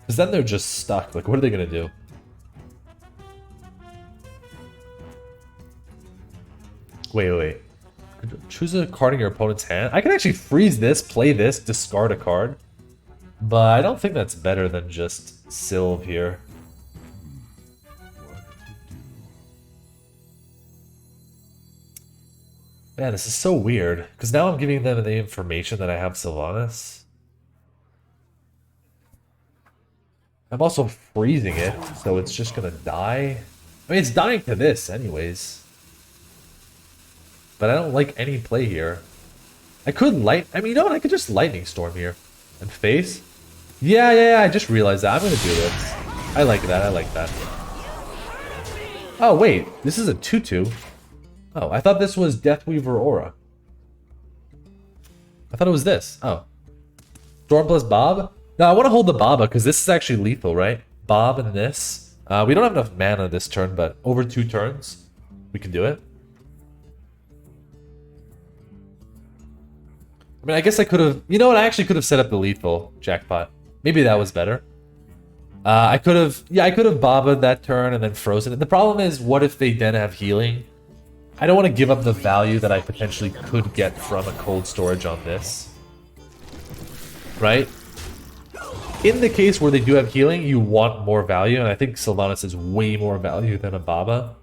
Because then they're just stuck. Like, what are they gonna do? Wait. Choose a card in your opponent's hand. I can actually freeze this, play this, discard a card. But I don't think that's better than just Sylv here. Man, this is so weird. Because now I'm giving them the information that I have Sylvanas. I'm also freezing it, so it's just gonna die. I mean, it's dying to this anyways. But I don't like any play here. I could I mean, you know what? I could just Lightning Storm here. And face? Yeah, I just realized that. I'm gonna do this. I like that. Oh, wait. This is a 2-2. Oh, I thought this was Deathweaver Aura. I thought it was this. Oh. Storm plus Bob? No, I want to hold the Baba because this is actually lethal, right? Bob and this. We don't have enough mana this turn, but over 2 turns, we can do it. I mean, I guess I could have... You know what? I actually could have set up the lethal jackpot. Maybe that was better. I could have... Yeah, I could have Baba that turn and then frozen it. The problem is, what if they then have healing? I don't want to give up the value that I potentially could get from a cold storage on this. Right? In the case where they do have healing, you want more value, and I think Sylvanas is way more value than a Baba.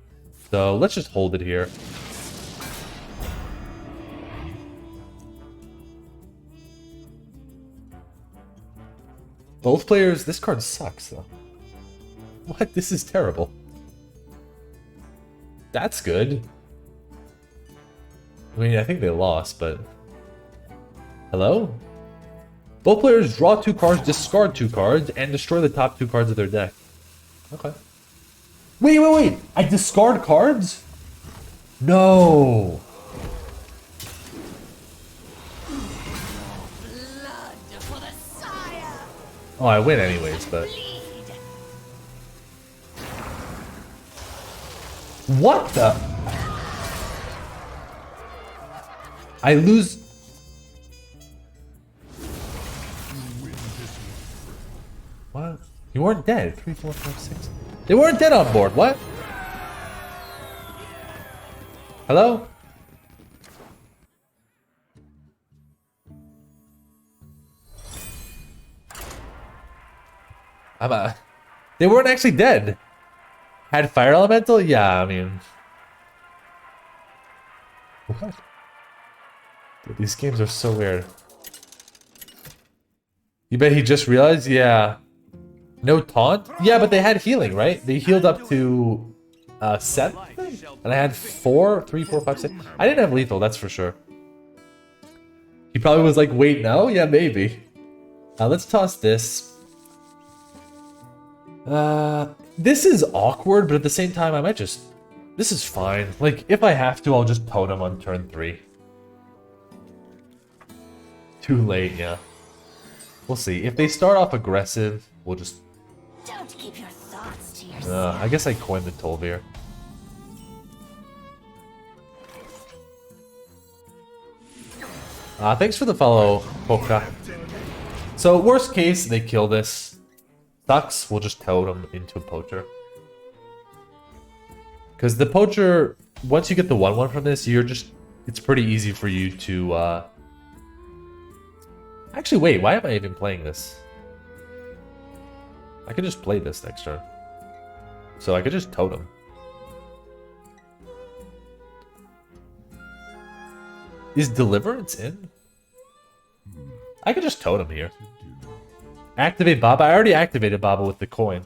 So let's just hold it here. Both players, this card sucks though. What? This is terrible. That's good. I mean, I think they lost, but... Hello? Both players draw 2 cards, discard 2 cards, and destroy the top 2 cards of their deck. Okay. Wait! I discard cards? No! Oh, I win anyways, but... What the... I lose... What? You weren't dead. 3, 4, 5, 6. They weren't dead on board. What? Hello? They weren't actually dead. Had Fire Elemental? Yeah, I mean... What? Dude, these games are so weird. You bet he just realized? Yeah. No taunt? Yeah, but they had healing, right? They healed up to 7? And I had 4, 3, 4, 5, 6. I didn't have lethal, that's for sure. He probably was like, wait, no? Yeah, maybe. Let's toss this. This is awkward, but at the same time, I might just... This is fine. Like, if I have to, I'll just totem on turn 3. Too late, yeah. We'll see. If they start off aggressive, we'll just... Don't keep your thoughts to yourself. I guess I coined the Tolvir. Thanks for the follow, Poka. So, worst case, they kill this. Sucks, we'll just totem into a poacher. Because the poacher, once you get the 1-1 from this, you're just... It's pretty easy for you to... Actually, wait, why am I even playing this? I could just play this next turn. So I could just totem. Is Deliverance in? I could just totem here. Activate Baba. I already activated Baba with the coin.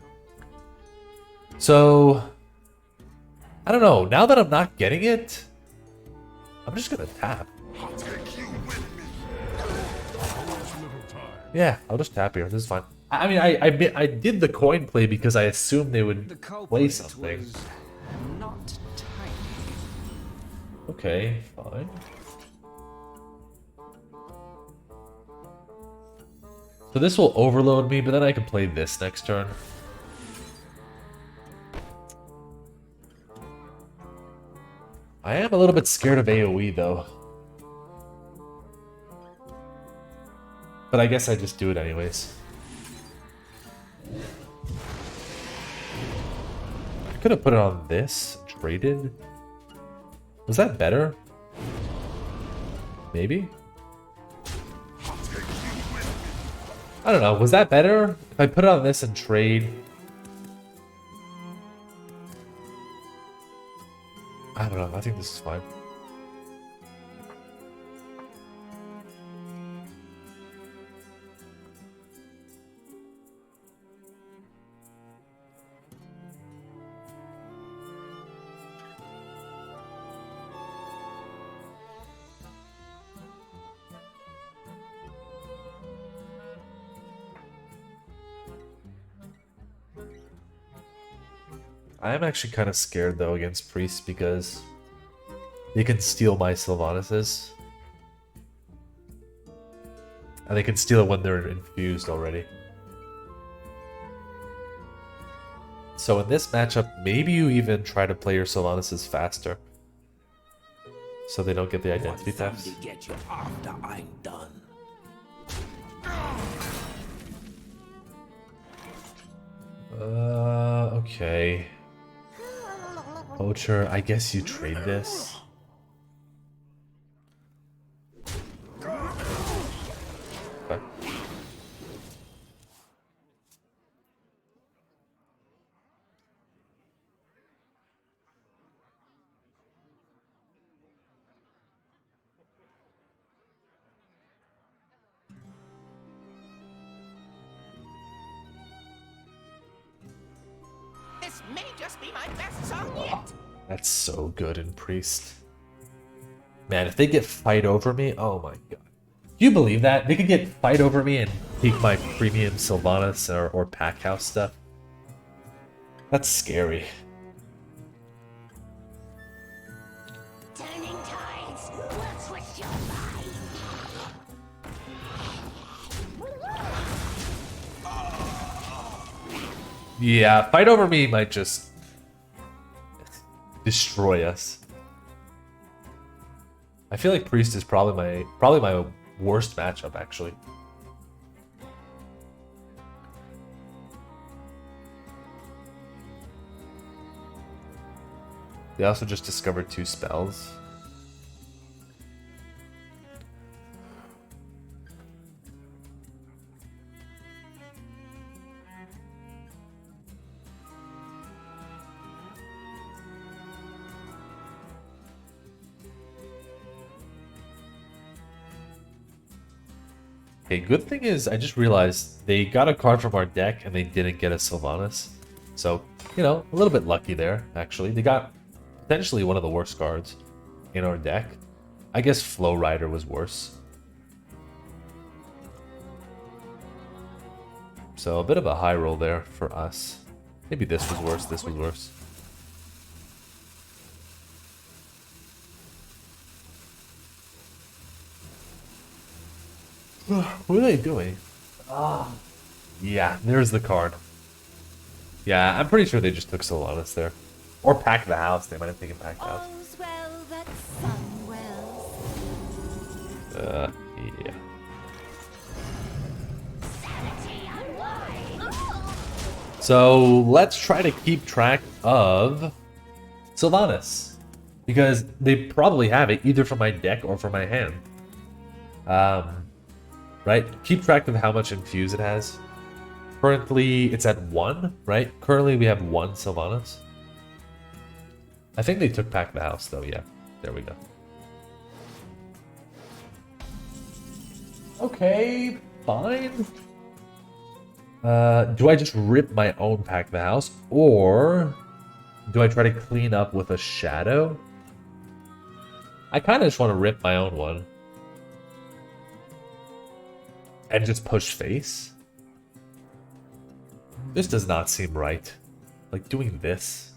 So, I don't know. Now that I'm not getting it, I'm just gonna tap. I'll take you with me. Yeah, I'll just tap here. This is fine. I mean, I did the coin play because I assumed they would The play culprit something. was not tiny. Okay, fine. So this will overload me, but then I can play this next turn. I am a little bit scared of AoE though. But I guess I just do it anyways. I could have put it on this, traded. Was that better? Maybe? I don't know, was that better? If I put it on this and trade... I don't know, I think this is fine. I am actually kind of scared though against priests because they can steal my Sylvanas. And they can steal it when they're infused already. So in this matchup, maybe you even try to play your Sylvanas faster. So they don't get the identity thefts. To get you after I'm done. Okay. Poacher, I guess you trade this. Okay. This may just be my best song yet. That's so good in Priest. Man, if they get fight over me, oh my god. Do you believe that? They could get fight over me and take my premium Sylvanas or pack house stuff. That's scary. Turning tides will twist your mind. Yeah, fight over me might just destroy us. I feel like Priest is probably my worst matchup actually. They also just discovered 2 spells. Okay, good thing is I just realized they got a card from our deck and they didn't get a Sylvanas. So, you know, a little bit lucky there, actually. They got potentially one of the worst cards in our deck. I guess Flow Rider was worse. So a bit of a high roll there for us. Maybe this was worse, this was worse. What are they doing? Yeah, there's the card. Yeah, I'm pretty sure they just took Sylvanas there. Or Pack the House, they might have taken Pack the House. All's well that sun wells. Yeah. Sanity unwind. So let's try to keep track of Sylvanas. Because they probably have it either from my deck or from my hand. Right? Keep track of how much infuse it has. Currently, it's at 1, right? Currently, we have 1 Sylvanas. I think they took Pack the House, though. Yeah, there we go. Okay, fine. Do I just rip my own Pack the House? Or do I try to clean up with a Shadow? I kind of just want to rip my own one. And just push face? This does not seem right. Like doing this.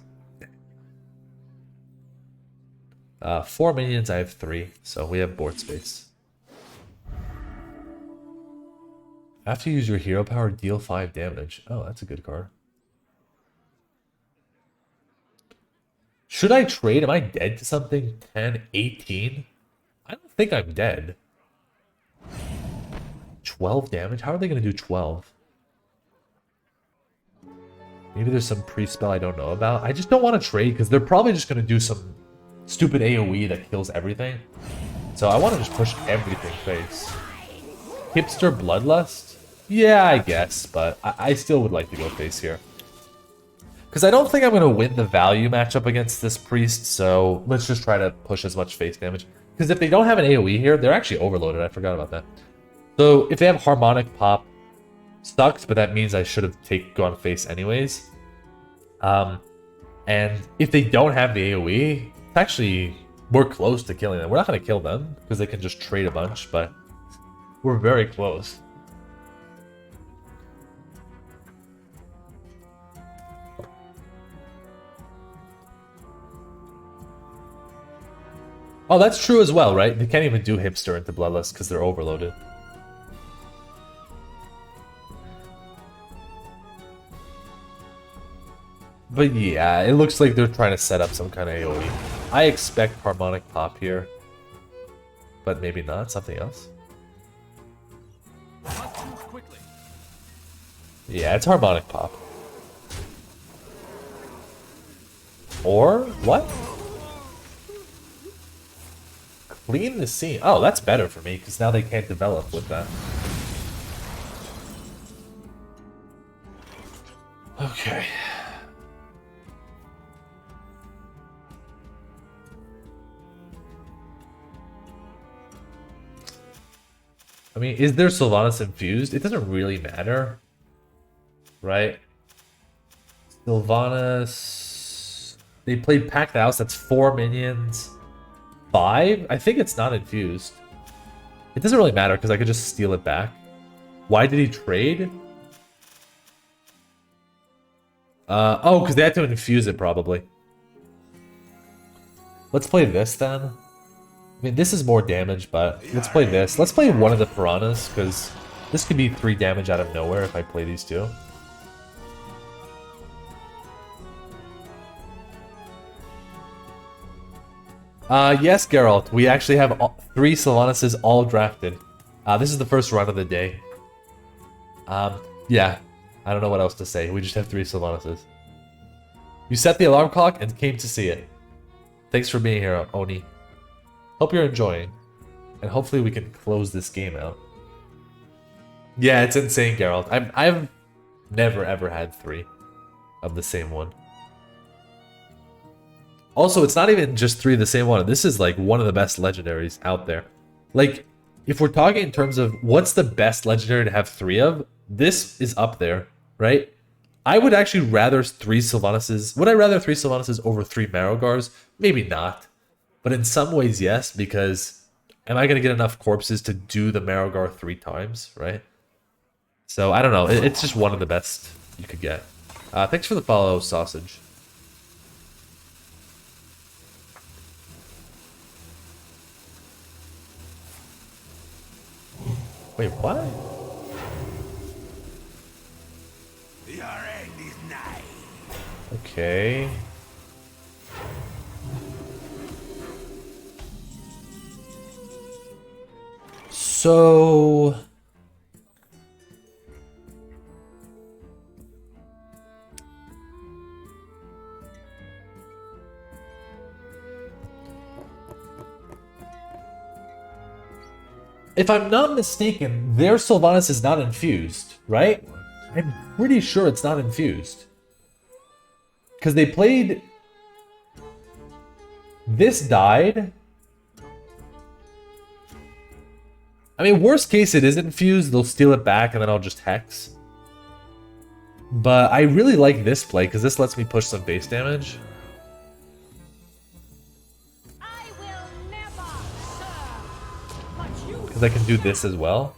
4 minions, I have 3, so we have board space. After you use your hero power, deal 5 damage. Oh, that's a good card. Should I trade? Am I dead to something? 10, 18? I don't think I'm dead. 12 damage? How are they going to do 12? Maybe there's some pre-spell I don't know about. I just don't want to trade because they're probably just going to do some stupid AoE that kills everything. So I want to just push everything face. Hipster Bloodlust? Yeah, I guess, but I still would like to go face here. Because I don't think I'm going to win the value matchup against this priest, so let's just try to push as much face damage. Because if they don't have an AoE here, they're actually overloaded. I forgot about that. So if they have Harmonic Pop, sucks, but that means I should have gone face anyways. And if they don't have the AoE, it's actually, we're close to killing them. We're not going to kill them, because they can just trade a bunch, but we're very close. Oh, that's true as well, right? They can't even do Hipster into Bloodlust because they're overloaded. But yeah, it looks like they're trying to set up some kind of AoE. I expect Harmonic Pop here. But maybe not, something else. Yeah, it's Harmonic Pop. Or, what? Clean the scene. Oh, that's better for me, because now they can't develop with that. Okay. I mean, is there Sylvanas infused? It doesn't really matter. Right? Sylvanas... They played Pack the House, that's 4 minions. 5? I think it's not infused. It doesn't really matter because I could just steal it back. Why did he trade? Oh, because they had to infuse it probably. Let's play this then. I mean, this is more damage, but let's play this. Let's play one of the piranhas because this could be 3 damage out of nowhere if I play these two. Yes, Geralt. We actually have 3 Sylvanases all drafted. This is the first run of the day. Yeah. I don't know what else to say. We just have 3 Sylvanases. You set the alarm clock and came to see it. Thanks for being here, Oni. Hope you're enjoying. And hopefully we can close this game out. Yeah, it's insane, Geralt. I've never ever had 3 of the same one. Also, it's not even just 3 of the same one. This is like one of the best legendaries out there. Like, if we're talking in terms of what's the best legendary to have 3 of, this is up there, right? I would actually rather 3 Sylvanases. Would I rather 3 Sylvanases over 3 Marrowgars? Maybe not. But in some ways, yes, because am I going to get enough corpses to do the Marrowgar 3 times, right? So, I don't know. It's just one of the best you could get. Thanks for the follow, Sausage. Wait, what? Your end is nigh. Okay. So... if I'm not mistaken, their Sylvanas is not infused, right? I'm pretty sure it's not infused. Because they played... This died. I mean, worst case, it is infused. They'll steal it back, and then I'll just Hex. But I really like this play because this lets me push some base damage. I will never serve, but you Because I can do this as well.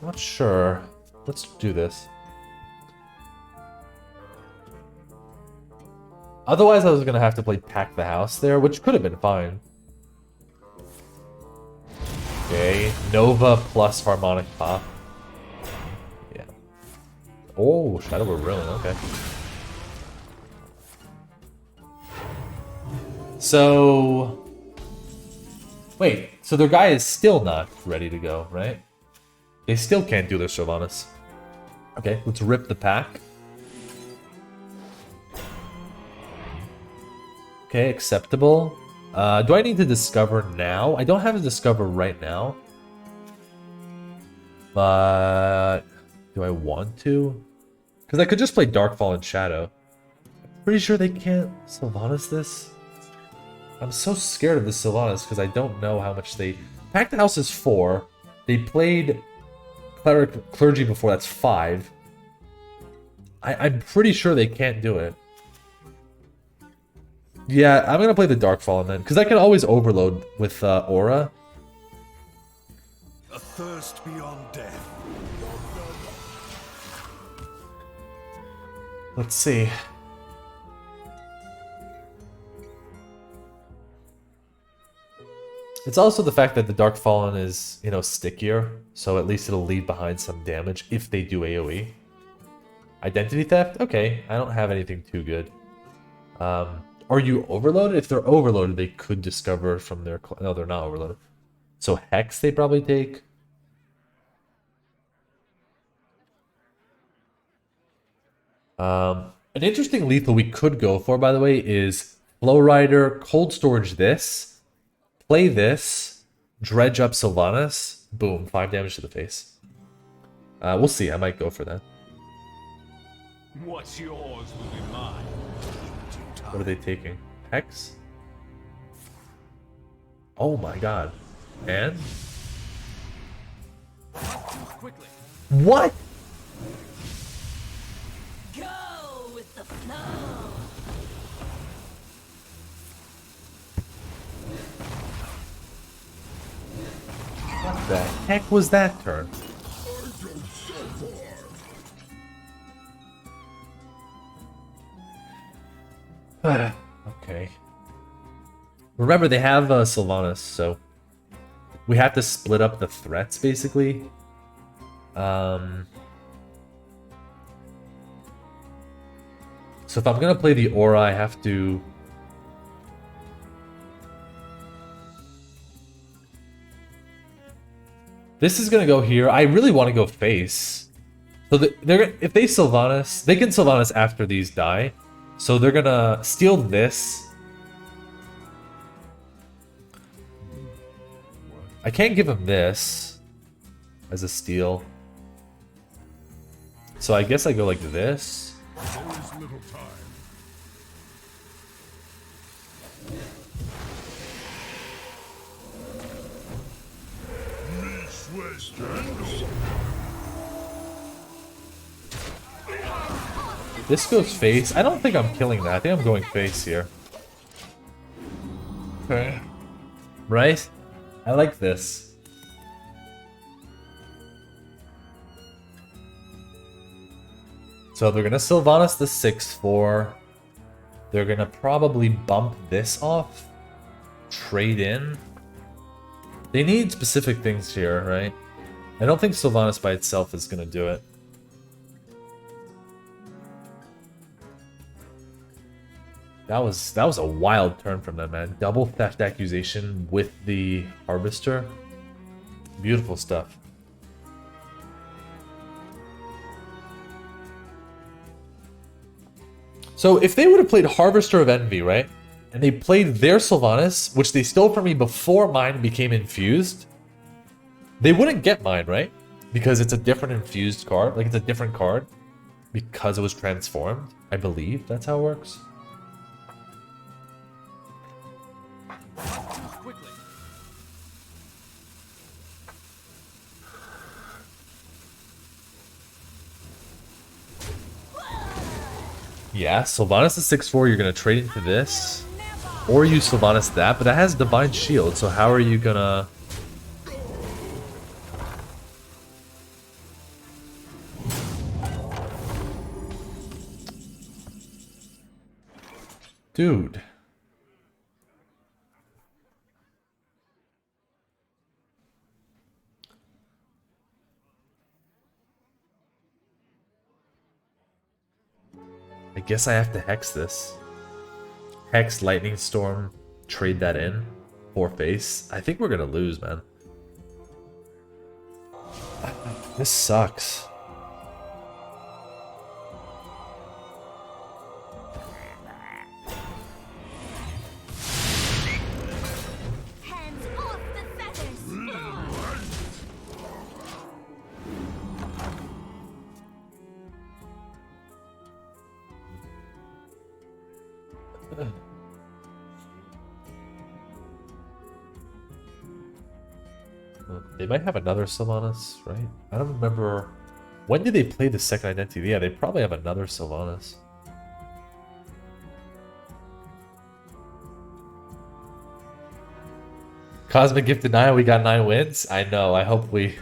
Not sure. Let's do this. Otherwise, I was going to have to play Pack the House there, which could have been fine. Okay, Nova plus Harmonic Pop. Yeah. Oh, Shadow of Ruin, okay. So... Wait, so their guy is still not ready to go, right? They still can't do their Sylvanas. Okay, let's rip the pack. Okay, acceptable. Do I need to discover now? I don't have to discover right now. But... do I want to? Because I could just play Darkfall and Shadow. Pretty sure they can't Sylvanas this. I'm so scared of the Sylvanas because I don't know how much they... Pack the House is 4. They played Clergy before, that's 5. I'm pretty sure they can't do it. Yeah, I'm gonna play the Darkfall then, because I can always overload with Aura. A thirst beyond death. Let's see. It's also the fact that the Dark Fallen is, you know, stickier, so at least it'll leave behind some damage if they do AoE. Identity Theft? Okay, I don't have anything too good. Are you overloaded? If they're overloaded, they could discover from their... No, they're not overloaded. So Hex they probably take. An interesting lethal we could go for, by the way, is Flow Rider, Cold Storage this, play this, Dredge up Sylvanas, boom, 5 damage to the face. We'll see, I might go for that. What's yours will be mine. What are they taking? Hex? Oh my god. And? Quickly. What? Go with the flow. What the heck was that turn? Okay. Remember, they have Sylvanas, so we have to split up the threats, basically. So if I'm gonna play the Aura, I have to... This is gonna go here. I really want to go face. So they're if they Sylvanas, they can Sylvanas after these die. So they're gonna steal this. I can't give him this as a steal. So I guess I go like this. There is little time. This goes face. I don't think I'm killing that. I think I'm going face here. Okay. Right? I like this. So they're gonna Sylvanas the 6/4. They're gonna probably bump this off. Trade in. They need specific things here, right? I don't think Sylvanas by itself is gonna do it. That was a wild turn from them, man. Double theft accusation with the Harvester. Beautiful stuff. So if they would have played Harvester of Envy, right? And they played their Sylvanas, which they stole from me before mine became infused, they wouldn't get mine, right? Because it's a different infused card. Like, it's a different card. Because it was transformed. I believe that's how it works. Yeah, Sylvanas is 6-4, you're gonna trade into this. Or use Sylvanas that, but that has Divine Shield, so how are you gonna... Dude. I guess I have to Hex this. Hex, Lightning Storm, trade that in. 4 face. I think we're gonna lose, man. This sucks. Hands off the feathers! They might have another Sylvanas, right? I don't remember. When did they play the second identity? Yeah, they probably have another Sylvanas. Cosmic Gift Denial, we got 9 wins. I know. I hope we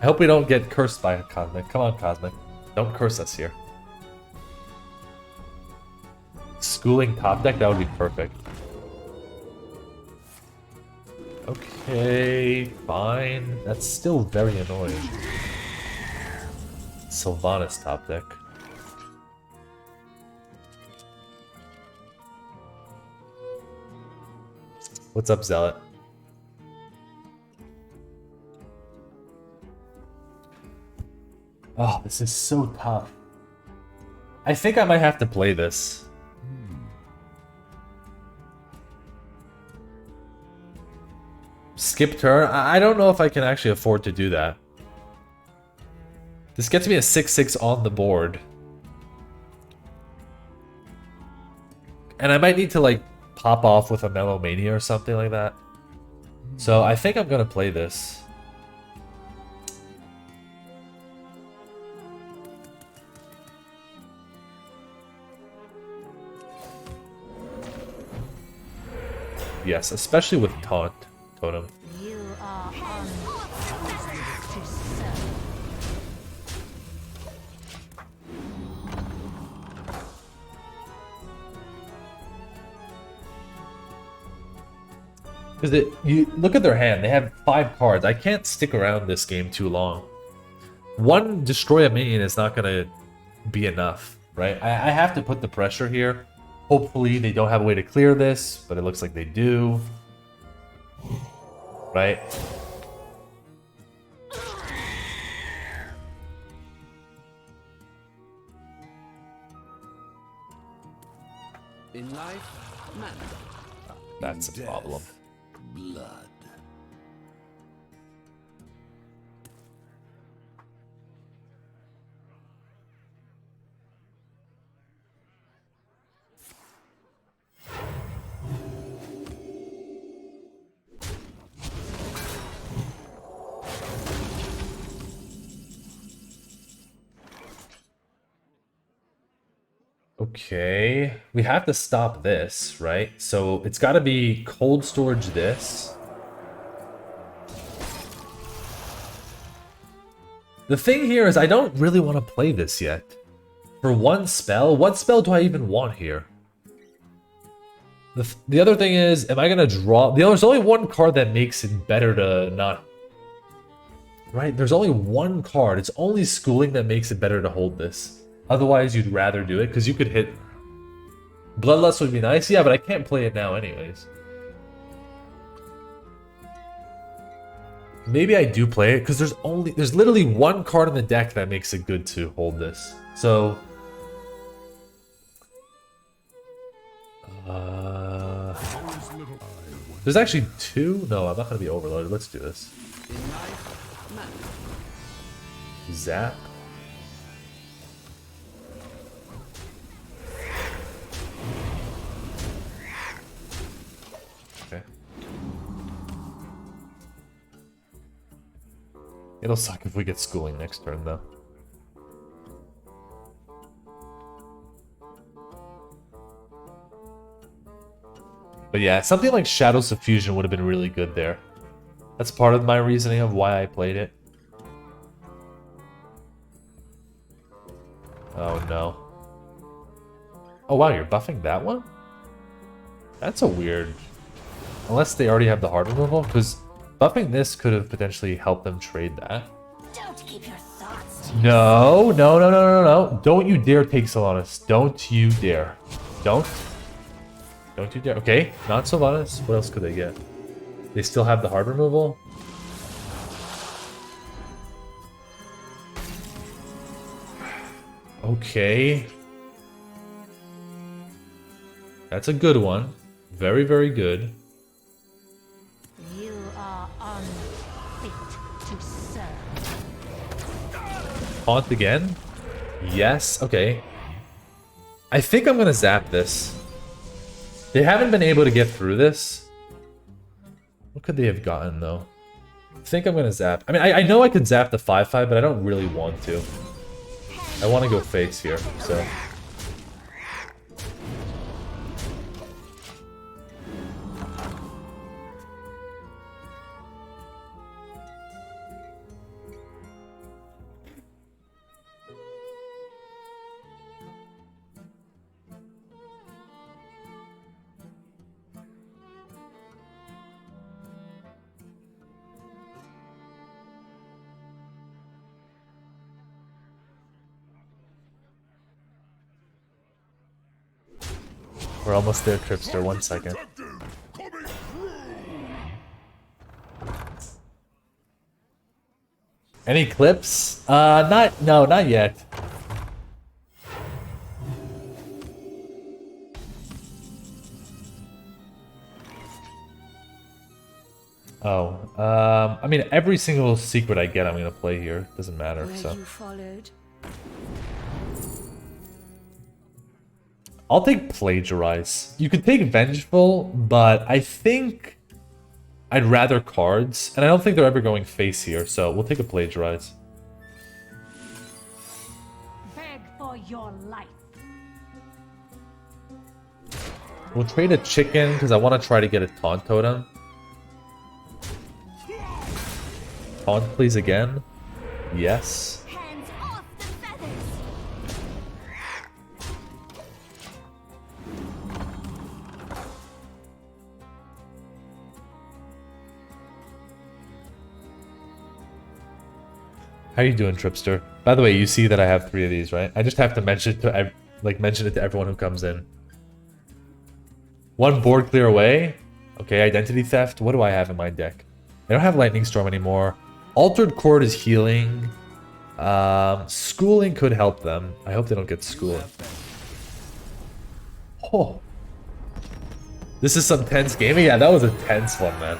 don't get cursed by Cosmic. Come on, Cosmic. Don't curse us here. Schooling top deck, that would be perfect. Okay, fine. That's still very annoying. Sylvanas top deck. What's up, Zealot? Oh, this is so tough. I think I might have to play this. Skip turn? I don't know if I can actually afford to do that. This gets me a 6-6 on the board. And I might need to, like, pop off with a Melomania or something like that. So I think I'm gonna play this. Yes, especially with Taunt Totem. You are unfit to serve. Because you look at their hand, they have 5 cards. I can't stick around this game too long. One destroy a minion is not gonna be enough, right? I have to put the pressure here. Hopefully they don't have a way to clear this, but it looks like they do. Right? In life, manner. That's a problem. Blood. Okay, we have to stop this, right? So it's got to be cold storage this. The thing here is I don't really want to play this yet. For one spell, what spell do I even want here? The other thing is, am I going to draw... There's only one card that makes it better to not... Right, there's only one card. It's only Schooling that makes it better to hold this. Otherwise, you'd rather do it, because you could hit... Bloodlust would be nice, yeah, but I can't play it now anyways. Maybe I do play it, because there's literally one card in the deck that makes it good to hold this. So... there's actually 2? No, I'm not going to be overloaded. Let's do this. Zap. Okay. It'll suck if we get Schooling next turn, though. But yeah, something like Shadows of Fusion would have been really good there. That's part of my reasoning of why I played it. Oh no. Oh wow, you're buffing that one? That's a weird... Unless they already have the hard removal, because buffing this could have potentially helped them trade that. Don't keep your thoughts to No, no, no, no, no, no. Don't you dare take Sylvanas. Don't you dare. Don't. Don't you dare. Okay, not Sylvanas. What else could they get? They still have the hard removal? Okay. That's a good one. Very, very good. You are unfit to serve. Haunt again? Yes. Okay. I think I'm gonna zap this. They haven't been able to get through this. What could they have gotten, though? I think I'm gonna zap. I mean, I know I could zap the 5/5, but I don't really want to. I want to go face here, so... We're almost there, Tripster. 1 second. Any clips? No, not yet. Oh, I mean, every single secret I get, I'm gonna play here. Doesn't matter, Were so. you followed? I'll take Plagiarize. You could take Vengeful, but I think I'd rather cards, and I don't think they're ever going face here, so we'll take a Plagiarize. Beg for your life. We'll trade a chicken, because I want to try to get a Taunt Totem. Taunt, please, again. Yes. Hands off the feathers! How you doing, Tripster? By the way, you see that I have 3 of these, right? I just have to mention it to mention it to everyone who comes in. 1 board clear away. Okay, Identity Theft. What do I have in my deck? I don't have Lightning Storm anymore. Altered Chord is healing. Schooling could help them. I hope they don't get schooled. Oh. This is some tense gaming? Yeah, that was a tense one, man.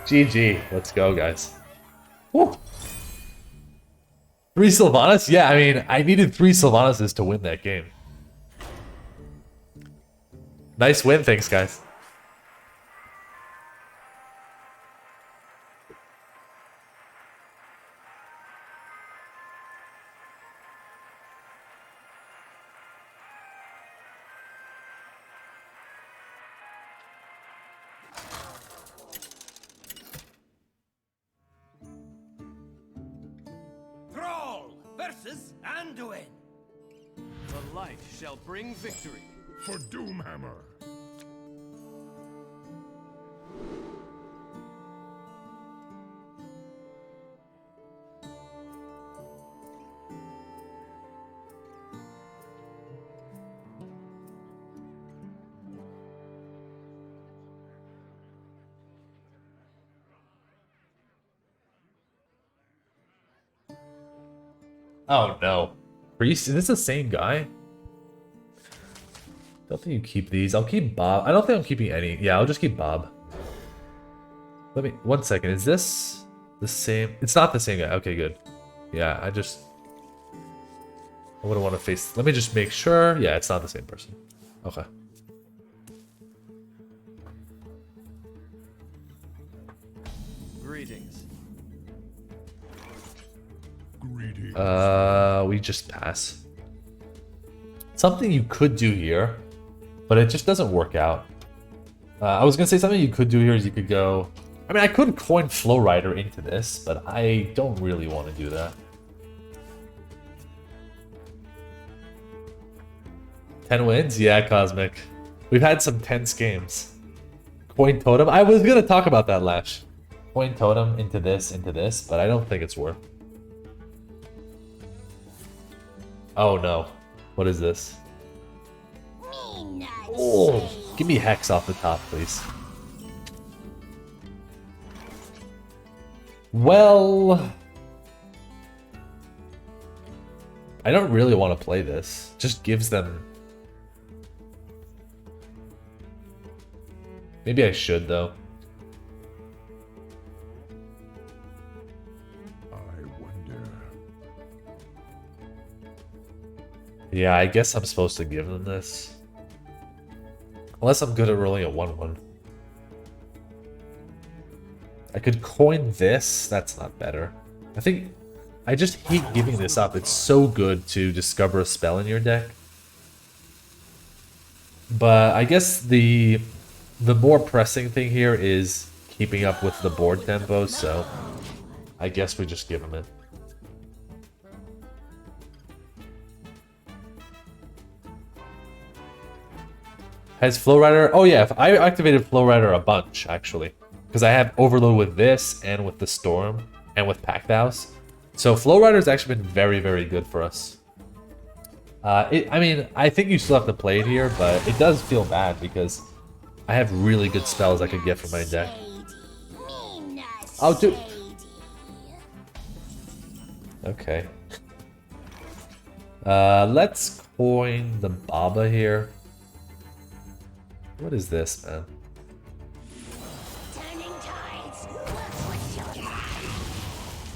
GG. Let's go, guys. Woo. 3 Sylvanas? Yeah, I mean, I needed 3 Sylvanases to win that game. Nice win, thanks, guys. Thrall versus Anduin. The light shall bring victory. For Doomhammer. Oh no. Priest? Is this the same guy? Don't think you keep these. I'll keep Bob. I don't think I'm keeping any. Yeah, I'll just keep Bob. Let me... 1 second. Is this the same? It's not the same guy. Okay, good. Yeah, I wouldn't want to face... Let me just make sure. Yeah, it's not the same person. Okay. Greetings. Greetings. We just pass. Something you could do here, but it just doesn't work out. I was gonna say something you could do here is you could go... I mean, I could coin Flow Rider into this, but I don't really want to do that. 10 wins? Yeah, Cosmic. We've had some tense games. Coin Totem? I was gonna talk about that, Lash. Coin Totem into this, but I don't think it's worth. Oh no. What is this? Oh, give me Hex off the top, please. Well... I don't really want to play this. Just gives them... Maybe I should, though. I wonder. Yeah, I guess I'm supposed to give them this. Unless I'm good at rolling a 1-1. I could coin this. That's not better. I think... I just hate giving this up. It's so good to discover a spell in your deck. But I guess the more pressing thing here is keeping up with the board tempo, so I guess we just give him it. Has Flow Rider... Oh yeah, I activated Flow Rider a bunch, actually. Because I have Overload with this, and with the Storm, and with Pact House. So Flow Rider's actually been very, very good for us. I mean, I think you still have to play it here, but it does feel bad because I have really good spells I could get from my deck. Oh, dude. Okay. Let's coin the Baba here. What is this, man?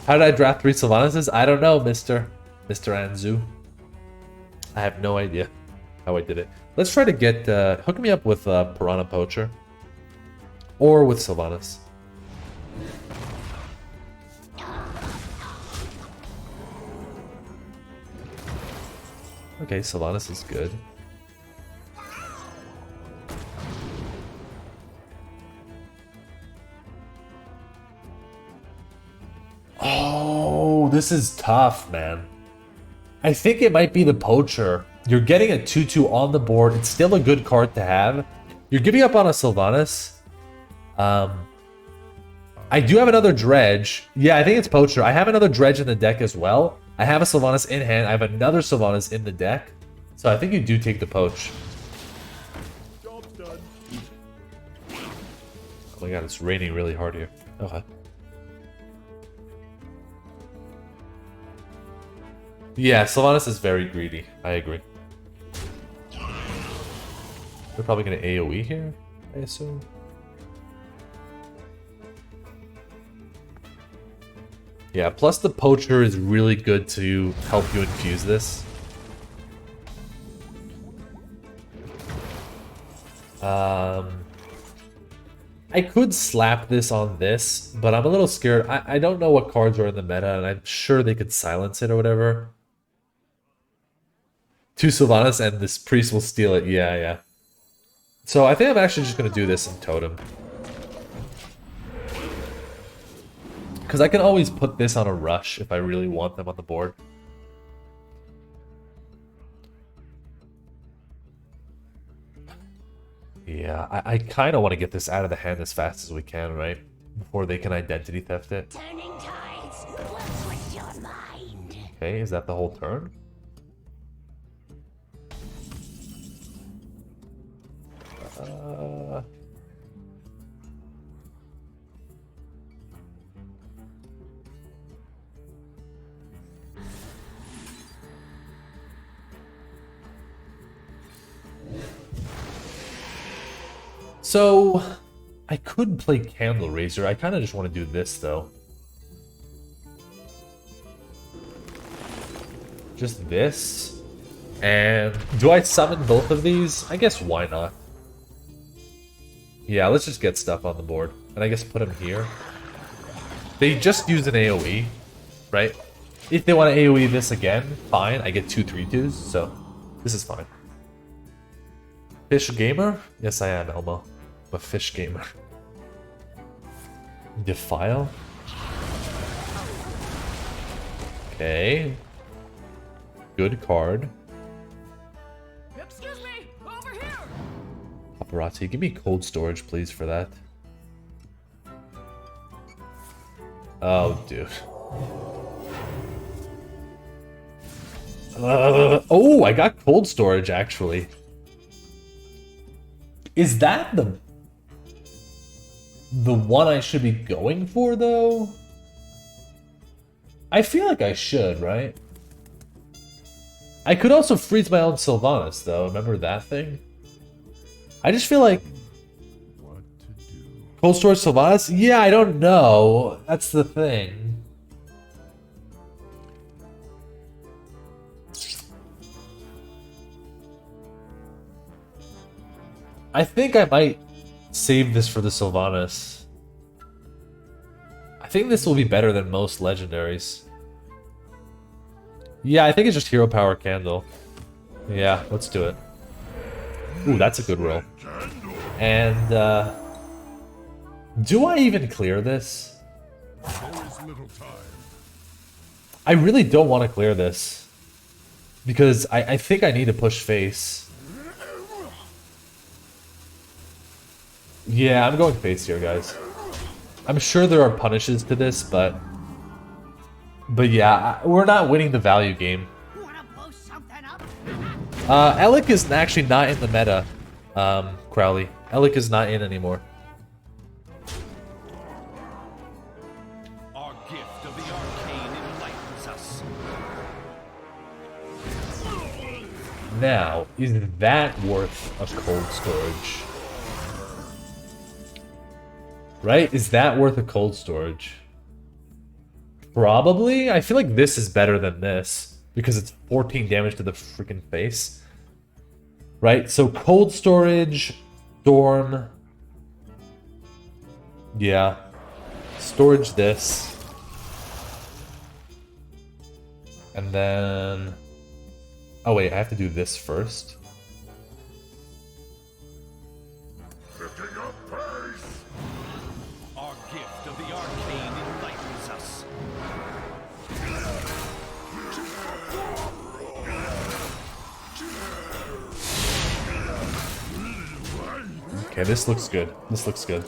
How did I draft 3 Sylvanases? I don't know, Mr. Anzu. I have no idea how I did it. Let's try to get... hook me up with Piranha Poacher. Or with Sylvanas. Okay, Sylvanas is good. Oh, this is tough, man. I think it might be the Poacher. You're getting a 2-2 on the board. It's still a good card to have. You're giving up on a Sylvanas. I do have another Dredge. Yeah, I think it's Poacher. I have another Dredge in the deck as well. I have a Sylvanas in hand. I have another Sylvanas in the deck. So I think you do take the Poach. Job's done. Oh my god, it's raining really hard here. Okay. Yeah, Sylvanas is very greedy. I agree. They're probably going to AoE here, I assume. Yeah, plus the Poacher is really good to help you infuse this. I could slap this on this, but I'm a little scared. I don't know what cards are in the meta, and I'm sure they could silence it or whatever. 2 Sylvanas and this priest will steal it. Yeah, yeah. So I think I'm actually just going to do this in Totem. Because I can always put this on a rush if I really want them on the board. Yeah, I kind of want to get this out of the hand as fast as we can, right? Before they can identity theft it. Turning tides. What's with your mind? Okay, is that the whole turn? So, I could play Candle Raiser. I kind of just want to do this, though. Just this. And do I summon both of these? I guess why not? Yeah, let's just get stuff on the board. And I guess put them here. They just used an AoE, right? If they want to AoE this again, fine. I get 2 3-2s, so this is fine. Fish Gamer? Yes, I am, Elmo. I'm a fish gamer. Defile? Okay. Good card. Excuse me, over here. Paparazzi, give me cold storage, please, for that. Oh, dude. Oh, I got cold storage, actually. Is that the one I should be going for, though? I feel like I should, right? I could also freeze my own Sylvanas, though. Remember that thing? I just feel like... What to do? Cold storage Sylvanas? Yeah, I don't know. That's the thing. I think I might save this for the Sylvanas. I think this will be better than most legendaries. Yeah, I think it's just Hero Power Candle. Yeah, let's do it. Ooh, that's a good roll. And, do I even clear this? There is little time. I really don't want to clear this. Because I think I need to push face. Yeah, I'm going face here, guys. I'm sure there are punishes to this, but yeah, we're not winning the value game. Wanna blow something up? Alec is actually not in the meta, Crowley. Alec is not in anymore. Our gift of the arcane enlightens us. Now, is that worth a cold storage? Right? Is that worth a cold storage? Probably. I feel like this is better than this because it's 14 damage to the freaking face. Right? So cold storage, storm. Yeah. Storage this. And then... Oh wait, I have to do this first. Picking up pace. Our gift of the arcane enlightens us. Okay, this looks good. This looks good.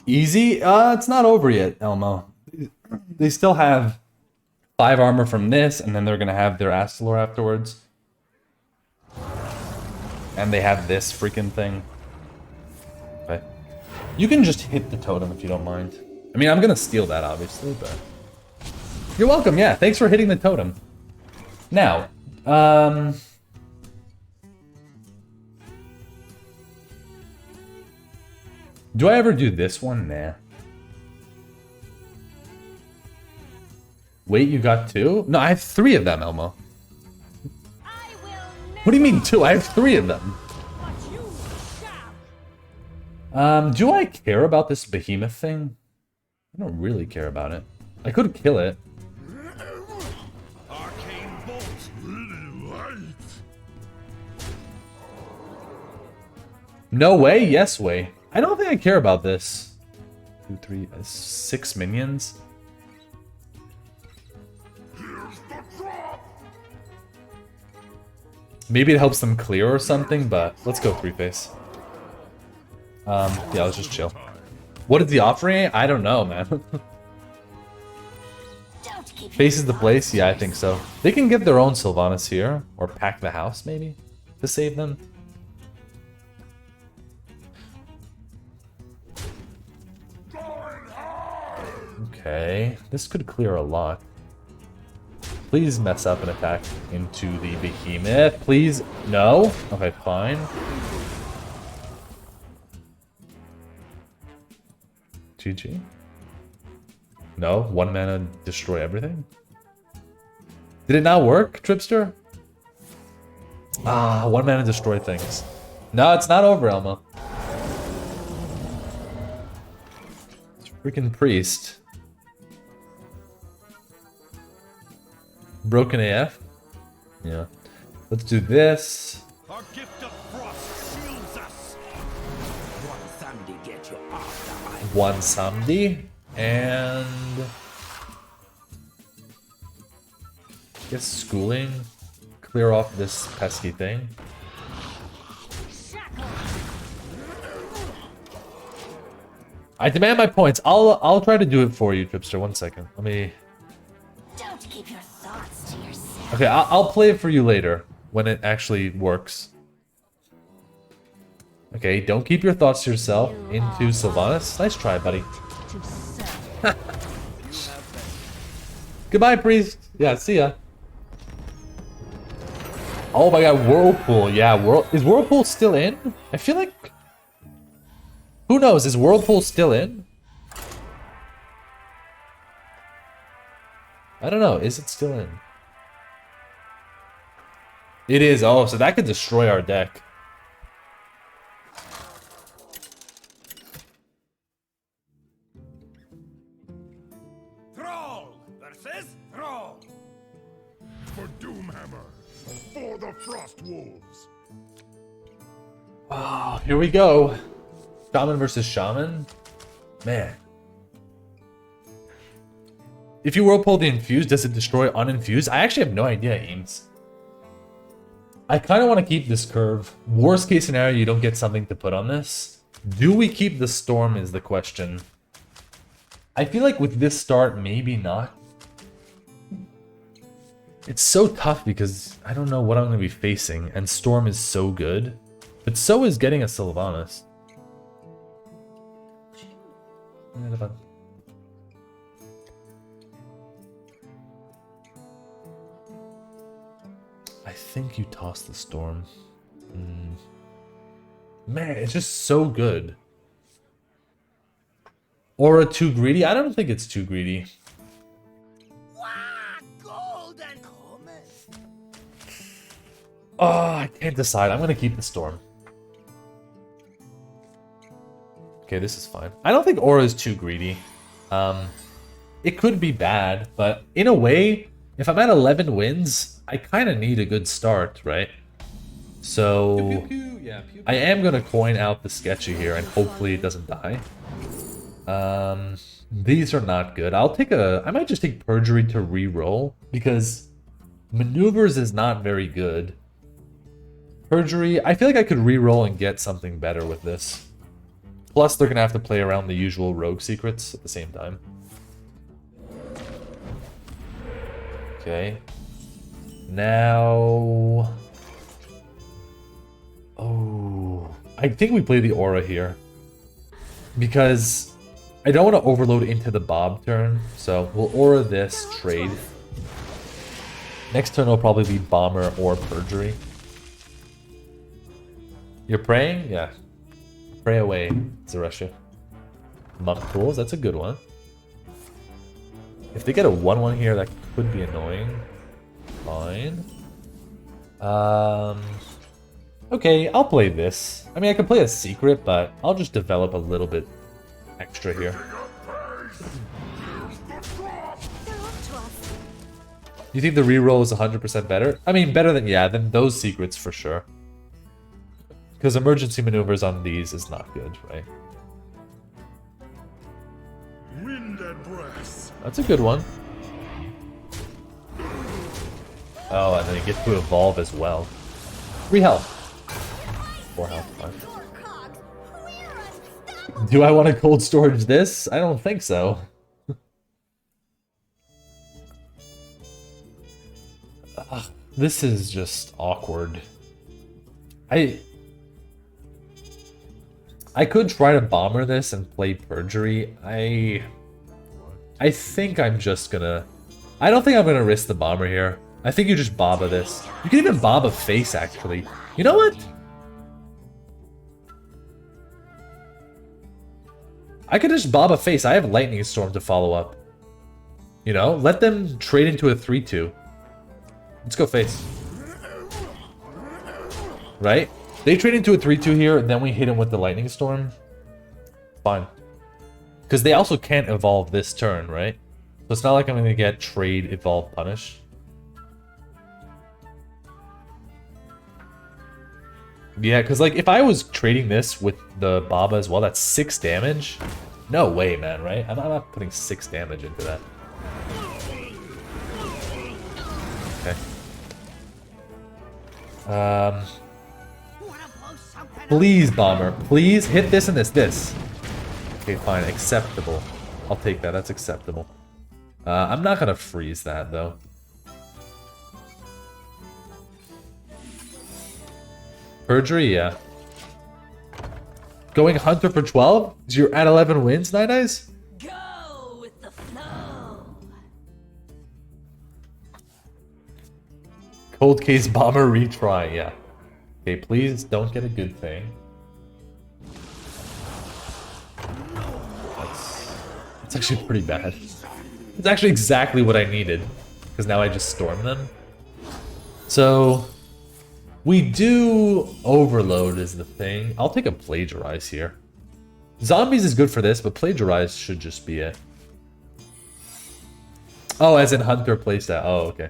Easy? It's not over yet, Elmo. They still have 5 armor from this, and then they're gonna have their Astalor afterwards. And they have this freaking thing. Okay. You can just hit the totem if you don't mind. I mean, I'm gonna steal that, obviously, but... You're welcome, yeah. Thanks for hitting the totem. Now, do I ever do this one? Nah. Wait, you got 2? No, I have 3 of them, Elmo. I will never. What do you mean 2? I have 3 of them. But you shall. Do I care about this behemoth thing? I don't really care about it. I could kill it. Arcane bolt. Light. No way, yes way. I don't think I care about this. 2, 3, 6 minions. Here's the drop. Maybe it helps them clear or something, but let's go 3-face. Yeah, let's just chill. What is the offering? I don't know, man. Don't keep Face is the place? Yeah, I think so. They can get their own Sylvanas here, or pack the house, maybe, to save them. Okay, this could clear a lot. Please mess up an attack into the behemoth. Please, no? Okay, fine. GG. No? 1 mana destroy everything? Did it not work, Tripster? Ah, 1 mana destroy things. No, it's not over, Elmo. It's freaking priest. Broken AF? Yeah. Let's do this. Our gift of frost shields us. one Samdi, and I guess schooling. Clear off this pesky thing. I demand my points. I'll try to do it for you, Tripster. 1 second. Let me. Don't keep your thoughts to yourself. Okay, I'll play it for you later when it actually works. Okay, don't keep your thoughts to yourself. Into Sylvanas. Nice try, buddy. Goodbye, priest. Yeah, see ya. Oh my god, Whirlpool. Yeah, is Whirlpool still in? I feel like... Who knows? Is Whirlpool still in? I don't know. Is it still in? It is. Oh, so that could destroy our deck. Thrall versus Thrall. For Doomhammer. For the Frost Wolves. Oh, here we go. Shaman versus Shaman? Man. If you Whirlpool the Infused, does it destroy uninfused? I actually have no idea, Eames. I kind of want to keep this curve. Worst case scenario, you don't get something to put on this. Do we keep the Storm is the question. I feel like with this start, maybe not. It's so tough because I don't know what I'm going to be facing, and Storm is so good. But so is getting a Sylvanas. I think you toss the Storm. Man, it's just so good. Aura too greedy? I don't think it's too greedy. Oh, I can't decide. I'm gonna keep the Storm. Okay, this is fine. I don't think Aura is too greedy. It could be bad, but in a way, if I'm at 11 wins, I kind of need a good start, right? So I am gonna coin out the Sketchy here, and hopefully it doesn't die. These are not good. I might just take Perjury to re-roll, because Maneuvers is not very good. Perjury, I feel like I could re-roll and get something better with this. Plus, they're gonna have to play around the usual rogue secrets at the same time. Okay. Now... Oh... I think we play the Aura here. Because I don't want to overload into the Bob turn, so we'll Aura this, trade. Next turn will probably be Bomber or Perjury. You're praying? Yeah. Pray away, Zareshia. Monk Tools, that's a good one. If they get a 1-1 here, that could be annoying. Fine. Okay, I'll play this. I mean, I could play a secret, but I'll just develop a little bit extra here. You think the reroll is 100% better? I mean, better than those secrets for sure. Because emergency maneuvers on these is not good, right? Wind and breath. That's a good one. Oh, and then you get to evolve as well. 3 health. 4 health, fine. Do I want to cold storage this? I don't think so. This is just awkward. I could try to bomber this and play Perjury. I think I'm just gonna... I don't think I'm gonna risk the bomber here. I think you just Baba this. You can even Baba face, actually. You know what? I could just Baba face. I have Lightning Storm to follow up. You know? Let them trade into a 3-2. Let's go face. Right? They trade into a 3-2 here, and then we hit him with the Lightning Storm. Fine. Because they also can't evolve this turn, right? So it's not like I'm going to get trade, evolve, punish. Yeah, because like if I was trading this with the Baba as well, that's 6 damage. No way, man, right? I'm not putting 6 damage into that. Okay. Please, Bomber. Please hit this and this. Okay, fine. Acceptable. I'll take that. That's acceptable. I'm not gonna freeze that, though. Perjury, yeah. Going Hunter for 12? You're at 11 wins, Nine Eyes? Go with the flow. Cold Case Bomber retry, yeah. Okay, please don't get a good thing. That's actually pretty bad. It's actually exactly what I needed, because now I just storm them. So, we do overload is the thing. I'll take a plagiarize here. Zombies is good for this, but plagiarize should just be it. Oh, as in Hunter playstyle. Oh, okay.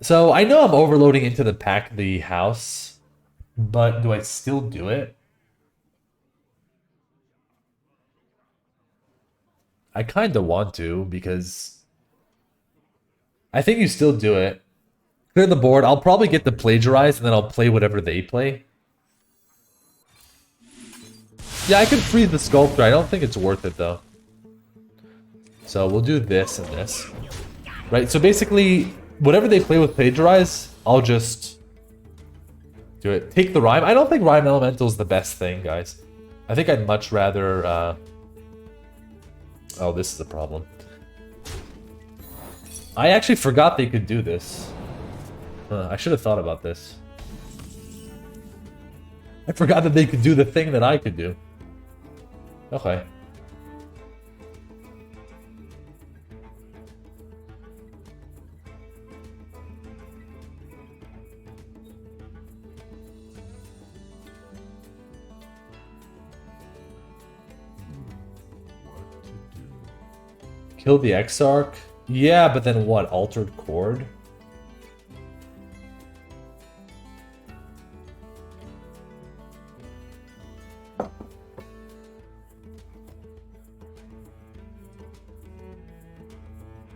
So, I know I'm overloading into the house, but do I still do it? I kind of want to, because I think you still do it. Clear the board. I'll probably get the plagiarize, and then I'll play whatever they play. Yeah, I could freeze the sculptor. I don't think it's worth it, though. So we'll do this and this. Right, so basically, whatever they play with plagiarize, I'll just do it. Take the rhyme. I don't think rhyme elemental is the best thing, guys. I think I'd much rather... Oh, this is a problem. I actually forgot they could do this. I should have thought about this. I forgot that they could do the thing that I could do. Okay. Kill the Exarch? Yeah, but then what? Altered Chord?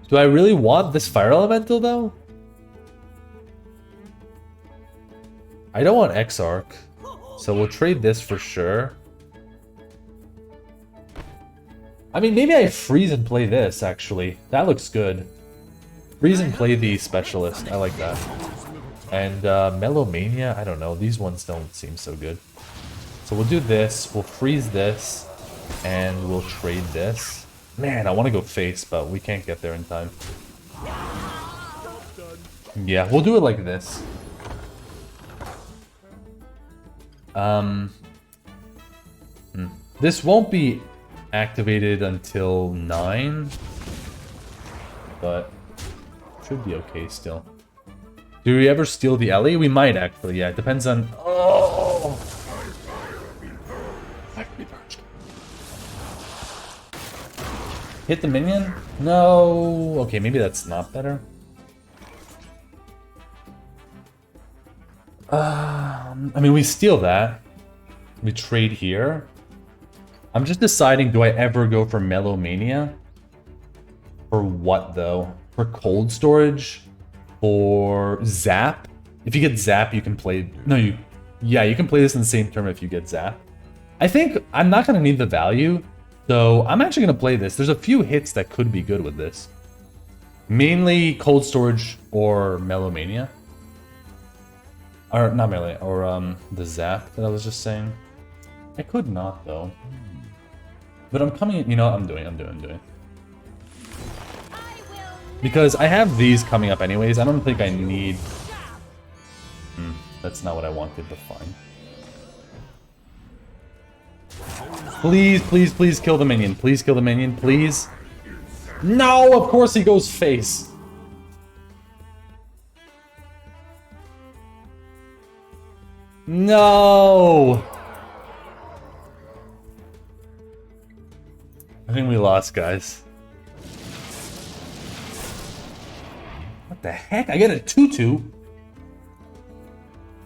Do I really want this Fire Elemental, though? I don't want Exarch, so we'll trade this for sure. I mean, maybe I freeze and play this, actually. That looks good. Freeze and play the Specialist. I like that. And Melomania, I don't know. These ones don't seem so good. So we'll do this. We'll freeze this. And we'll trade this. Man, I want to go face, but we can't get there in time. Yeah, we'll do it like this. This won't be activated until 9, but should be okay still. Do we ever steal the alley? We might actually, yeah. It depends on... Oh! Hit the minion? No. Okay, maybe that's not better. I mean, we steal that. We trade here. I'm just deciding, do I ever go for Melomania? For what, though? For cold storage? For Zap? If you get Zap, you can play... No, you... Yeah, you can play this in the same turn if you get Zap. I think I'm not going to need the value, so I'm actually going to play this. There's a few hits that could be good with this. Mainly cold storage or Melomania. Or, not Melomania, or the Zap that I was just saying. I could not, though. But I'm coming in, you know what I'm doing. Because I have these coming up anyways, I don't think I need... that's not what I wanted, but fine. Please, please, please kill the minion. Please kill the minion, please. No, of course he goes face. No! I think we lost, guys. What the heck? I get a 2-2. And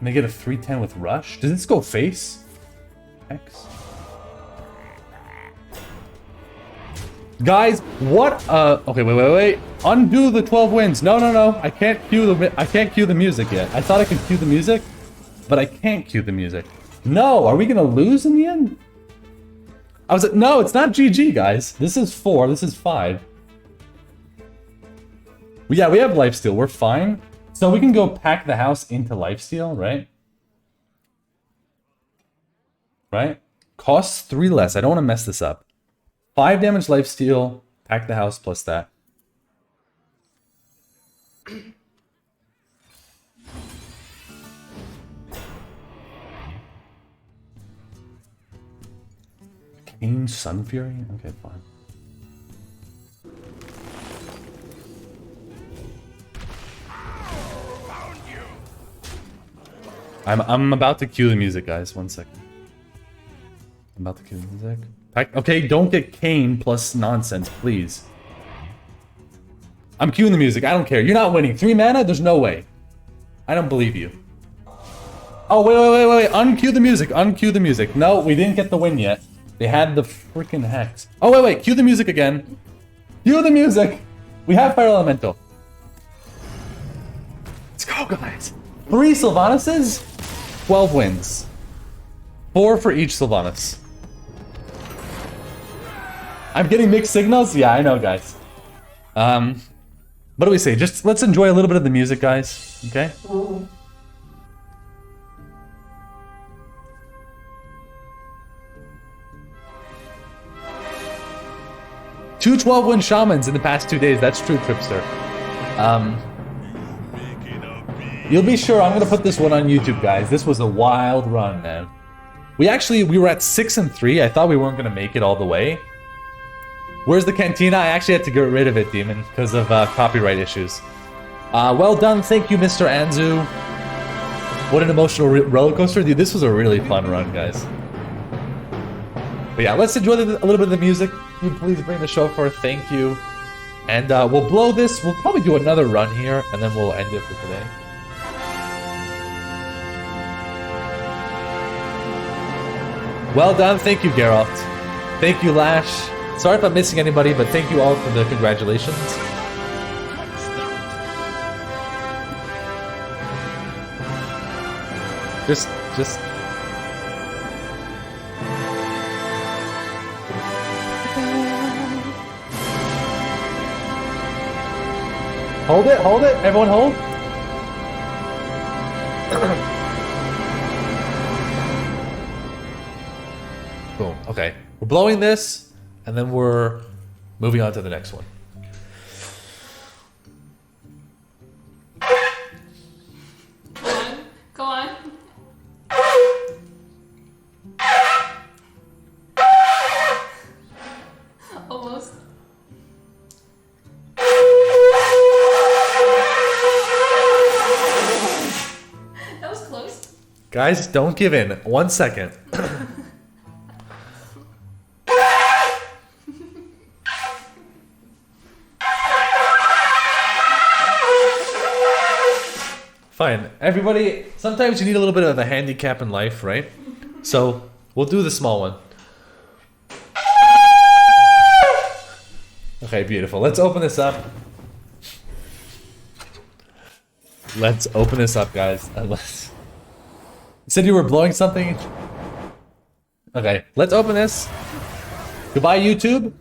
they get a 3-10 with rush? Does this go face? X? Guys, what? Okay, wait. Undo the 12 wins. No. I can't cue the music yet. I thought I could cue the music, but I can't cue the music. No, are we gonna lose in the end? No, it's not GG, guys. This is 4. This is 5. Yeah, we have lifesteal. We're fine. So we can go pack the house into lifesteal, right? Right? Costs 3 less. I don't want to mess this up. 5 damage lifesteal. Pack the house plus that. Kane Sun Fury? Okay, fine. I'm about to cue the music, guys. 1 second. I'm about to cue the music. Okay, don't get Kane plus nonsense, please. I'm cueing the music. I don't care. You're not winning. 3 mana? There's no way. I don't believe you. Oh, wait. Uncue the music. Uncue the music. No, we didn't get the win yet. They had the freaking hex. Oh, wait. Cue the music again. Cue the music. We have Fire Elemental. Let's go, guys. 3 Sylvanases, 12 wins. 4 for each Sylvanas. I'm getting mixed signals? Yeah, I know, guys. What do we say? Just let's enjoy a little bit of the music, guys. Okay? Two 12-win shamans in the past 2 days. That's true, Tripster. You'll be sure I'm gonna put this one on YouTube, guys. This was a wild run, man. We were at 6 and 3. I thought we weren't gonna make it all the way. Where's the cantina? I actually had to get rid of it, Demon, because of copyright issues. Well done, thank you, Mr. Anzu. What an emotional roller coaster, dude. This was a really fun run, guys. But yeah, let's enjoy a little bit of the music. Can you please bring the show for? Thank you. And we'll blow this. We'll probably do another run here, and then we'll end it for today. Well done, thank you, Geralt. Thank you, Lash. Sorry if I'm missing anybody, but thank you all for the congratulations. Just... Hold it, everyone hold. Boom, okay. We're blowing this, and then we're moving on to the next one. Go on. Almost. That was close. Guys, don't give in. 1 second. Fine. Everybody, sometimes you need a little bit of a handicap in life, right? So, we'll do the small one. Okay, beautiful. Let's open this up. Let's open this up, guys. Unless... You said you were blowing something? Okay, let's open this. Goodbye, YouTube.